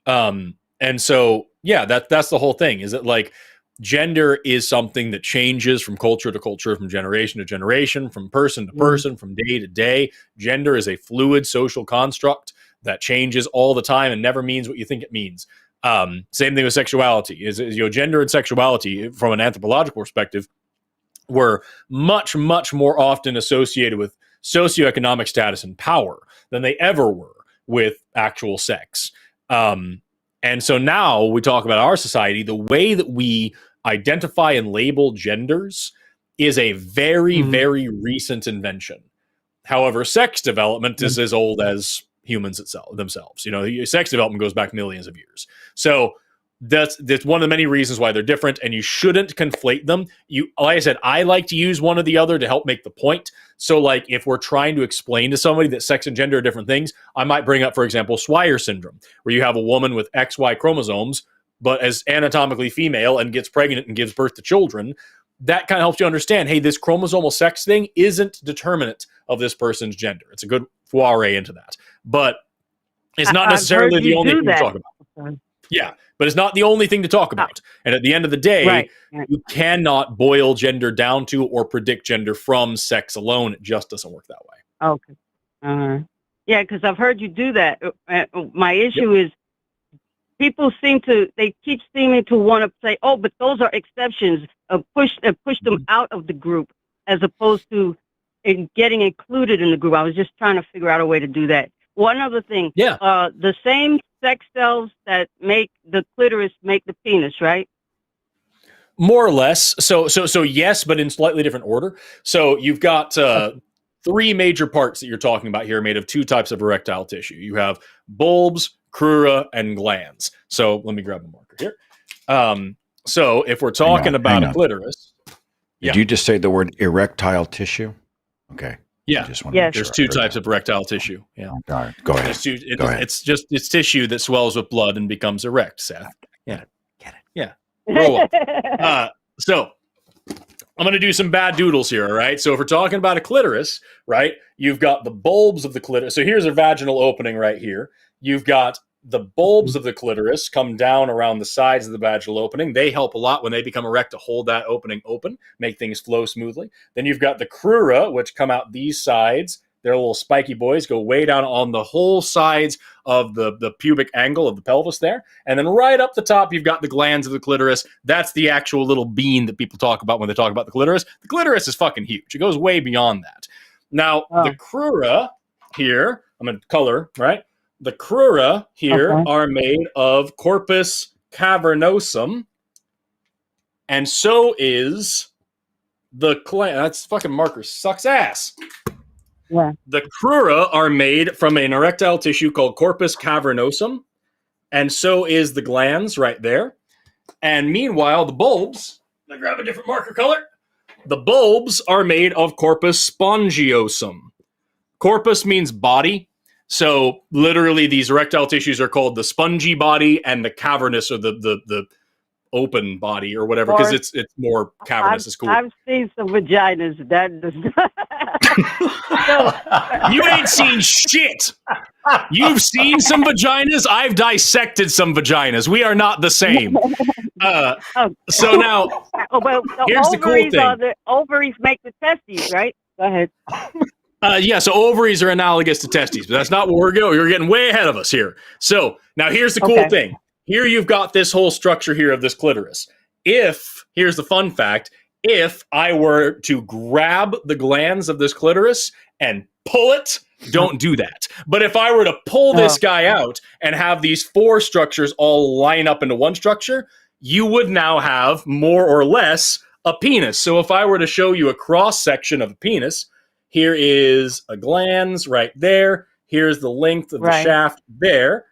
Speaker 1: And so, yeah, that's the whole thing, is that like gender is something that changes from culture to culture, from generation to generation, from person to person, from day to day. Gender is a fluid social construct that changes all the time and never means what you think it means. Same thing with sexuality. Is gender and sexuality, from an anthropological perspective, were much, much more often associated with socioeconomic status and power than they ever were with actual sex. And so now we talk about our society, the way that we identify and label genders is a very, very recent invention. However, sex development is as old as humans themselves. Sex development goes back millions of years. So that's one of the many reasons why they're different, and you shouldn't conflate them. Like I said, I like to use one or the other to help make the point. So like if we're trying to explain to somebody that sex and gender are different things, I might bring up, for example, Swyer syndrome, where you have a woman with XY chromosomes, but as anatomically female and gets pregnant and gives birth to children. That kind of helps you understand, hey, this chromosomal sex thing isn't determinant of this person's gender. It's a good foray into that. But it's not necessarily the only thing to talk about. Yeah, but it's not the only thing to talk about. And at the end of the day, you cannot boil gender down to or predict gender from sex alone. It just doesn't work that way.
Speaker 6: Okay. Yeah, because I've heard you do that. My issue is people they keep seeming to want to say, oh, but those are exceptions, push them out of the group, as opposed to getting included in the group. I was just trying to figure out a way to do that. One other thing, the same sex cells that make the clitoris make the penis, right?
Speaker 1: More or less. So yes, but in slightly different order. So you've got three major parts that you're talking about here, made of two types of erectile tissue. You have bulbs, crura, and glands. So let me grab a marker here. So if we're talking about a clitoris.
Speaker 2: Did you just say the word erectile tissue? Okay.
Speaker 1: Yeah. There's two types of erectile tissue. Yeah.
Speaker 2: All right. Go ahead.
Speaker 1: It's tissue that swells with blood and becomes erect, Seth. Yeah.
Speaker 2: Get it.
Speaker 1: Yeah. Grow up. So I'm going to do some bad doodles here. All right. So if we're talking about a clitoris, right, you've got the bulbs of the clitoris. So here's a vaginal opening right here. You've got the bulbs of the clitoris come down around the sides of the vaginal opening. They help a lot when they become erect to hold that opening open, make things flow smoothly. Then you've got the crura, which come out these sides. They're little spiky boys, go way down on the whole sides of the pubic angle of the pelvis there. And then right up the top, you've got the glands of the clitoris. That's the actual little bean that people talk about when they talk about the clitoris. The clitoris is fucking huge. It goes way beyond that. Now, the crura here, I'm going to color, right? The crura here are made of corpus cavernosum, and so is the that's fucking marker sucks ass.
Speaker 6: Yeah.
Speaker 1: The crura are made from an erectile tissue called corpus cavernosum, and so is the glands right there. And meanwhile, the bulbs
Speaker 3: Let me grab a different marker color. The bulbs are made of corpus spongiosum. Corpus means body. So literally these erectile tissues are called the spongy body and the cavernous, or the open body, or whatever, because it's more cavernous. It's cool.
Speaker 6: I've seen some vaginas. That does not.
Speaker 3: You ain't seen shit. You've seen some vaginas. I've dissected some vaginas. We are not the same. So now, here's the cool thing.
Speaker 6: The ovaries make the testes, right? Go ahead.
Speaker 3: Yeah, so ovaries are analogous to testes, but that's not where we're going. You're getting way ahead of us here. So now here's the cool thing. Here you've got this whole structure here of this clitoris. Here's the fun fact, if I were to grab the glands of this clitoris and pull it, don't do that. But if I were to pull this guy out and have these four structures all line up into one structure, you would now have more or less a penis. So if I were to show you a cross section of a penis, here is a glans right there. Here's the length of the shaft there.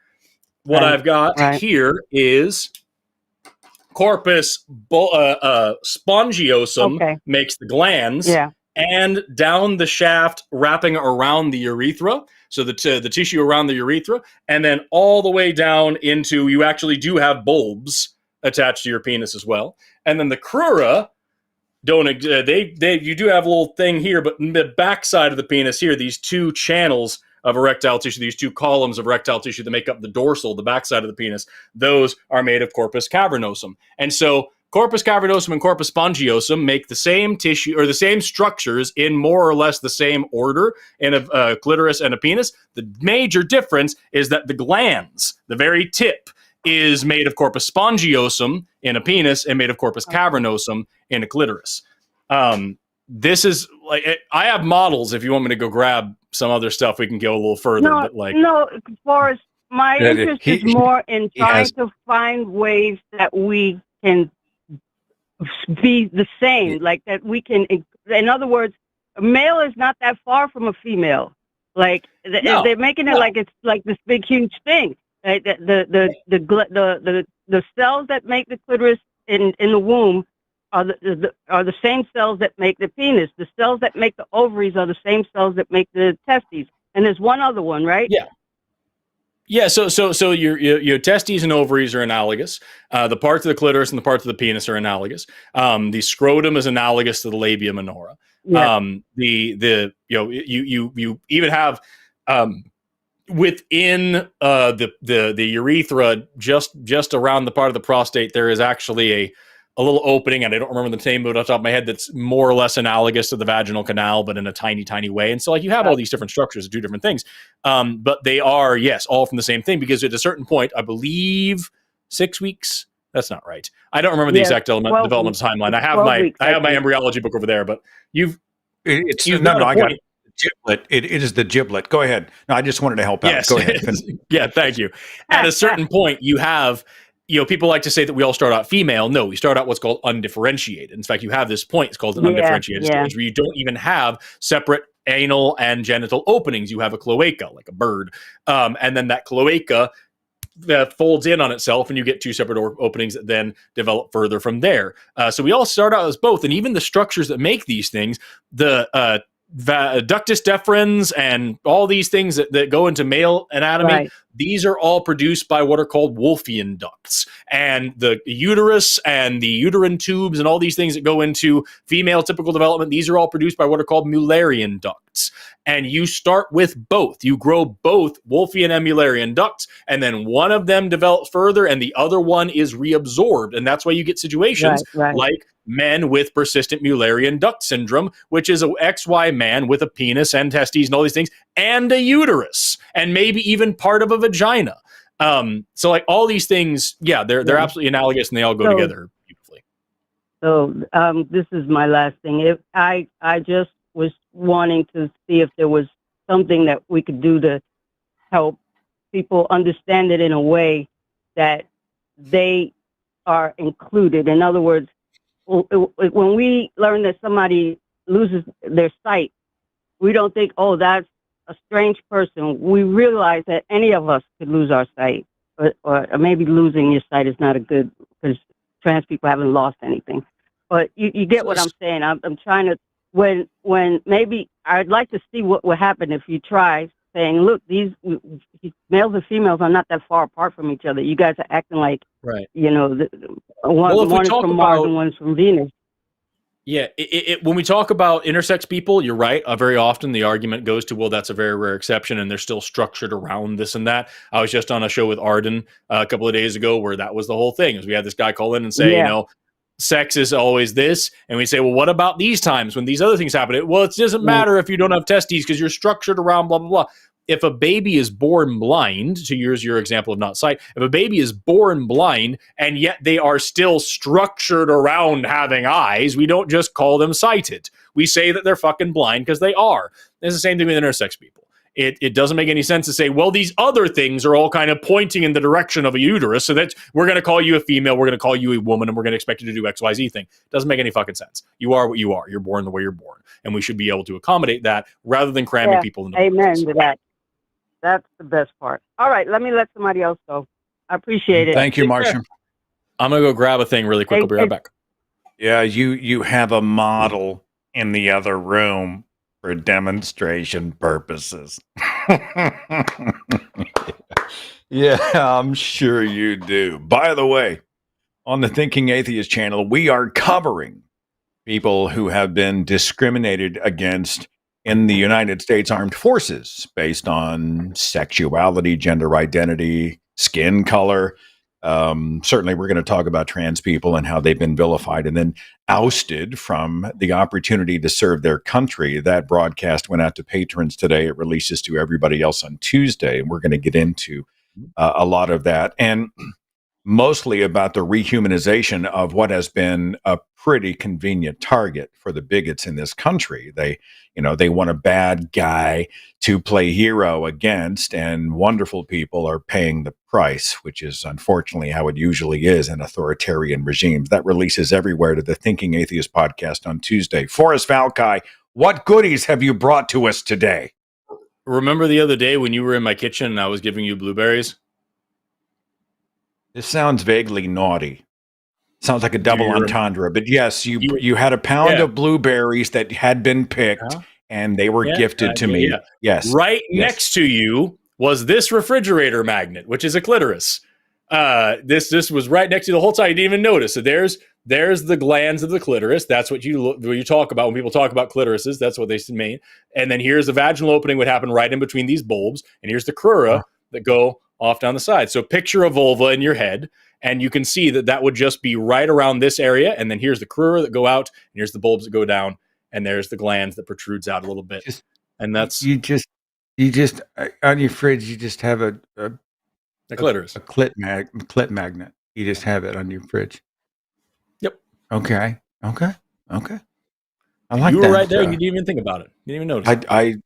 Speaker 3: What I've got here is corpus spongiosum makes the glands, and down the shaft wrapping around the urethra. So the tissue around the urethra, and then all the way down into, you actually do have bulbs attached to your penis as well. And then the crura, you do have a little thing here, but in the backside of the penis here, these two channels of erectile tissue, these two columns of erectile tissue that make up the dorsal, the backside of the penis, those are made of corpus cavernosum. And so corpus cavernosum and corpus spongiosum make the same tissue, or the same structures in more or less the same order in a clitoris and a penis. The major difference is that the glands, the very tip, is made of corpus spongiosum in a penis and made of corpus cavernosum in a clitoris. This is like, I have models. If you want me to go grab some other stuff, we can go a little further.
Speaker 6: No, Forrest, my interest is more in trying to find ways that we can be the same, like that we can, in other words, a male is not that far from a female. Like they're making it like it's like this big, huge thing. Like the cells that make the clitoris in the womb are the same cells that make the penis. The cells that make the ovaries are the same cells that make the testes. And there's one other one, right?
Speaker 3: Yeah. Yeah, so your testes and ovaries are analogous. The parts of the clitoris and the parts of the penis are analogous. The scrotum is analogous to the labia minora. Yeah. You even have within the urethra, just around the part of the prostate, there is actually a little opening, and I don't remember the name of it off the top of my head, that's more or less analogous to the vaginal canal, but in a tiny, tiny way. And so like you have all these different structures that do different things. But they are, yes, all from the same thing, because at a certain point, I believe 6 weeks. That's not right. I don't remember the exact development timeline. I have my embryology book over there, but I got it.
Speaker 2: Giblet. It is the giblet. Go ahead. No, I just wanted to help out.
Speaker 3: Yes.
Speaker 2: Go ahead.
Speaker 3: Yeah, thank you. At a certain point, you have, people like to say that we all start out female. No, we start out what's called undifferentiated. In fact, you have this point. It's called an undifferentiated stage, where you don't even have separate anal and genital openings. You have a cloaca, like a bird. And then that cloaca folds in on itself, and you get two separate openings that then develop further from there. So we all start out as both. And even the structures that make these things, the ductus deferens and all these things that go into male anatomy, these are all produced by what are called Wolffian ducts. And the uterus and the uterine tubes and all these things that go into female typical development, these are all produced by what are called Mullerian ducts. And you start with both. You grow both Wolffian and Mullerian ducts, and then one of them develops further and the other one is reabsorbed. And that's why you get situations like men with persistent Mullerian duct syndrome, which is an XY man with a penis and testes and all these things, and a uterus, and maybe even part of a vagina. So like all these things, they're absolutely analogous, and they all go together beautifully.
Speaker 6: So this is my last thing. I just was wanting to see if there was something that we could do to help people understand it in a way that they are included. In other words, when we learn that somebody loses their sight, we don't think, oh, that's a strange person. We realize that any of us could lose our sight, or maybe losing your sight is not a good, because trans people haven't lost anything. But you get what I'm saying. I'm trying to, when maybe I'd like to see what would happen if you try saying, look, these males and females are not that far apart from each other. You guys are acting like,
Speaker 3: right.
Speaker 6: One is from Mars and one's from Venus.
Speaker 3: Yeah, when we talk about intersex people, you're right. Very often the argument goes to, well, that's a very rare exception, and they're still structured around this and that. I was just on a show with Arden a couple of days ago where that was the whole thing. Is we had this guy call in and say, sex is always this, and we say, well, what about these times when these other things happen? Well, it doesn't matter if you don't have testes because you're structured around blah blah blah. If a baby is born blind, to use your example of not sight, if a baby is born blind and yet they are still structured around having eyes, we don't just call them sighted. We say that they're fucking blind because they are. It's the same thing with intersex people. It doesn't make any sense to say, well, these other things are all kind of pointing in the direction of a uterus, so that we're going to call you a female, we're going to call you a woman, and we're going to expect you to do XYZ thing. Doesn't make any fucking sense. You are what you are. You're born the way you're born. And we should be able to accommodate that rather than cramming people into
Speaker 6: amen to that. That's the best part. All right, let me let somebody else go. I appreciate it.
Speaker 2: Thank you, Marcia.
Speaker 3: I'm going to go grab a thing really quick. I'll be right back.
Speaker 2: Yeah, you have a model in the other room for demonstration purposes. Yeah, I'm sure you do. By the way, on the Thinking Atheist channel, we are covering people who have been discriminated against in the United States Armed Forces based on sexuality, gender identity, skin color. Certainly, we're going to talk about trans people and how they've been vilified and then ousted from the opportunity to serve their country. That broadcast went out to patrons today. It releases to everybody else on Tuesday, and we're going to get into a lot of that. And mostly about the rehumanization of what has been a pretty convenient target for the bigots in this country. They want a bad guy to play hero against, and wonderful people are paying the price, which is unfortunately how it usually is in authoritarian regimes. That releases everywhere to the Thinking Atheist podcast on Tuesday. Forrest, Valkai, what goodies have you brought to us today?
Speaker 3: Remember the other day when you were in my kitchen and I was giving you blueberries?
Speaker 2: This sounds vaguely naughty. Sounds like a double entendre, but yes, you had a pound of blueberries that had been picked, and they were gifted to me. Yeah. Yes.
Speaker 3: Next to you was this refrigerator magnet, which is a clitoris. This was right next to the whole time. You didn't even notice. So there's the glands of the clitoris. That's what you talk about when people talk about clitorises. That's what they mean. And then here's the vaginal opening would happen right in between these bulbs, and here's the crura that go off down the side. So picture a vulva in your head, and you can see that would just be right around this area. And then here's the crura that go out, and here's the bulbs that go down, and there's the glands that protrudes out a little bit. And that's
Speaker 2: you just on your fridge. You just have a
Speaker 3: clitoris,
Speaker 2: a clit magnet. You just have it on your fridge.
Speaker 3: Yep.
Speaker 2: Okay. I like
Speaker 3: you
Speaker 2: that.
Speaker 3: You were right there. You didn't even think about it. You didn't even
Speaker 2: notice.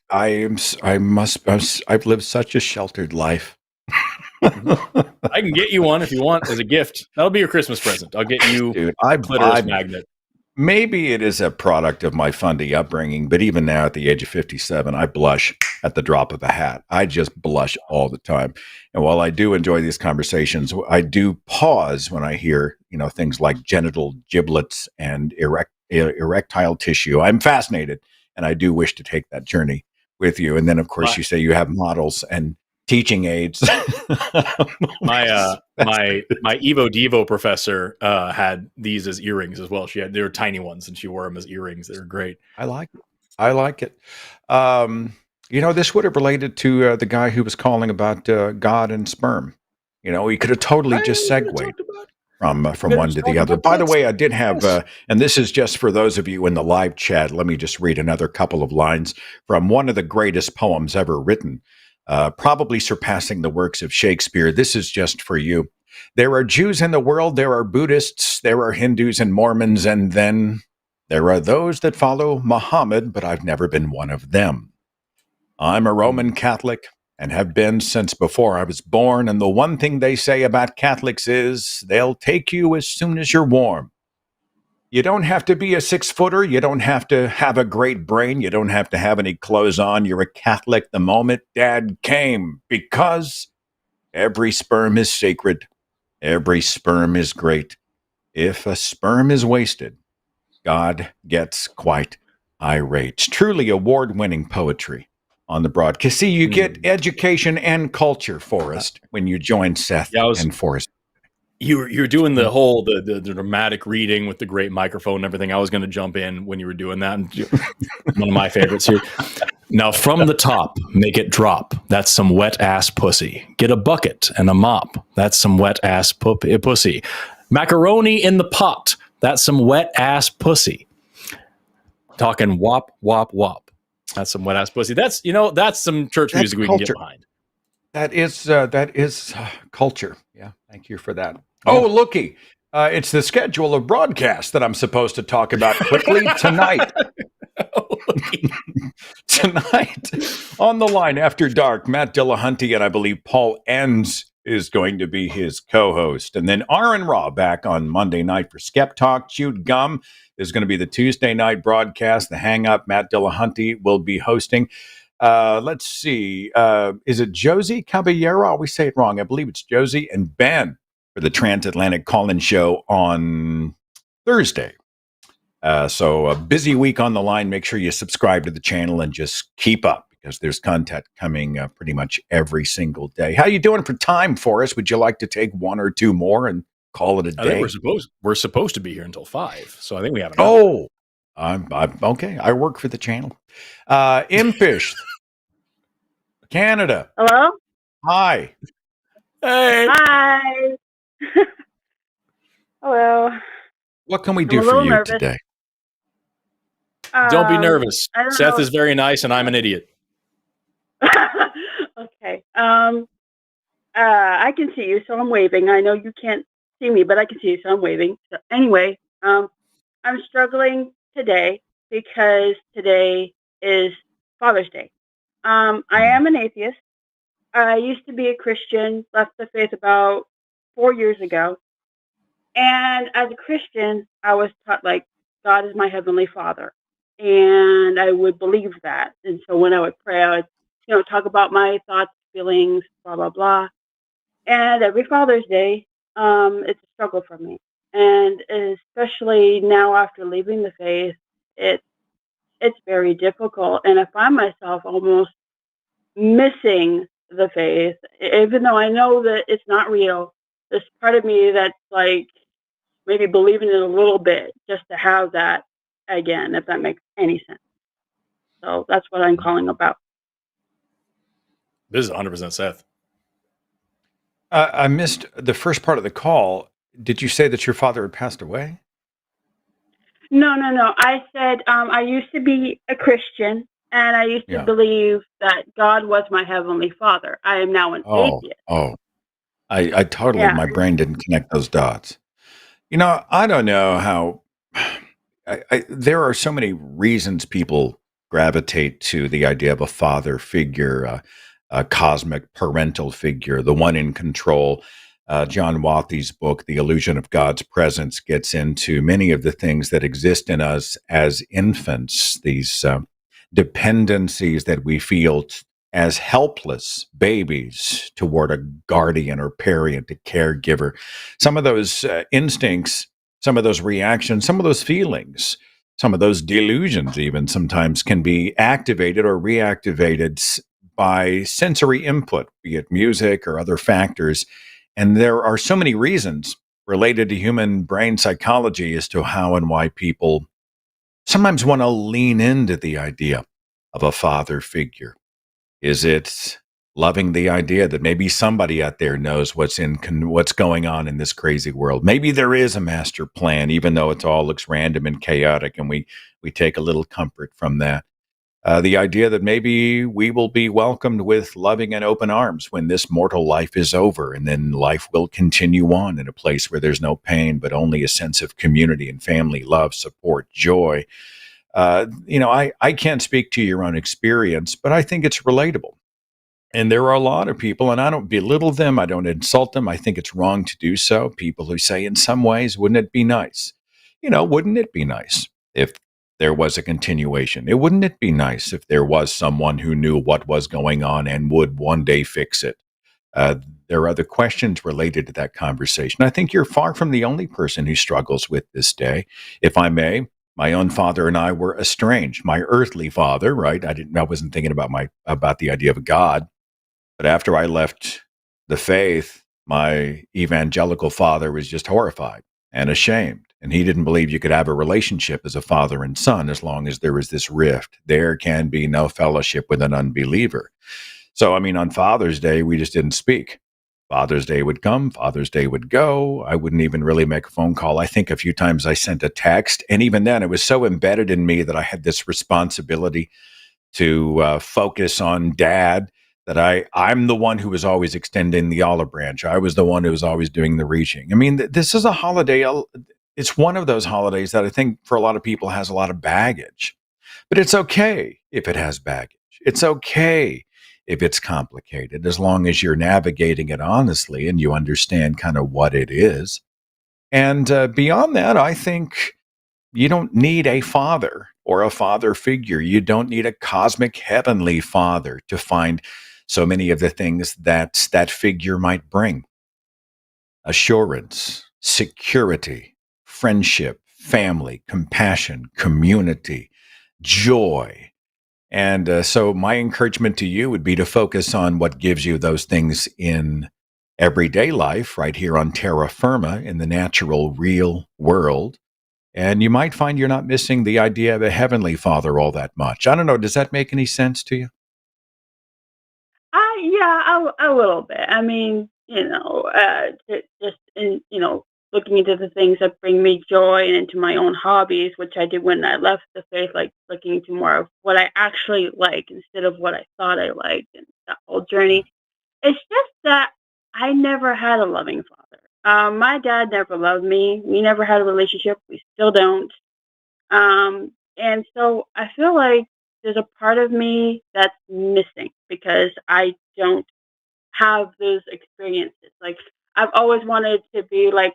Speaker 2: I've lived such a sheltered life.
Speaker 3: I can get you one if you want as a gift. That'll be your Christmas present. I'll get you a clitoris magnet.
Speaker 2: Maybe it is a product of my fundy upbringing, but even now at the age of 57, I blush at the drop of a hat. I just blush all the time. And while I do enjoy these conversations, I do pause when I hear, things like genital giblets and erectile tissue. I'm fascinated, and I do wish to take that journey with you. And then, of course, you say you have models and teaching aids.
Speaker 3: my Evo Devo professor had these as earrings as well. They were tiny ones, and she wore them as earrings. They were great.
Speaker 2: I like it. This would have related to the guy who was calling about God and sperm. He could have totally just segued from one to the other. By the way, I did have, and this is just for those of you in the live chat. Let me just read another couple of lines from one of the greatest poems ever written. Probably surpassing the works of Shakespeare. This is just for you. There are Jews in the world, there are Buddhists, there are Hindus and Mormons, and then there are those that follow Muhammad, but I've never been one of them. I'm a Roman Catholic and have been since before I was born, and the one thing they say about Catholics is they'll take you as soon as you're warm. You don't have to be a 6-footer. You don't have to have a great brain. You don't have to have any clothes on. You're a Catholic the moment Dad came, because every sperm is sacred. Every sperm is great. If a sperm is wasted, God gets quite irate. It's truly award-winning poetry on the broadcast. See, you get education and culture, Forrest, when you join Seth and Forrest.
Speaker 3: You're doing the whole the dramatic reading with the great microphone and everything. I was going to jump in when you were doing that. One of my favorites here. Now, from the top, make it drop. That's some wet ass pussy. Get a bucket and a mop. That's some wet ass pussy. Macaroni in the pot. That's some wet ass pussy. Talking wop wop wop. That's some wet ass pussy. That's that's some church music we can get behind.
Speaker 2: That is culture. Yeah, thank you for that. Oh, looky. It's the schedule of broadcasts that I'm supposed to talk about quickly tonight. Tonight, on the line after dark, Matt Dillahunty and I believe Paul Enns is going to be his co-host. And then Aaron Raw back on Monday night for Skeptalk. Chewed Gum is going to be the Tuesday night broadcast. The Hang Up, Matt Dillahunty will be hosting. Let's see. Is it Josie Caballero? I always say it wrong. I believe it's Josie and Ben for the Transatlantic Call-In Show on Thursday. So a busy week on the line. Make sure you subscribe to the channel and just keep up because there's content coming pretty much every single day. How you doing for time, Forrest? Would you like to take one or two more and call it a day?
Speaker 3: I think we're supposed to be here until 5, so I think we have enough.
Speaker 2: Oh, I'm okay. I work for the channel. Impish, Canada.
Speaker 7: Hello?
Speaker 2: Hi.
Speaker 3: Hey.
Speaker 7: Hi. Hello.
Speaker 2: What can we do for you
Speaker 7: nervous
Speaker 2: today?
Speaker 3: Don't be nervous. Seth
Speaker 7: know.
Speaker 3: is very nice and I'm an idiot.
Speaker 7: Okay. I can see you, so I'm waving. I know you can't see me, but I can see you, so I'm waving. So anyway, I'm struggling today because today is Father's Day. I am an atheist. I used to be a Christian, left the faith about 4 years ago. And as a Christian, I was taught, like, God is my heavenly Father. And I would believe that. And so when I would pray, I would, talk about my thoughts, feelings, blah, blah, blah. And every Father's Day, it's a struggle for me. And especially now after leaving the faith, it's very difficult. And I find myself almost missing the faith, even though I know that it's not real. There's part of me that's like maybe believing it a little bit just to have that again, if that makes any sense. So that's what I'm calling about.
Speaker 3: This is 100% Seth.
Speaker 2: I missed the first part of the call. Did you say that your father had passed away?
Speaker 7: No. I said I used to be a Christian, and I used to believe that God was my heavenly Father. I am now an atheist.
Speaker 2: I totally, my brain didn't connect those dots. I don't know how, there are so many reasons people gravitate to the idea of a father figure, a cosmic parental figure, the one in control. John Wathy's book, The Illusion of God's Presence, gets into many of the things that exist in us as infants, these dependencies that we feel as helpless babies toward a guardian or parent, a caregiver. Some of those instincts, some of those reactions, some of those feelings, some of those delusions even sometimes can be activated or reactivated by sensory input, be it music or other factors. And there are so many reasons related to human brain psychology as to how and why people sometimes want to lean into the idea of a father figure. Is it loving the idea that maybe somebody out there knows what's going on in this crazy world? Maybe there is a master plan, even though it all looks random and chaotic, and we take a little comfort from that. The idea that maybe we will be welcomed with loving and open arms when this mortal life is over, and then life will continue on in a place where there's no pain, but only a sense of community and family, love, support, joy. I can't speak to your own experience, but I think it's relatable. And there are a lot of people, and I don't belittle them, I don't insult them. I think it's wrong to do so. People who say, in some ways, wouldn't it be nice? Wouldn't it be nice if there was a continuation? Wouldn't it be nice if there was someone who knew what was going on and would one day fix it? There are other questions related to that conversation. I think you're far from the only person who struggles with this day. If I may, My own father and I were estranged. My earthly father, right? I wasn't thinking about the idea of a God. But after I left the faith, my evangelical father was just horrified and ashamed. And he didn't believe you could have a relationship as a father and son as long as there was this rift. There can be no fellowship with an unbeliever. So, I mean, on Father's Day, we just didn't speak. Father's Day would come, Father's Day would go. I wouldn't even really make a phone call. I think a few times I sent a text. And even then, it was so embedded in me that I had this responsibility to focus on dad that I'm the one who was always extending the olive branch. I was the one who was always doing the reaching. I mean, this is a holiday. It's one of those holidays that I think for a lot of people has a lot of baggage. But it's okay if it has baggage. It's okay if it's complicated, as long as you're navigating it honestly and you understand kind of what it is. And beyond that, I think you don't need a father or a father figure. You don't need a cosmic heavenly father to find so many of the things that that figure might bring: assurance, security, friendship, family, compassion, community, joy. And so my encouragement to you would be to focus on what gives you those things in everyday life, right here on terra firma, in the natural, real world. And you might find you're not missing the idea of a heavenly father all that much. I don't know. Does that make any sense to you?
Speaker 7: Yeah, a little bit. I mean, just in looking into the things that bring me joy and into my own hobbies, which I did when I left the faith, like looking into more of what I actually like instead of what I thought I liked, and that whole journey. It's just that I never had a loving father. My dad never loved me. We never had a relationship. We still don't. And so I feel like there's a part of me that's missing because I don't have those experiences. Like, I've always wanted to be like,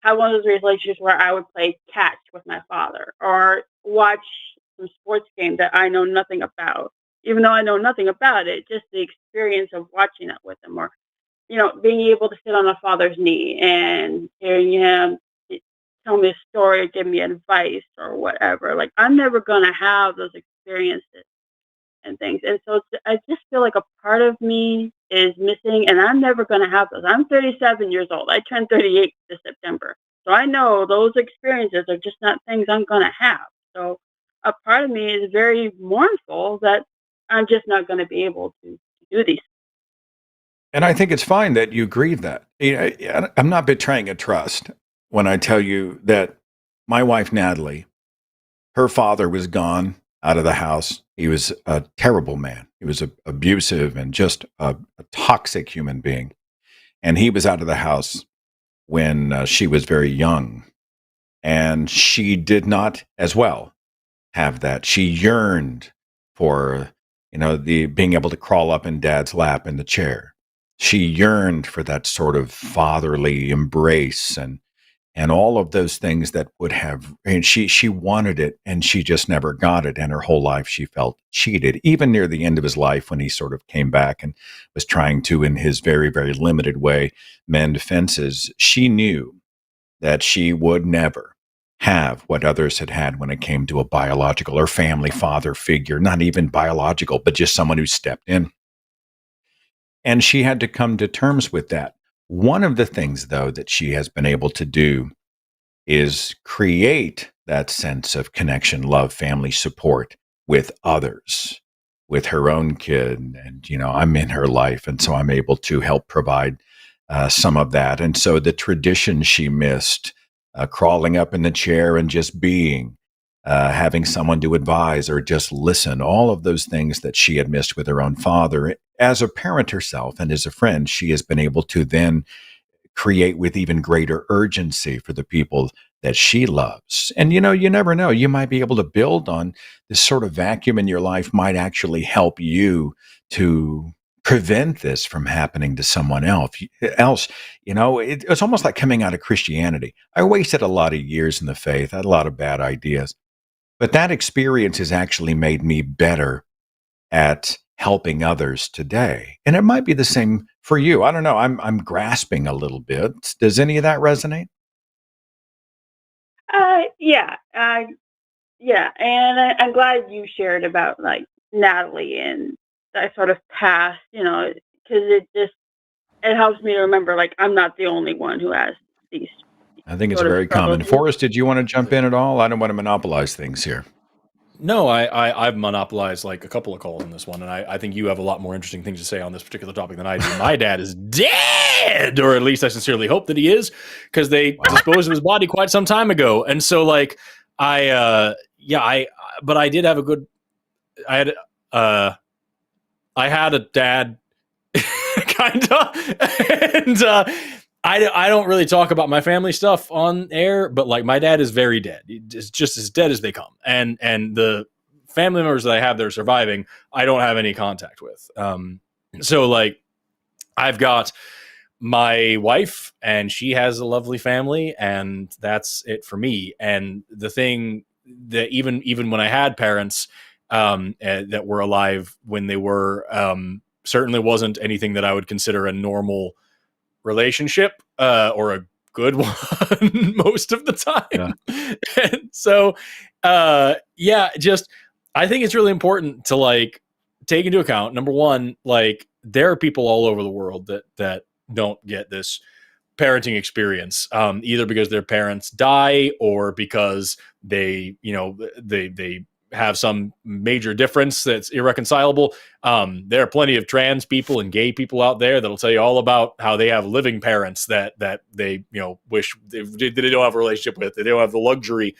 Speaker 7: have one of those relationships where I would play catch with my father or watch some sports game that I know nothing about. Even though I know nothing about it, just the experience of watching it with him, or being able to sit on a father's knee and hearing him tell me a story or give me advice or whatever. Like, I'm never gonna have those experiences and things, and so I just feel like a part of me is missing, and I'm never gonna have those. I'm 37 years old. I turned 38 this September, so I know those experiences are just not things I'm gonna have. So a part of me is very mournful that I'm just not gonna be able to do these.
Speaker 2: And I think it's fine that you grieve that. I'm not betraying a trust when I tell you that my wife, Natalie, her father was gone out of the house. He was a terrible man. He was abusive and just a toxic human being. And he was out of the house when she was very young. And she did not as well have that. She yearned for, the being able to crawl up in dad's lap in the chair. She yearned for that sort of fatherly embrace and all of those things that would have, and she wanted it and she just never got it. And her whole life she felt cheated. Even near the end of his life, when he sort of came back and was trying to, in his very, very limited way, mend fences, she knew that she would never have what others had had when it came to a biological or family father figure, not even biological, but just someone who stepped in. And she had to come to terms with that. One of the things, though, that she has been able to do is create that sense of connection, love, family support with others, with her own kid. And, I'm in her life. And so I'm able to help provide some of that. And so the tradition she missed, crawling up in the chair and just being, having someone to advise or just listen, all of those things that she had missed with her own father. As a parent herself and as a friend, she has been able to then create with even greater urgency for the people that she loves. And you never know. You might be able to build on this sort of vacuum in your life, might actually help you to prevent this from happening to someone else. It's almost like coming out of Christianity. I wasted a lot of years in the faith. I had a lot of bad ideas. But that experience has actually made me better at helping others today. And it might be the same for you. I don't know. I'm grasping a little bit. Does any of that resonate?
Speaker 7: Yeah. Yeah, and I'm glad you shared about like Natalie and that sort of past, because it helps me to remember like I'm not the only one who has these
Speaker 2: I think it's
Speaker 7: sort of
Speaker 2: very
Speaker 7: struggles.
Speaker 2: common. Forrest, did you want to jump in at all? I don't want to monopolize things here.
Speaker 3: No, I've monopolized like a couple of calls on this one, and I think you have a lot more interesting things to say on this particular topic than I do. My dad is dead, or at least I sincerely hope that he is, because they disposed of his body quite some time ago. And so, like, but I did have a good, I had a dad, kind of, and I don't really talk about my family stuff on air, but like my dad is very dead. It's just as dead as they come. And the family members that I have that are surviving, I don't have any contact with. So like I've got my wife and she has a lovely family and that's it for me. And the thing that even when I had parents that were alive when they were, certainly wasn't anything that I would consider a normal relationship or a good one most of the time. Yeah. And so just I think it's really important to like take into account, number one, like there are people all over the world that don't get this parenting experience, either because their parents die or because they have some major difference that's irreconcilable. There are plenty of trans people and gay people out there that'll tell you all about how they have living parents that they wish they don't have a relationship with. They don't have the luxury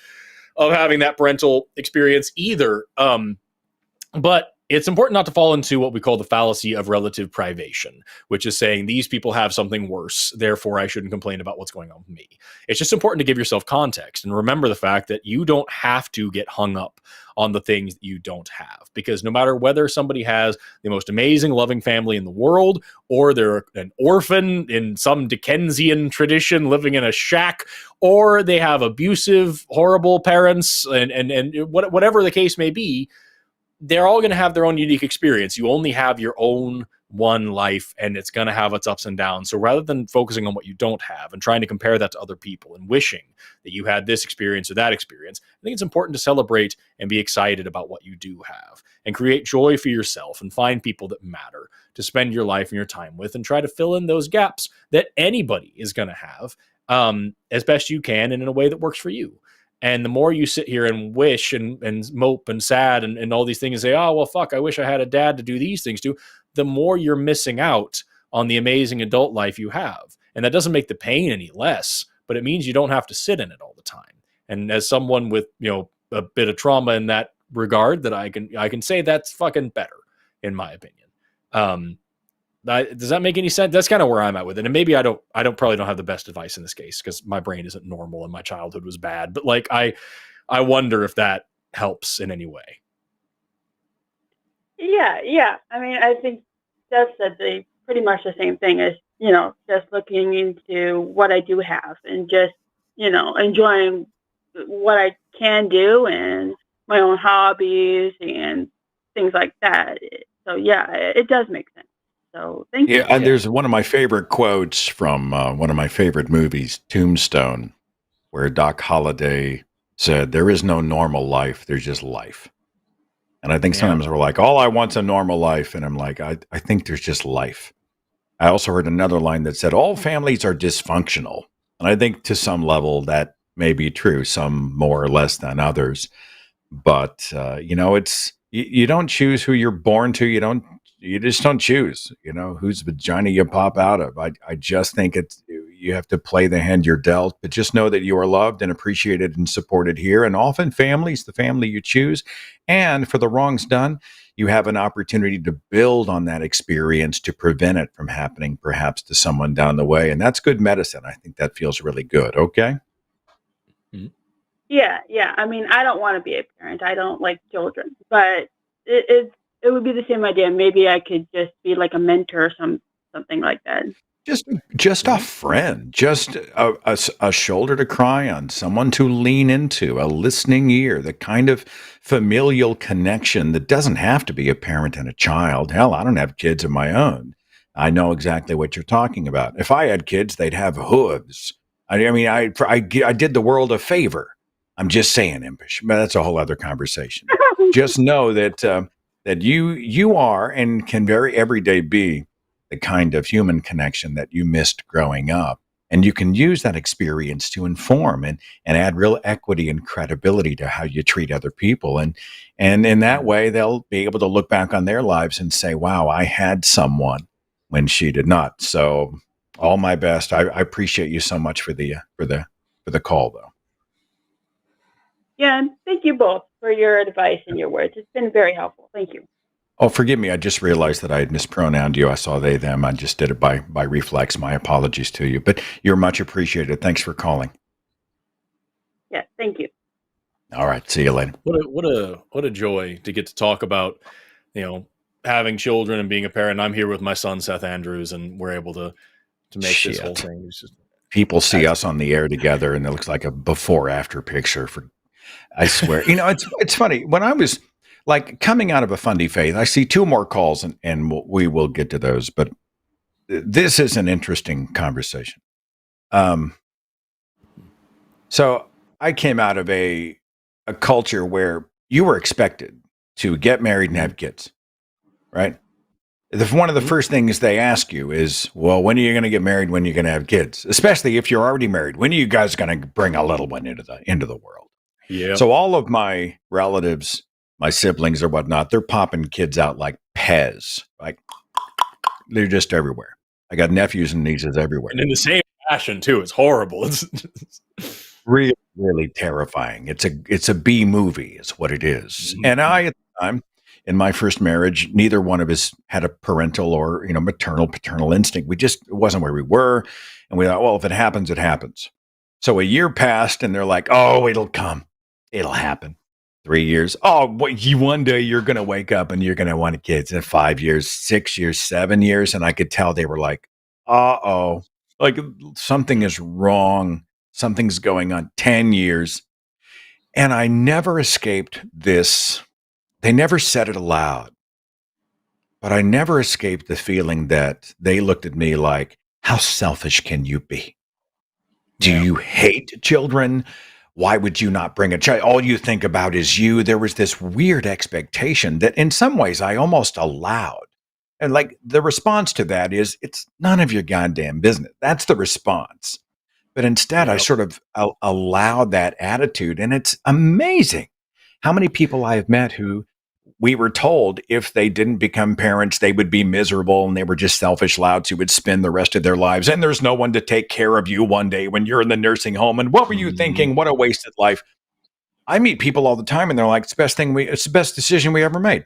Speaker 3: of having that parental experience either. But it's important not to fall into what we call the fallacy of relative privation, which is saying these people have something worse, therefore I shouldn't complain about what's going on with me. It's just important to give yourself context and remember the fact that you don't have to get hung up on the things that you don't have, because no matter whether somebody has the most amazing, loving family in the world, or they're an orphan in some Dickensian tradition living in a shack, or they have abusive, horrible parents, and whatever the case may be, they're all going to have their own unique experience. You only have your own one life, and it's going to have its ups and downs. So rather than focusing on what you don't have and trying to compare that to other people and wishing that you had this experience or that experience, I think it's important to celebrate and be excited about what you do have and create joy for yourself and find people that matter to spend your life and your time with and try to fill in those gaps that anybody is going to have as best you can and in a way that works for you. And the more you sit here and wish and mope and sad and all these things and say, oh, well, fuck, I wish I had a dad to do these things to, the more you're missing out on the amazing adult life you have. And that doesn't make the pain any less, but it means you don't have to sit in it all the time. And as someone with, a bit of trauma in that regard, that I can say that's fucking better, in my opinion. Does that make any sense? That's kind of where I'm at with it. And maybe I probably don't have the best advice in this case because my brain isn't normal and my childhood was bad. But like, I wonder if that helps in any way.
Speaker 7: Yeah. I mean, I think Seth said pretty much the same thing as, just looking into what I do have and just, enjoying what I can do and my own hobbies and things like that. So yeah, it does make sense. So thank you.
Speaker 2: Yeah, there's one of my favorite quotes from one of my favorite movies, Tombstone, where Doc Holliday said, "There is no normal life. There's just life." And I think sometimes we're like, all I want's a normal life. And I'm like, I think there's just life. I also heard another line that said, all families are dysfunctional. And I think to some level that may be true, some more or less than others. But, it's, you don't choose who you're born to. You just don't choose, whose vagina you pop out of. I just think you have to play the hand you're dealt, but just know that you are loved and appreciated and supported here. And often family's the family you choose. And for the wrongs done, you have an opportunity to build on that experience to prevent it from happening perhaps to someone down the way. And that's good medicine. I think that feels really good. Okay.
Speaker 7: Mm-hmm. Yeah. I mean, I don't want to be a parent. I don't like children, but it would be the same idea. Maybe I could just be like a mentor or something like that.
Speaker 2: Just a friend, just a shoulder to cry on, someone to lean into, a listening ear, the kind of familial connection that doesn't have to be a parent and a child. Hell, I don't have kids of my own. I know exactly what you're talking about. If I had kids, they'd have hooves. I did the world a favor I'm just saying, Impish, but that's a whole other conversation. Just know that that you are and can very every day be the kind of human connection that you missed growing up. And you can use that experience to inform and add real equity and credibility to how you treat other people. And in that way, they'll be able to look back on their lives and say, wow, I had someone when she did not. So all my best. I appreciate you so much for the call, though.
Speaker 7: Yeah, and thank you both for your advice and your words. It's been very helpful. Thank you.
Speaker 2: Oh, forgive me. I just realized that I had mispronounced you. I saw they, them. I just did it by reflex. My apologies to you, but you're much appreciated. Thanks for calling.
Speaker 7: Yeah, thank you.
Speaker 2: All right. See you later.
Speaker 3: What a joy to get to talk about, having children and being a parent. I'm here with my son, Seth Andrews, and we're able to make this whole thing. It's just,
Speaker 2: people see us on the air together and it looks like a before after picture I swear, it's funny when I was like coming out of a Fundy Faith, I see two more calls and we will get to those, but this is an interesting conversation. So I came out of a culture where you were expected to get married and have kids, right? One of the first things they ask you is, well, when are you going to get married? When are you going to have kids? Especially if you're already married. When are you guys going to bring a little one into the world?
Speaker 3: Yeah.
Speaker 2: So all of my relatives, my siblings or whatnot, they're popping kids out like Pez. Like they're just everywhere. I got nephews and nieces everywhere.
Speaker 3: And in the same fashion too. It's horrible. It's
Speaker 2: really, really terrifying. It's a B movie is what it is. Mm-hmm. And I, at the time, in my first marriage, neither one of us had a parental or, maternal, paternal instinct. It wasn't where we were. And we thought, well, if it happens, it happens. So a year passed and they're like, oh, it'll come. It'll happen. 3 years. Oh, one day you're going to wake up and you're going to want kids. In 5 years, 6 years, 7 years. And I could tell they were like, uh-oh, like something is wrong. Something's going on. 10 years. And I never escaped this. They never said it aloud, but I never escaped the feeling that they looked at me like, how selfish can you be? Do you hate children? Why would you not bring a child? All you think about is you. There was this weird expectation that in some ways I almost allowed. And like the response to that is, it's none of your goddamn business. That's the response. But instead, I sort of allowed that attitude. And it's amazing how many people I have met who we were told if they didn't become parents, they would be miserable and they were just selfish louts who would spend the rest of their lives. And there's no one to take care of you one day when you're in the nursing home. And what were you thinking? What a wasted life. I meet people all the time and they're like, it's the best decision we ever made.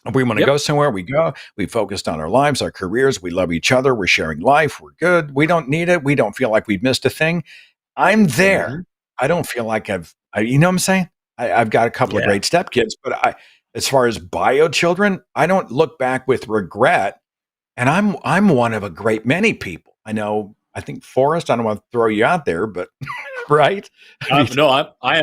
Speaker 2: If we want to go somewhere, we go. We focused on our lives, our careers. We love each other. We're sharing life. We're good. We don't need it. We don't feel like we've missed a thing. I'm there. I don't feel like you know what I'm saying? I've got a couple of great stepkids, but as far as bio children, I don't look back with regret. And I'm one of a great many people. I think Forrest, I don't want to throw you out there, but right?
Speaker 3: No, I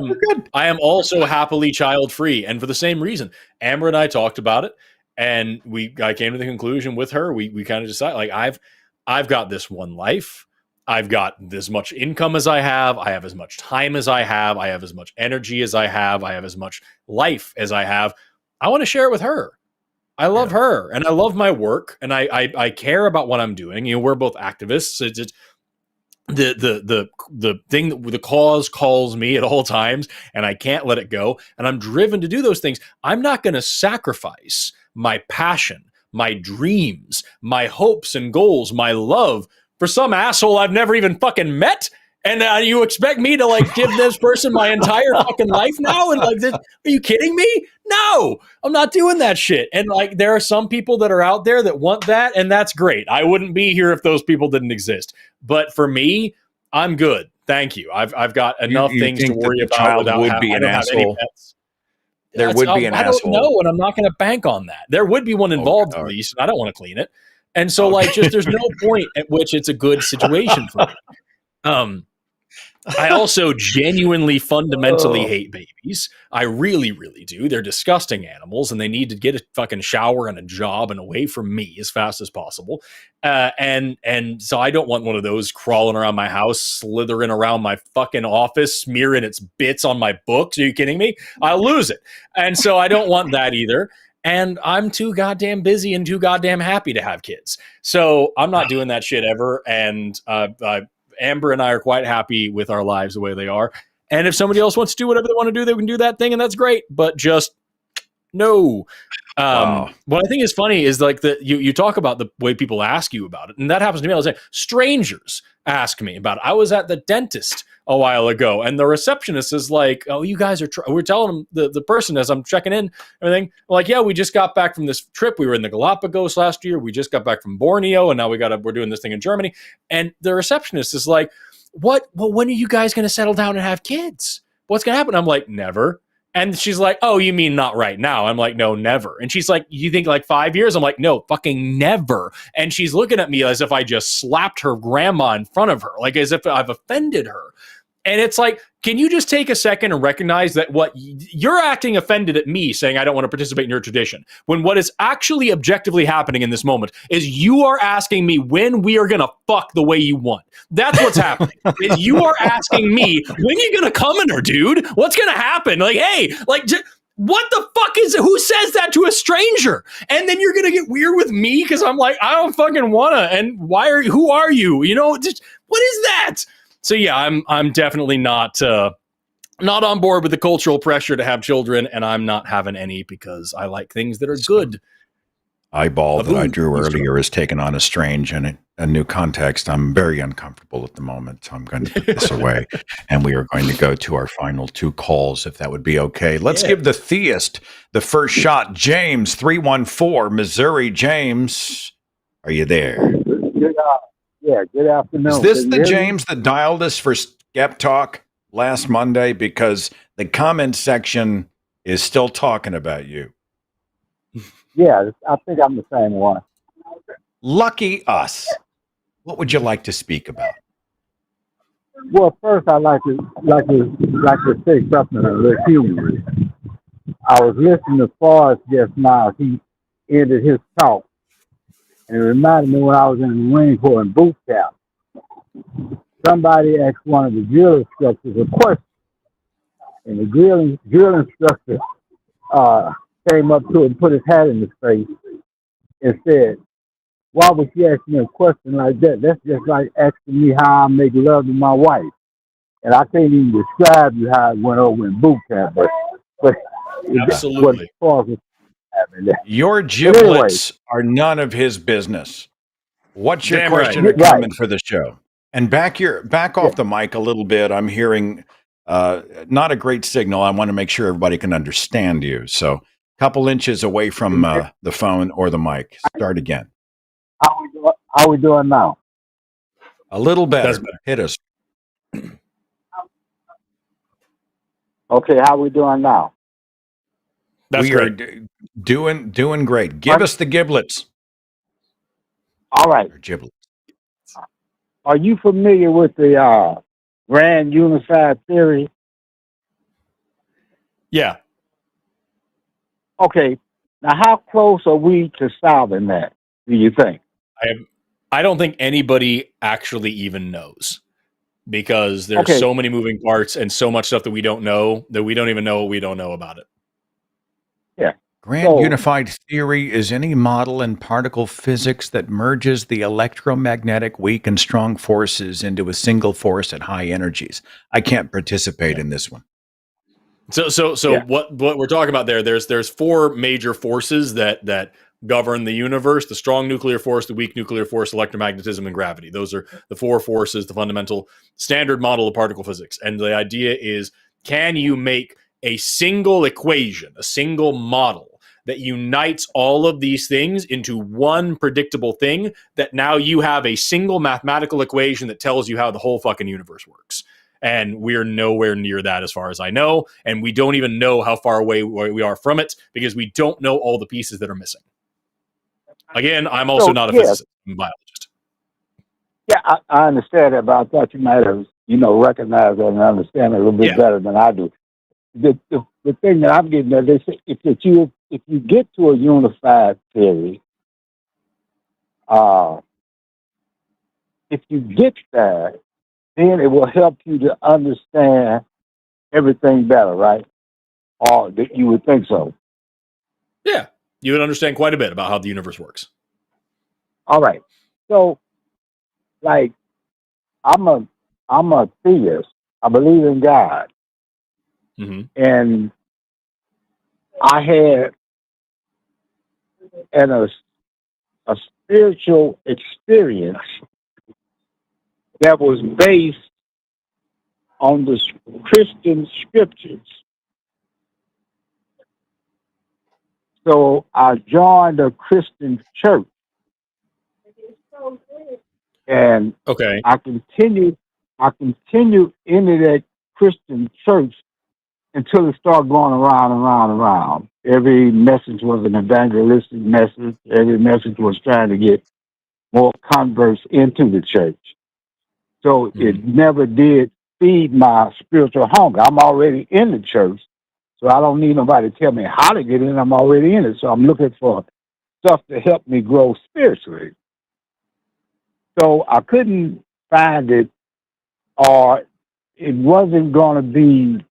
Speaker 3: am also happily child free. And for the same reason, Amber and I talked about it and I came to the conclusion with her. We kind of decided like, I've got this one life. I've got as much income as I have as much time as I have as much energy as I have as much life as I have. I want to share it with her. I love her and I love my work and I care about what I'm doing. We're both activists. It's the thing, the cause calls me at all times and I can't let it go. And I'm driven to do those things. I'm not going to sacrifice my passion, my dreams, my hopes and goals, my love for some asshole I've never even fucking met. And you expect me to like give this person my entire fucking life now? And like this, are you kidding me? No, I'm not doing that shit. And like, there are some people that are out there that want that. And that's great. I wouldn't be here if those people didn't exist. But for me, I'm good. Thank you. I've got enough things to worry about without
Speaker 2: would be an asshole. There would be an asshole.
Speaker 3: I don't know. And I'm not going to bank on that. There would be one involved at least. And I don't want to clean it. And so like, just, there's no point at which it's a good situation for me. I also genuinely, fundamentally hate babies. I really, really do. They're disgusting animals, and they need to get a fucking shower and a job and away from me as fast as possible. And so I don't want one of those crawling around my house, slithering around my fucking office, smearing its bits on my books. Are you kidding me? I'll lose it. And so I don't want that either. And I'm too goddamn busy and too goddamn happy to have kids. So I'm not doing that shit ever. And Amber and I are quite happy with our lives the way they are. And if somebody else wants to do whatever they want to do, they can do that thing, and that's great. But just no. Wow. What I think is funny is like that you talk about the way people ask you about it, and that happens to me all the time. Strangers ask me about it. I was at the dentist a while ago, and the receptionist is like, "Oh, you guys are." We're telling them the person as I'm checking in, everything. Like, yeah, we just got back from this trip. We were in the Galapagos last year. We just got back from Borneo, and now we're doing this thing in Germany. And the receptionist is like, "What? Well, when are you guys going to settle down and have kids? What's going to happen?" I'm like, "Never." And she's like, "Oh, you mean not right now?" I'm like, "No, never." And she's like, "You think like 5 years?" I'm like, "No, fucking never." And she's looking at me as if I just slapped her grandma in front of her, like as if I've offended her. And it's like, can you just take a second and recognize that what you're acting offended at me saying I don't want to participate in your tradition, when what is actually objectively happening in this moment is you are asking me when we are going to fuck the way you want. That's what's happening. Is you are asking me, when are you going to come in her, dude? What's going to happen? Like, hey, like, what the fuck is it? Who says that to a stranger? And then you're going to get weird with me because I'm like, I don't fucking want to. And who are you? You know, just, what is that? So yeah, I'm definitely not on board with the cultural pressure to have children, and I'm not having any because I like things that are good.
Speaker 2: Eyeball that I drew earlier is taken on a strange and a new context. I'm very uncomfortable at the moment, so I'm going to put this away, and we are going to go to our final two calls, if that would be okay. Let's give the theist the first shot. James, 314, Missouri. James, are you there?
Speaker 8: Yeah, good afternoon.
Speaker 2: Is this the James that dialed us for Skeptalk last Monday? Because the comment section is still talking about you.
Speaker 8: Yeah, I think I'm the same one.
Speaker 2: Lucky us. What would you like to speak about?
Speaker 8: Well, first I'd like to say something a little humorous. I was listening to Forrest just now. He ended his talk. And it reminded me when I was in the Marine Corps in boot camp. Somebody asked one of the drill instructors a question. And the drill instructor came up to him and put his hat in his face and said, "Why would you ask me a question like that? That's just like asking me how I make love to my wife." And I can't even describe you how it went over in boot camp, but
Speaker 3: absolutely.
Speaker 2: Your giblets are none of his business. What's your question or comment for the show? And back off the mic a little bit. I'm hearing not a great signal. I want to make sure everybody can understand you. So a couple inches away from the phone or the mic. Start again.
Speaker 8: How we doing now?
Speaker 2: A little better. Hit us.
Speaker 8: Okay, how we doing now?
Speaker 2: That's great. Doing great. Give us the giblets.
Speaker 8: All right.
Speaker 2: Giblets.
Speaker 8: Are you familiar with the Grand Unified Theory?
Speaker 3: Yeah.
Speaker 8: Okay. Now, how close are we to solving that, do you think?
Speaker 3: I don't think anybody actually even knows, because there's so many moving parts and so much stuff that we don't know that we don't even know what we don't know about it.
Speaker 8: Yeah.
Speaker 2: Grand Unified Theory is any model in particle physics that merges the electromagnetic weak and strong forces into a single force at high energies. I can't participate in this one.
Speaker 3: So what we're talking about there's four major forces that govern the universe: the strong nuclear force, the weak nuclear force, electromagnetism, and gravity. Those are the four forces, the fundamental standard model of particle physics. And the idea is, can you make a single equation, a single model that unites all of these things into one predictable thing, that now you have a single mathematical equation that tells you how the whole fucking universe works? And we're nowhere near that as far as I know. And we don't even know how far away we are from it, because we don't know all the pieces that are missing. Again, I'm also not a physicist, I'm a biologist.
Speaker 8: Yeah, I understand that, but I thought you might have recognize that and understand it a little bit better than I do. The thing that I'm getting at, they say if you get to a unified theory, if you get there, then it will help you to understand everything better, right? Or that you would think so.
Speaker 3: Yeah, you would understand quite a bit about how the universe works.
Speaker 8: All right. So, like, I'm a theist. I believe in God, and I had a spiritual experience that was based on the Christian scriptures. So I joined a Christian church, and I continued into that Christian church until it started going around and around and around. Every message was an evangelistic message. Every message was trying to get more converts into the church. So it never did feed my spiritual hunger. I'm already in the church, so I don't need nobody to tell me how to get in. I'm already in it. So I'm looking for stuff to help me grow spiritually. So I couldn't find it, or it wasn't going to be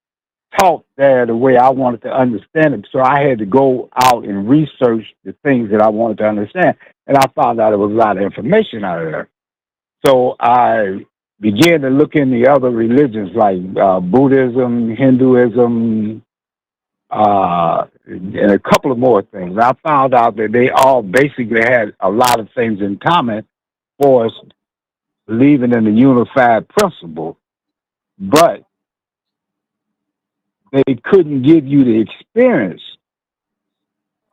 Speaker 8: taught there the way I wanted to understand it. So I had to go out and research the things that I wanted to understand. And I found out there was a lot of information out there. So I began to look in the other religions like Buddhism, Hinduism, and a couple of more things. I found out that they all basically had a lot of things in common for us believing in the unified principle, but they couldn't give you the experience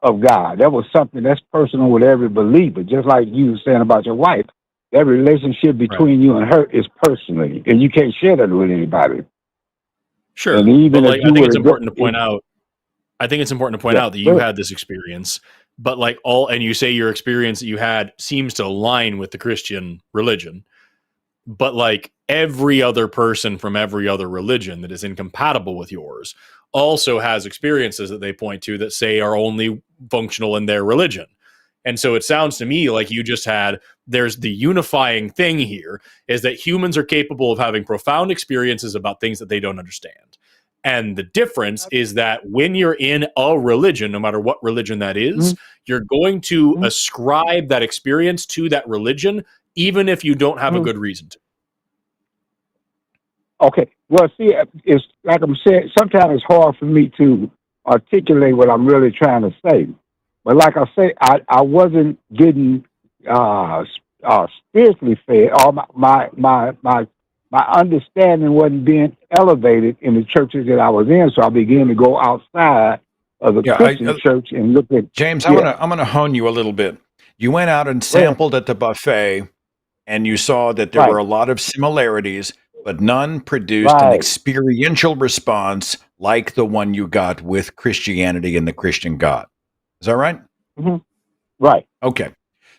Speaker 8: of God. That was something that's personal with every believer, just like you were saying about your wife. That relationship between you and her is personally, and you can't share that with anybody.
Speaker 3: Sure, and even but like, I think it's important to point out. I think it's important to point out that you had this experience, but like and you say your experience that you had seems to align with the Christian religion, but like every other person from every other religion that is incompatible with yours also has experiences that they point to that say are only functional in their religion. And so it sounds to me like you just there's the unifying thing here is that humans are capable of having profound experiences about things that they don't understand. And the difference is that when you're in a religion, no matter what religion that is, you're going to ascribe that experience to that religion, even if you don't have a good reason to.
Speaker 8: Okay. Well, see, it's like I'm saying, sometimes it's hard for me to articulate what I'm really trying to say. But like I say, I wasn't getting spiritually fed, or my understanding wasn't being elevated in the churches that I was in. So I began to go outside of the Christian church and look at
Speaker 2: James. I'm gonna hone you a little bit. You went out and sampled at the buffet, and you saw that there were a lot of similarities, but none produced an experiential response like the one you got with Christianity and the Christian God. Is that right?
Speaker 8: Right.
Speaker 2: Okay.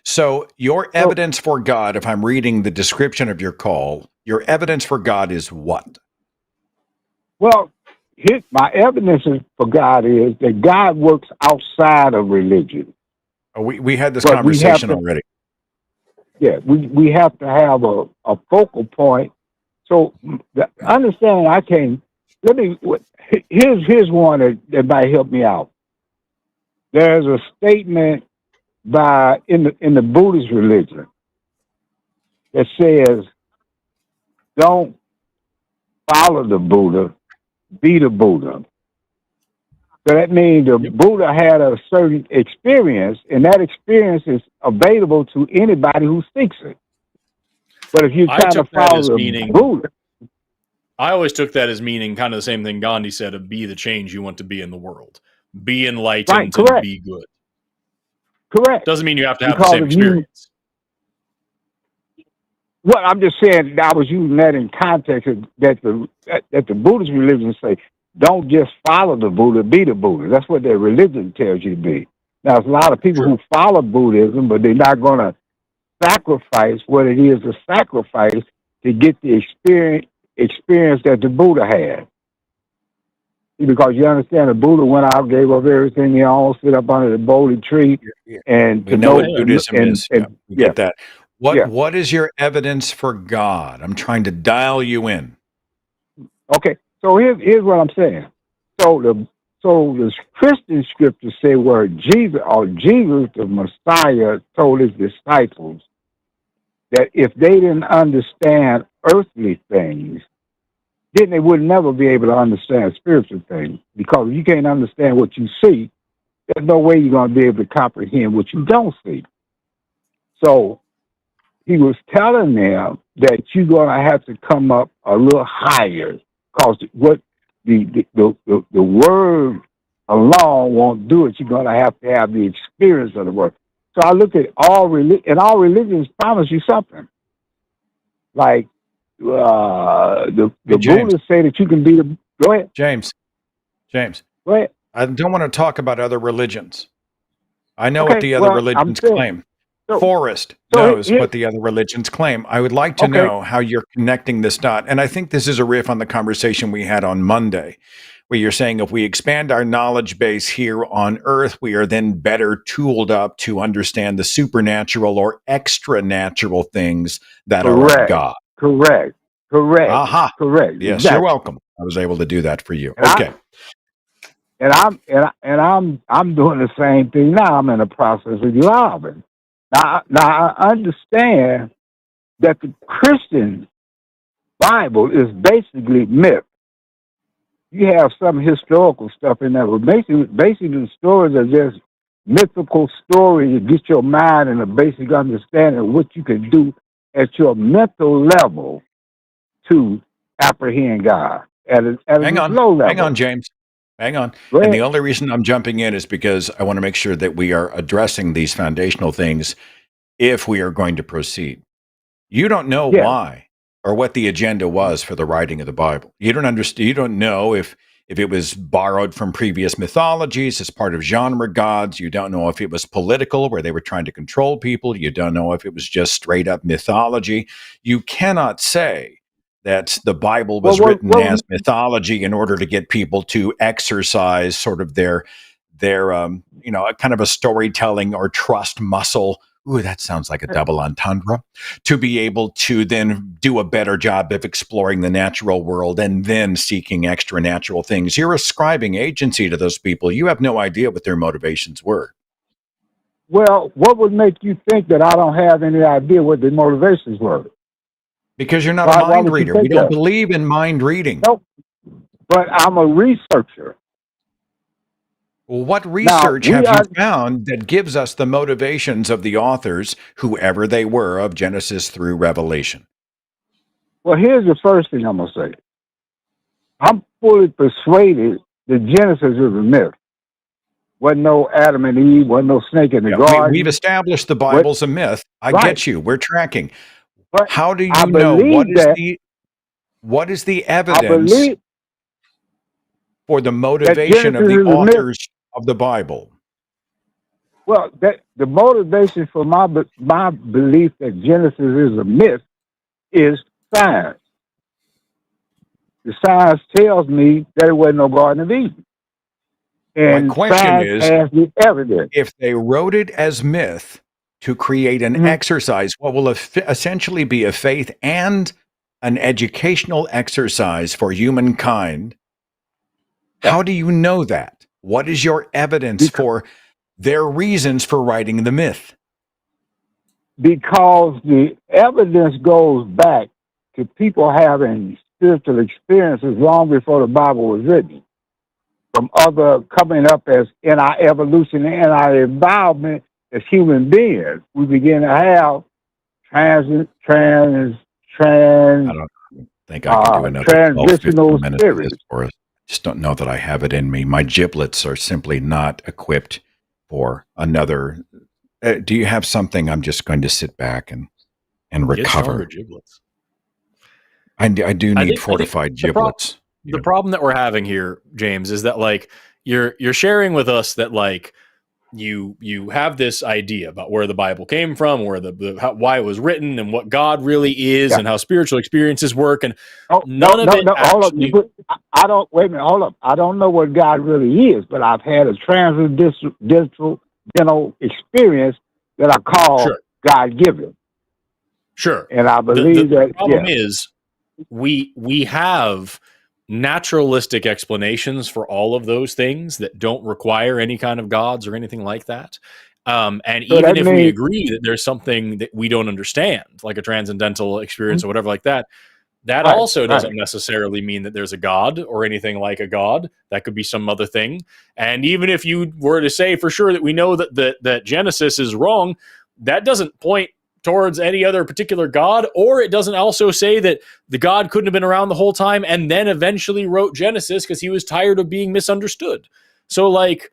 Speaker 2: So your evidence for God, if I'm reading the description of your call, your evidence for God is what?
Speaker 8: Well, my evidence for God is that God works outside of religion.
Speaker 2: Oh, we had this conversation already.
Speaker 8: Yeah, we have to have a focal point. So the understanding here's one that might help me out. There's a statement in the Buddhist religion that says, don't follow the Buddha, be the Buddha. So that means the Buddha had a certain experience, and that experience is available to anybody who seeks it. But if you try to follow the Buddha,
Speaker 3: I always took that as meaning kind of the same thing Gandhi said of be the change you want to be in the world. Be enlightened and be good.
Speaker 8: Correct.
Speaker 3: Doesn't mean you have to have the same experience.
Speaker 8: Well, I'm just saying I was using that in context that the Buddhist religion say, don't just follow the Buddha, be the Buddha. That's what their religion tells you to be. Now, there's a lot of people who follow Buddhism, but they're not going to sacrifice what it is to sacrifice to get the experience that the Buddha had. Because you understand, the Buddha went out, gave up everything he owned, sit up under the Bodhi tree, and
Speaker 2: we know what Buddhism is. We get that. What is your evidence for God? I'm trying to dial you in.
Speaker 8: Okay, so here's what I'm saying. So the Christian scriptures say where Jesus the Messiah told his disciples that if they didn't understand earthly things, then they would never be able to understand spiritual things. Because if you can't understand what you see, there's no way you're going to be able to comprehend what you don't see. So he was telling them that you're going to have to come up a little higher, because what the word alone won't do it. You're going to have the experience of the word. So I look at all religions promise you something. Like the Buddhists say that you can be the. Go ahead,
Speaker 2: James.
Speaker 8: Go ahead.
Speaker 2: I don't want to talk about other religions. I know what the other religions claim. Forrest knows what the other religions claim. I would like to know how you're connecting this dot. And I think this is a riff on the conversation we had on Monday, where you're saying if we expand our knowledge base here on Earth, we are then better tooled up to understand the supernatural or extra natural things that are of God.
Speaker 8: Correct.
Speaker 2: Aha.
Speaker 8: Correct.
Speaker 2: Yes, exactly. You're welcome. I was able to do that for you.
Speaker 8: I'm doing the same thing now. I'm in the process of evolving. Now I understand that the Christian Bible is basically myth. You have some historical stuff in there, but basically the stories are just mythical stories to get your mind in a basic understanding of what you can do at your mental level to apprehend God at a low level.
Speaker 2: Hang on, James. Hang on. And the only reason I'm jumping in is because I want to make sure that we are addressing these foundational things if we are going to proceed. You don't know why or what the agenda was for the writing of the Bible. You don't understand. You don't know if it was borrowed from previous mythologies as part of genre gods. You don't know if it was political, where they were trying to control people. You don't know if it was just straight up mythology. You cannot say that the Bible was written as mythology in order to get people to exercise sort of their kind of a storytelling or trust muscle. Ooh, that sounds like a double entendre. To be able to then do a better job of exploring the natural world and then seeking extra natural things. You're ascribing agency to those people. You have no idea what their motivations were.
Speaker 8: Well, what would make you think that I don't have any idea what their motivations were?
Speaker 2: Because you're not a mind reader. We don't believe in mind reading.
Speaker 8: Nope. But I'm a researcher.
Speaker 2: Well, what research have you found that gives us the motivations of the authors, whoever they were, of Genesis through Revelation?
Speaker 8: Well, here's the first thing I'm going to say. I'm fully persuaded that Genesis is a myth. Wasn't no Adam and Eve, wasn't no snake in the garden.
Speaker 2: We've established the Bible's a myth. I get you. We're tracking.
Speaker 8: But
Speaker 2: how do you know what is the evidence for the motivation of the authors of the Bible?
Speaker 8: Well, the motivation for my belief that Genesis is a myth is science. The science tells me that it wasn't no Garden of Eden. And
Speaker 2: my question is,
Speaker 8: the evidence.
Speaker 2: If they wrote it as myth to create an exercise, what will essentially be a faith and an educational exercise for humankind, how do you know that? What is your evidence for their reasons for writing the myth?
Speaker 8: Because the evidence goes back to people having spiritual experiences long before the Bible was written. From other coming up as in our evolution and our involvement as human beings, we begin to have
Speaker 2: I don't think I can do another
Speaker 8: transitional
Speaker 2: 12, 15 minutes of this for us. Just don't know that I have it in me. My giblets are simply not equipped for another. Do you have something? I'm just going to sit back and recover.
Speaker 3: Giblets.
Speaker 2: I do need fortified giblets.
Speaker 3: The problem that we're having here, James, is that like you're sharing with us that like you have this idea about where the Bible came from, where why it was written, and what God really is, and how spiritual experiences work, and none of it
Speaker 8: hold up.
Speaker 3: actually.
Speaker 8: I don't wait a minute. Hold up. I don't know what God really is, but I've had a transcendental experience that I call God given.
Speaker 3: Sure,
Speaker 8: and I believe
Speaker 3: the problem is we have naturalistic explanations for all of those things that don't require any kind of gods or anything like that. And so even if we agree that there's something that we don't understand, like a transcendental experience or whatever like that, that also doesn't necessarily mean that there's a god or anything like a god. That could be some other thing. And even if you were to say for sure that we know that Genesis is wrong, that doesn't point towards any other particular god, or it doesn't also say that the God couldn't have been around the whole time and then eventually wrote Genesis because he was tired of being misunderstood. So, like,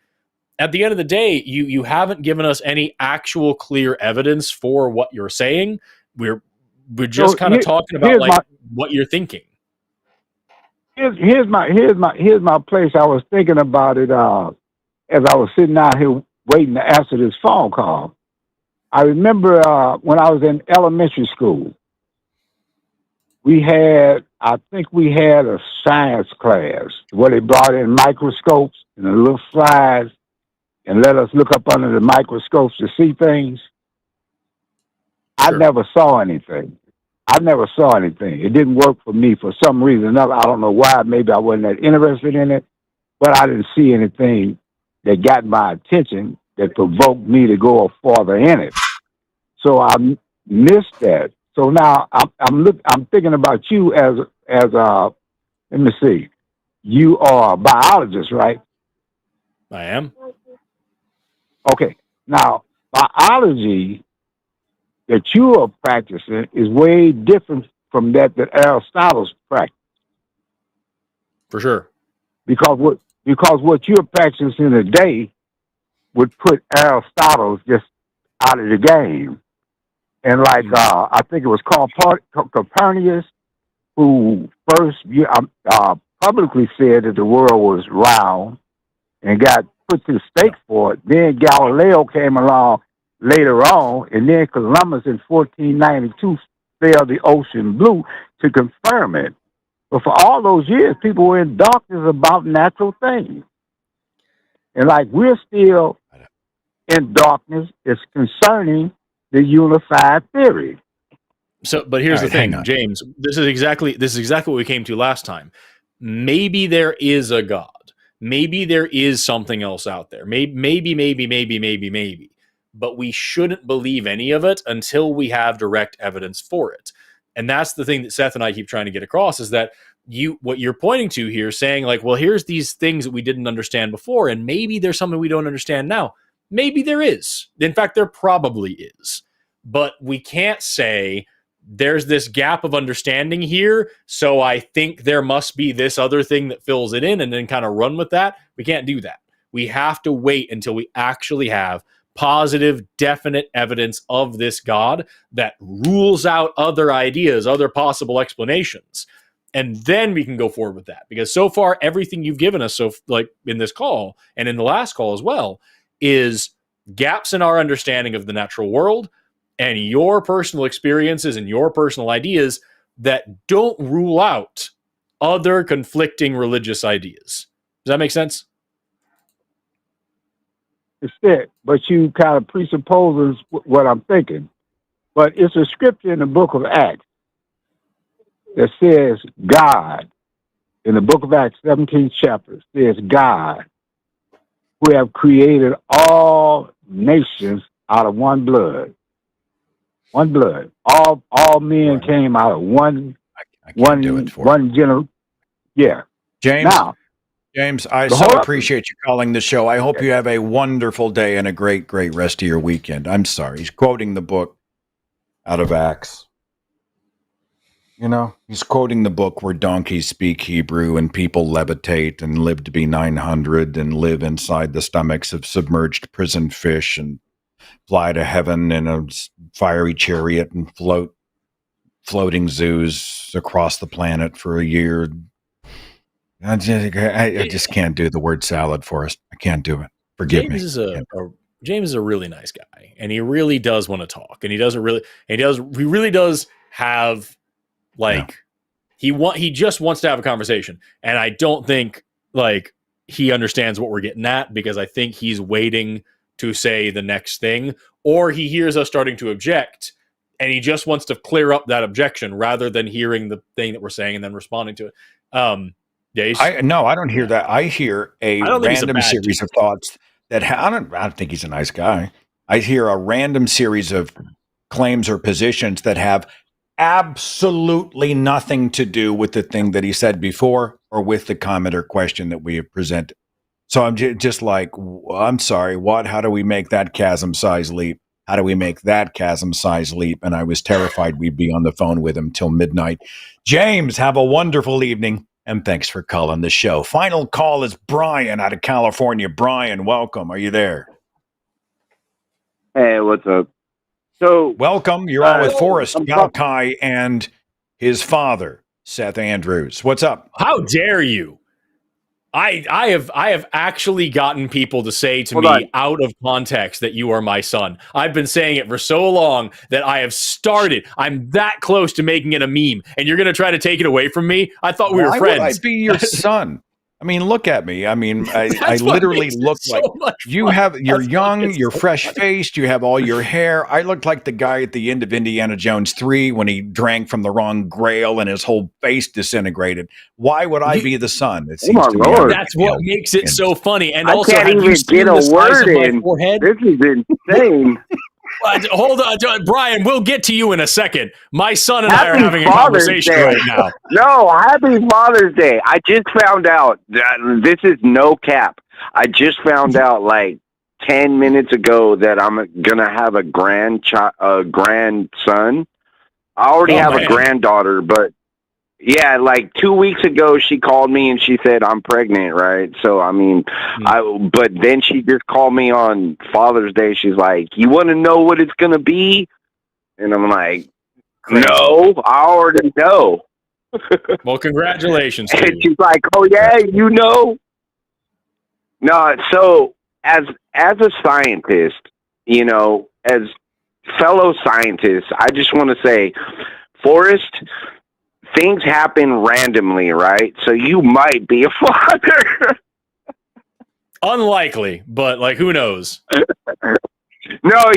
Speaker 3: at the end of the day, you haven't given us any actual clear evidence for what you're saying. We're just kind of talking about what you're thinking.
Speaker 8: Here's my place. I was thinking about it as I was sitting out here waiting to answer this phone call. I remember when I was in elementary school, I think we had a science class where they brought in microscopes and the little slides and let us look up under the microscopes to see things. I never saw anything. It didn't work for me for some reason or another. I don't know why. Maybe I wasn't that interested in it, but I didn't see anything that got my attention that provoked me to go farther in it. So I missed that. So now I'm thinking about you as let me see. You are a biologist, right?
Speaker 3: I am.
Speaker 8: Okay. Now, biology that you are practicing is way different from that Aristotle's practiced.
Speaker 3: For sure.
Speaker 8: Because what you're practicing today would put Aristotle just out of the game. And like I think it was called Copernicus, who first publicly said that the world was round and got put to the stake for it. Then Galileo came along later on, and then Columbus in 1492 sailed the ocean blue to confirm it. But for all those years, people were in darkness about natural things. And like we're still in darkness, it's concerning the unified theory.
Speaker 3: So, but here's the thing, James. This is exactly what we came to last time. Maybe there is a God. Maybe there is something else out there. Maybe. But we shouldn't believe any of it until we have direct evidence for it. And that's the thing that Seth and I keep trying to get across is that what you're pointing to here, saying like, well, here's these things that we didn't understand before, and maybe there's something we don't understand now. Maybe there is. In fact, there probably is. But we can't say there's this gap of understanding here, so I think there must be this other thing that fills it in and then kind of run with that. We can't do that. We have to wait until we actually have positive, definite evidence of this God that rules out other ideas, other possible explanations. And then we can go forward with that. Because so far, everything you've given us, so like in this call and in the last call as well, is gaps in our understanding of the natural world and your personal experiences and your personal ideas that don't rule out other conflicting religious ideas. Does that make sense?
Speaker 8: It's it, but you kind of presupposes what I'm thinking. But it's a scripture in the book of Acts that says God, in the book of Acts, 17th chapter, says God, who have created all nations out of one blood. One blood. All men came out of one general. Yeah.
Speaker 2: James, I so appreciate you calling the show. I hope you have a wonderful day and a great, great rest of your weekend. I'm sorry. He's quoting the book out of Acts. You know, he's quoting the book where donkeys speak Hebrew and people levitate and live to be 900 and live inside the stomachs of submerged prison fish and fly to heaven in a fiery chariot and floating zoos across the planet for a year. I just can't do the word salad, Forrest. I can't do it. Forgive me.
Speaker 3: James is a James is a really nice guy, and he really does want to talk, and he really does have like he just wants to have a conversation, and I don't think like he understands what we're getting at, because I think he's waiting to say the next thing, or he hears us starting to object, and he just wants to clear up that objection rather than hearing the thing that we're saying and then responding to it.
Speaker 2: I don't hear that. I hear a random series of thoughts that I don't think he's a nice guy. I hear a random series of claims or positions that have absolutely nothing to do with the thing that he said before or with the comment or question that we have presented. So I'm just like, I'm sorry, what? How do we make that chasm size leap? How do we make that chasm size leap? And I was terrified we'd be on the phone with him till midnight. James, have a wonderful evening. And thanks for calling the show. Final call is Brian out of California. Brian, welcome. Are you there?
Speaker 9: Hey, what's up? So,
Speaker 2: welcome. You're on with Forrest, Valkai, and his father, Seth Andrews. What's up?
Speaker 3: How dare you? I have actually gotten people to say to me out of context that you are my son. I've been saying it for so long that I'm that close to making it a meme, and you're going to try to take it away from me? I thought we were friends.
Speaker 2: Why would I be your son? I mean, look at me. I mean, I literally look like you're young, you're fresh faced, you have all your hair. I looked like the guy at the end of Indiana Jones 3 when he drank from the wrong grail and his whole face disintegrated. Why would I be the son? It seems to me
Speaker 3: that's what makes it so funny. And
Speaker 9: I
Speaker 3: also,
Speaker 9: can't even get a word in. This is insane.
Speaker 3: Hold on, Brian, we'll get to you in a second. My son and I are having a conversation right now.
Speaker 9: No, happy Father's Day. I just found out that this is no cap. I just found out like 10 minutes ago that I'm going to have a grandson. I already have a granddaughter, but yeah, like 2 weeks ago, she called me and she said, I'm pregnant, right? So, I mean, but then she just called me on Father's Day. She's like, you want to know what it's going to be? And I'm like, no, I already know.
Speaker 3: Well, congratulations.
Speaker 9: And she's like, oh, yeah, you know? No, so as a scientist, you know, as fellow scientists, I just want to say, Forrest, things happen randomly, right? So you might be a father.
Speaker 3: Unlikely, but like, who knows?
Speaker 9: No,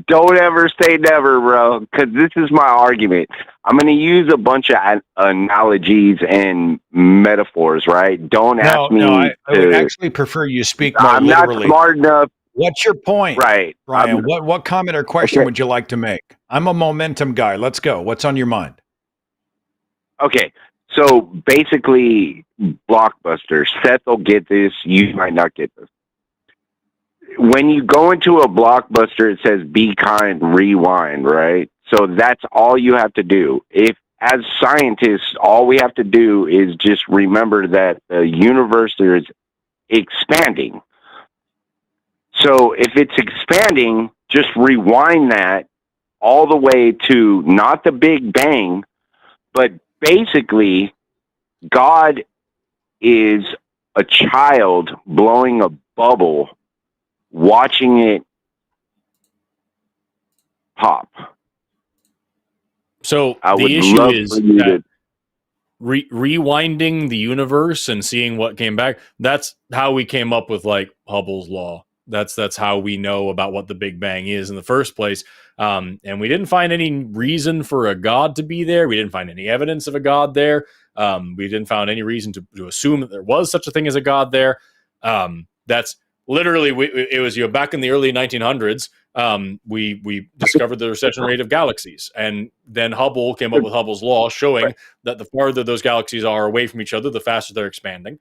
Speaker 9: don't ever say never, bro, because this is my argument. I'm going to use a bunch of analogies and metaphors, right? Don't ask me.
Speaker 2: No, I would actually prefer you speak more
Speaker 9: I'm
Speaker 2: literally.
Speaker 9: Not smart enough.
Speaker 2: What's your point?
Speaker 9: Right.
Speaker 2: Brian, what comment or question would you like to make? I'm a momentum guy. Let's go. What's on your mind?
Speaker 9: Okay, so basically, Blockbuster. Seth will get this. You might not get this. When you go into a Blockbuster, it says "Be kind, rewind," right? So that's all you have to do. If, as scientists, all we have to do is just remember that the universe is expanding. So if it's expanding, just rewind that all the way to not the Big Bang, but basically, God is a child blowing a bubble, watching it pop.
Speaker 3: So the issue is that rewinding the universe and seeing what came back, that's how we came up with like Hubble's law. That's how we know about what the Big Bang is in the first place. And we didn't find any reason for a God to be there. We didn't find any evidence of a God there. We didn't find any reason to assume that there was such a thing as a God there. That's literally, it was back in the early 1900s. We discovered the recession rate of galaxies, and then Hubble came up with Hubble's law, showing that the farther those galaxies are away from each other, the faster they're expanding.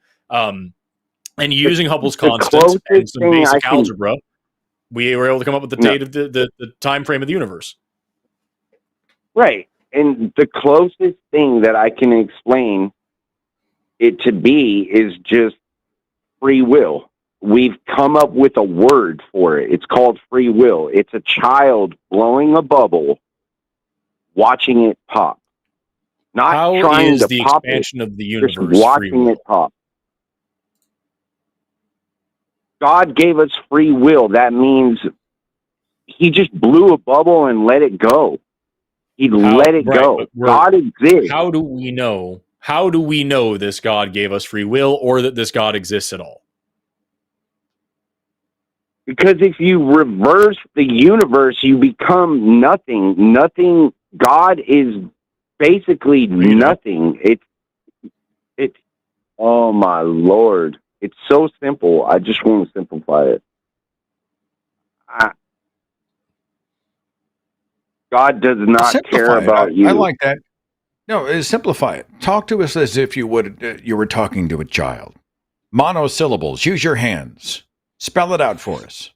Speaker 3: And using Hubble's constant and some basic algebra, we were able to come up with the date of the time frame of the universe.
Speaker 9: Right. And the closest thing that I can explain it to be is just free will. We've come up with a word for it. It's called free will. It's a child blowing a bubble, watching it pop. Not
Speaker 3: How
Speaker 9: trying
Speaker 3: is
Speaker 9: to
Speaker 3: the
Speaker 9: pop
Speaker 3: expansion
Speaker 9: it,
Speaker 3: of the universe
Speaker 9: just watching it pop. God gave us free will. That means he just blew a bubble and let it go. He let it go. God exists.
Speaker 3: How do we know? How do we know this God gave us free will, or that this God exists at all?
Speaker 9: Because if you reverse the universe, you become nothing. Nothing. God is basically nothing. It's. Oh my Lord! It's so simple. I just want to simplify it. God does not care about you.
Speaker 2: I like that. No, simplify it. Talk to us as if you were talking to a child. Monosyllables. Use your hands. Spell it out for us.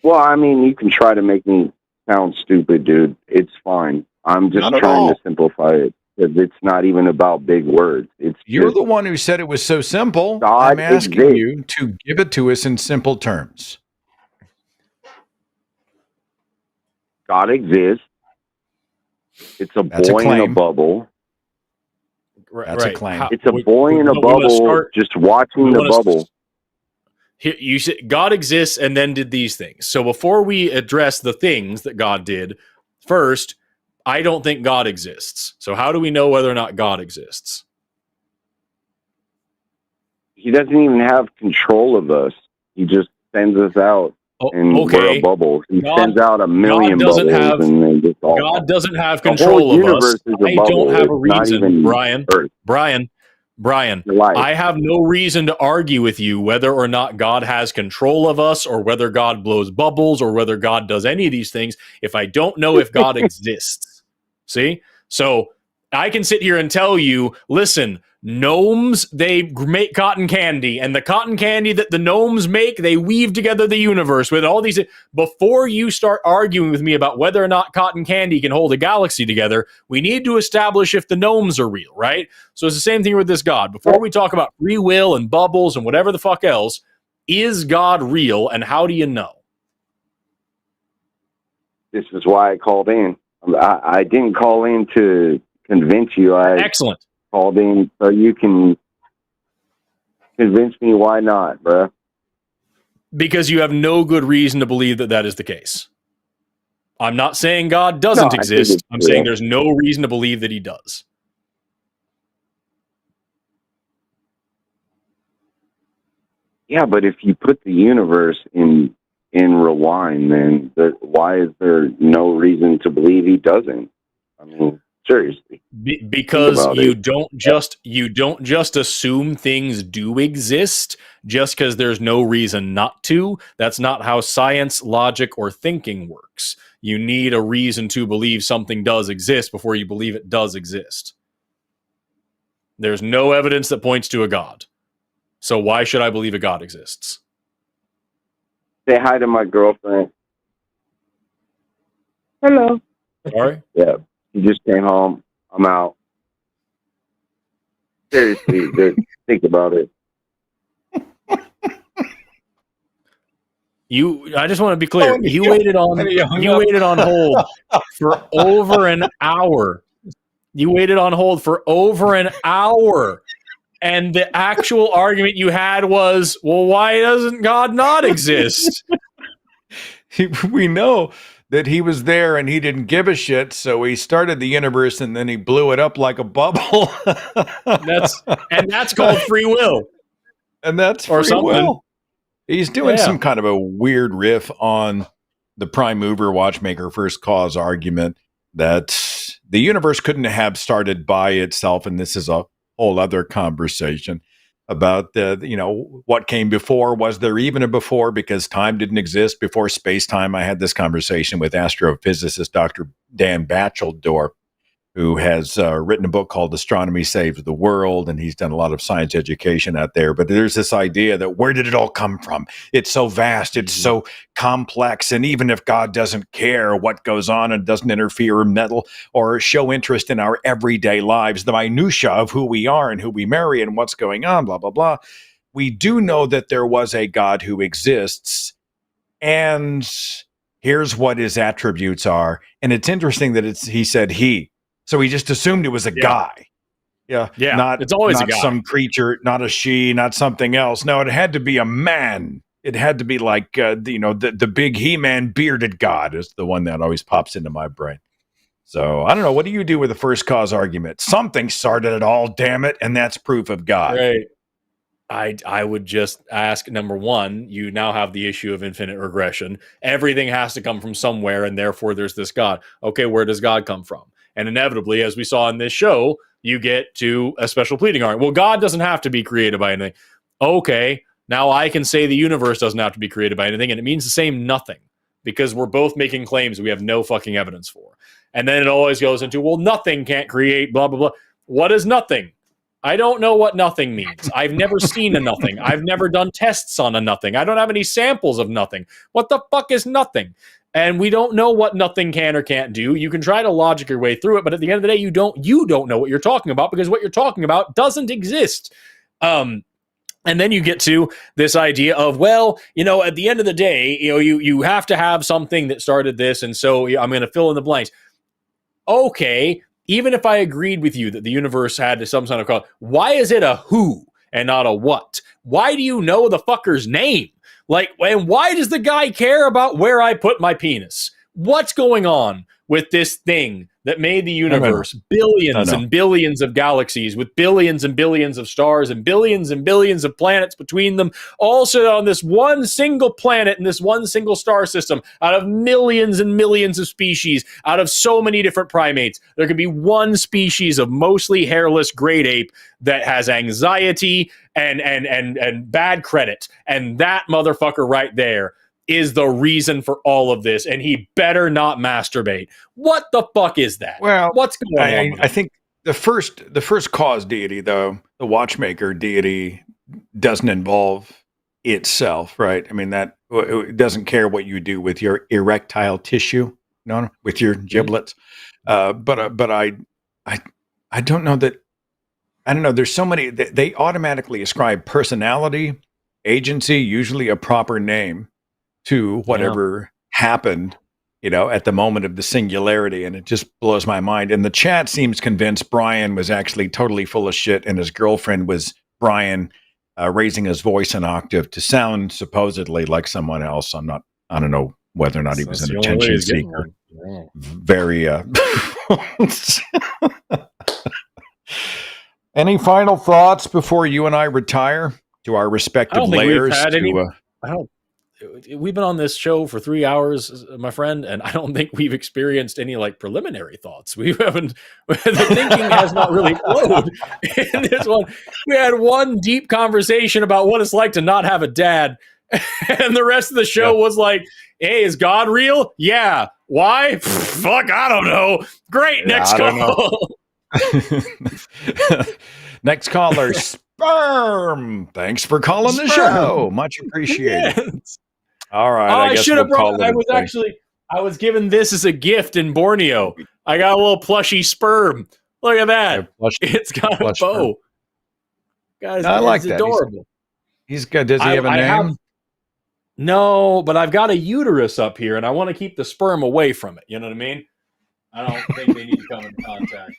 Speaker 9: Well, I mean, you can try to make me sound stupid, dude. It's fine. I'm just trying to simplify it. It's not even about big words.
Speaker 2: You're the one who said it was so simple.
Speaker 9: God
Speaker 2: I'm asking you to give it to us in simple terms.
Speaker 9: God exists. It's a boy in a bubble.
Speaker 2: That's a claim.
Speaker 9: It's a boy in a bubble just watching the bubble.
Speaker 3: You said God exists and then did these things. So before we address the things that God did, first, I don't think God exists. So how do we know whether or not God exists?
Speaker 9: He doesn't even have control of us. He just sends us out. And we're a bubble. He sends out a million bubbles, and they just all.
Speaker 3: God doesn't have control of us. I don't have a reason, Brian. I have no reason to argue with you whether or not God has control of us, or whether God blows bubbles, or whether God does any of these things, if I don't know if God exists. See? So I can sit here and tell you, listen, gnomes, they make cotton candy, and the cotton candy that the gnomes make, they weave together the universe with all these. Before you start arguing with me about whether or not cotton candy can hold a galaxy together, we need to establish if the gnomes are real, right? So it's the same thing with this God. Before we talk about free will and bubbles and whatever the fuck else, is God real, and how do you know?
Speaker 9: This is why I called in. I didn't call in to convince you.
Speaker 3: Excellent.
Speaker 9: Called in so you can convince me why not, bruh.
Speaker 3: Because you have no good reason to believe that that is the case. I'm not saying God doesn't exist. I'm saying there's no reason to believe that he does.
Speaker 9: Yeah, but if you put the universe in rewind, then why is there no reason to believe he doesn't? I mean, seriously.
Speaker 3: Because you don't just assume things do exist just because there's no reason not to. That's not how science, logic, or thinking works. You need a reason to believe something does exist before you believe it does exist. There's no evidence that points to a God. So why should I believe a God exists?
Speaker 9: Say hi to my girlfriend.
Speaker 6: Hello.
Speaker 3: Sorry?
Speaker 9: Yeah. He just came home. I'm out. Seriously, dude, think about it.
Speaker 3: I just want to be clear. You waited on hold for over an hour. You waited on hold for over an hour. And the actual argument you had was, well, why doesn't God not exist?
Speaker 2: We know that he was there and he didn't give a shit, so he started the universe and then he blew it up like a bubble.
Speaker 3: That's called free will.
Speaker 2: And that's free will. He's doing some kind of a weird riff on the prime mover, watchmaker, first cause argument that the universe couldn't have started by itself, and this is a whole other conversation about what came before. Was there even a before? Because time didn't exist before space-time. I had this conversation with astrophysicist Dr. Dan Batcheldorf, who has written a book called Astronomy Saves the World, and he's done a lot of science education out there. But there's this idea that where did it all come from? It's so vast, it's so complex, and even if God doesn't care what goes on and doesn't interfere or meddle or show interest in our everyday lives, the minutia of who we are and who we marry and what's going on, blah, blah, blah, we do know that there was a God who exists, and here's what his attributes are. And it's interesting that he said he. So he just assumed it was a guy. Yeah.
Speaker 3: It's always
Speaker 2: not
Speaker 3: a guy.
Speaker 2: Some creature, not a she, not something else. No, it had to be a man. it had to be like the big He-Man bearded god is the one that always pops into my brain. So I don't know. What do you do with the first cause argument? Something started it all, damn it, and that's proof of God.
Speaker 3: Right. I would just ask, number one, you now have the issue of infinite regression. Everything has to come from somewhere, and therefore there's this God. Okay, where does God come from? And inevitably, as we saw in this show, you get to a special pleading argument. Well, God doesn't have to be created by anything. Okay, now I can say the universe doesn't have to be created by anything, and it means the same nothing, because we're both making claims we have no fucking evidence for. And then it always goes into, well, nothing can't create, blah, blah, blah. What is nothing? I don't know what nothing means. I've never seen a nothing. I've never done tests on a nothing. I don't have any samples of nothing. What the fuck is nothing? And we don't know what nothing can or can't do. You can try to logic your way through it, but at the end of the day, you don't know what you're talking about, because what you're talking about doesn't exist. And then you get to this idea of, well, at the end of the day, you have to have something that started this, and so I'm going to fill in the blanks. Okay, even if I agreed with you that the universe had some kind of cause, why is it a who and not a what? Why do you know the fucker's name? And why does the guy care about where I put my penis? What's going on with this thing that made the universe billions and billions of galaxies with billions and billions of stars and billions of planets between them, all sit on this one single planet and this one single star system out of millions and millions of species, out of so many different primates? There could be one species of mostly hairless great ape that has anxiety and bad credit, and that motherfucker right there is the reason for all of this, and he better not masturbate. What the fuck is that?
Speaker 2: Well,
Speaker 3: what's going on?
Speaker 2: I think the first cause deity, though, the watchmaker deity, doesn't involve itself, right? I mean, that it doesn't care what you do with your erectile tissue, with your giblets. But I don't know that. I don't know. There's so many. They automatically ascribe personality, agency, usually a proper name, to whatever happened, at the moment of the singularity. And it just blows my mind. And the chat seems convinced Brian was actually totally full of shit, and his girlfriend was Brian raising his voice an octave to sound supposedly like someone else. I don't know whether or not he was an attention seeker. Yeah. Very, Any final thoughts before you and I retire to our respective layers?
Speaker 3: We've been on this show for 3 hours, my friend, and I don't think we've experienced any preliminary thoughts. The thinking has not really flowed in this one. We had one deep conversation about what it's like to not have a dad, and the rest of the show was like, hey, is God real? Yeah. Why? Fuck, I don't know. Great, next call.
Speaker 2: Next caller, Sperm. Thanks for calling the show. Much appreciated. Yes. All right.
Speaker 3: I should have brought it. I was given this as a gift in Borneo. I got a little plushy sperm. Look at that. It's got a bow. Guys, I like that. Adorable.
Speaker 2: He's good. Does he have a name?
Speaker 3: No, but I've got a uterus up here, and I want to keep the sperm away from it. You know what I mean? I don't think they need to come in contact.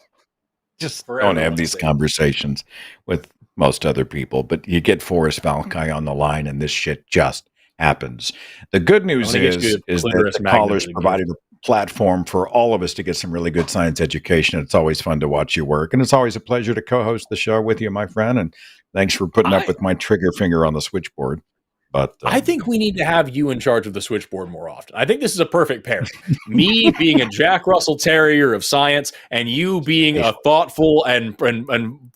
Speaker 2: Just don't have these conversations with most other people, but you get Forrest Valkai on the line, and this shit just happens. The good news is that the callers provided a platform for all of us to get some really good science education. It's always fun to watch you work, and it's always a pleasure to co-host the show with you, my friend, and thanks for putting up with my trigger finger on the switchboard. But
Speaker 3: I think we need to have you in charge of the switchboard more often. I think this is a perfect pair. Me being a Jack Russell Terrier of science, and you being a thoughtful and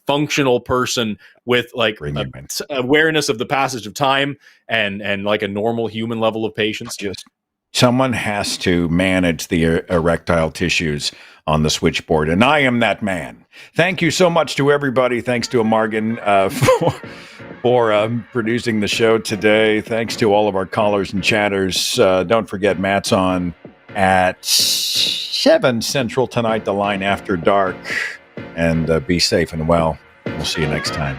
Speaker 3: functional person with awareness of the passage of time and like a normal human level of patience.
Speaker 2: Just someone has to manage the erectile tissues on the switchboard, and I am that man. Thank you so much to everybody. Thanks to Amargan for producing the show today. Thanks to all of our callers and chatters. Don't forget, Matt's on at 7 Central tonight, the line after dark. And be safe and well. We'll see you next time.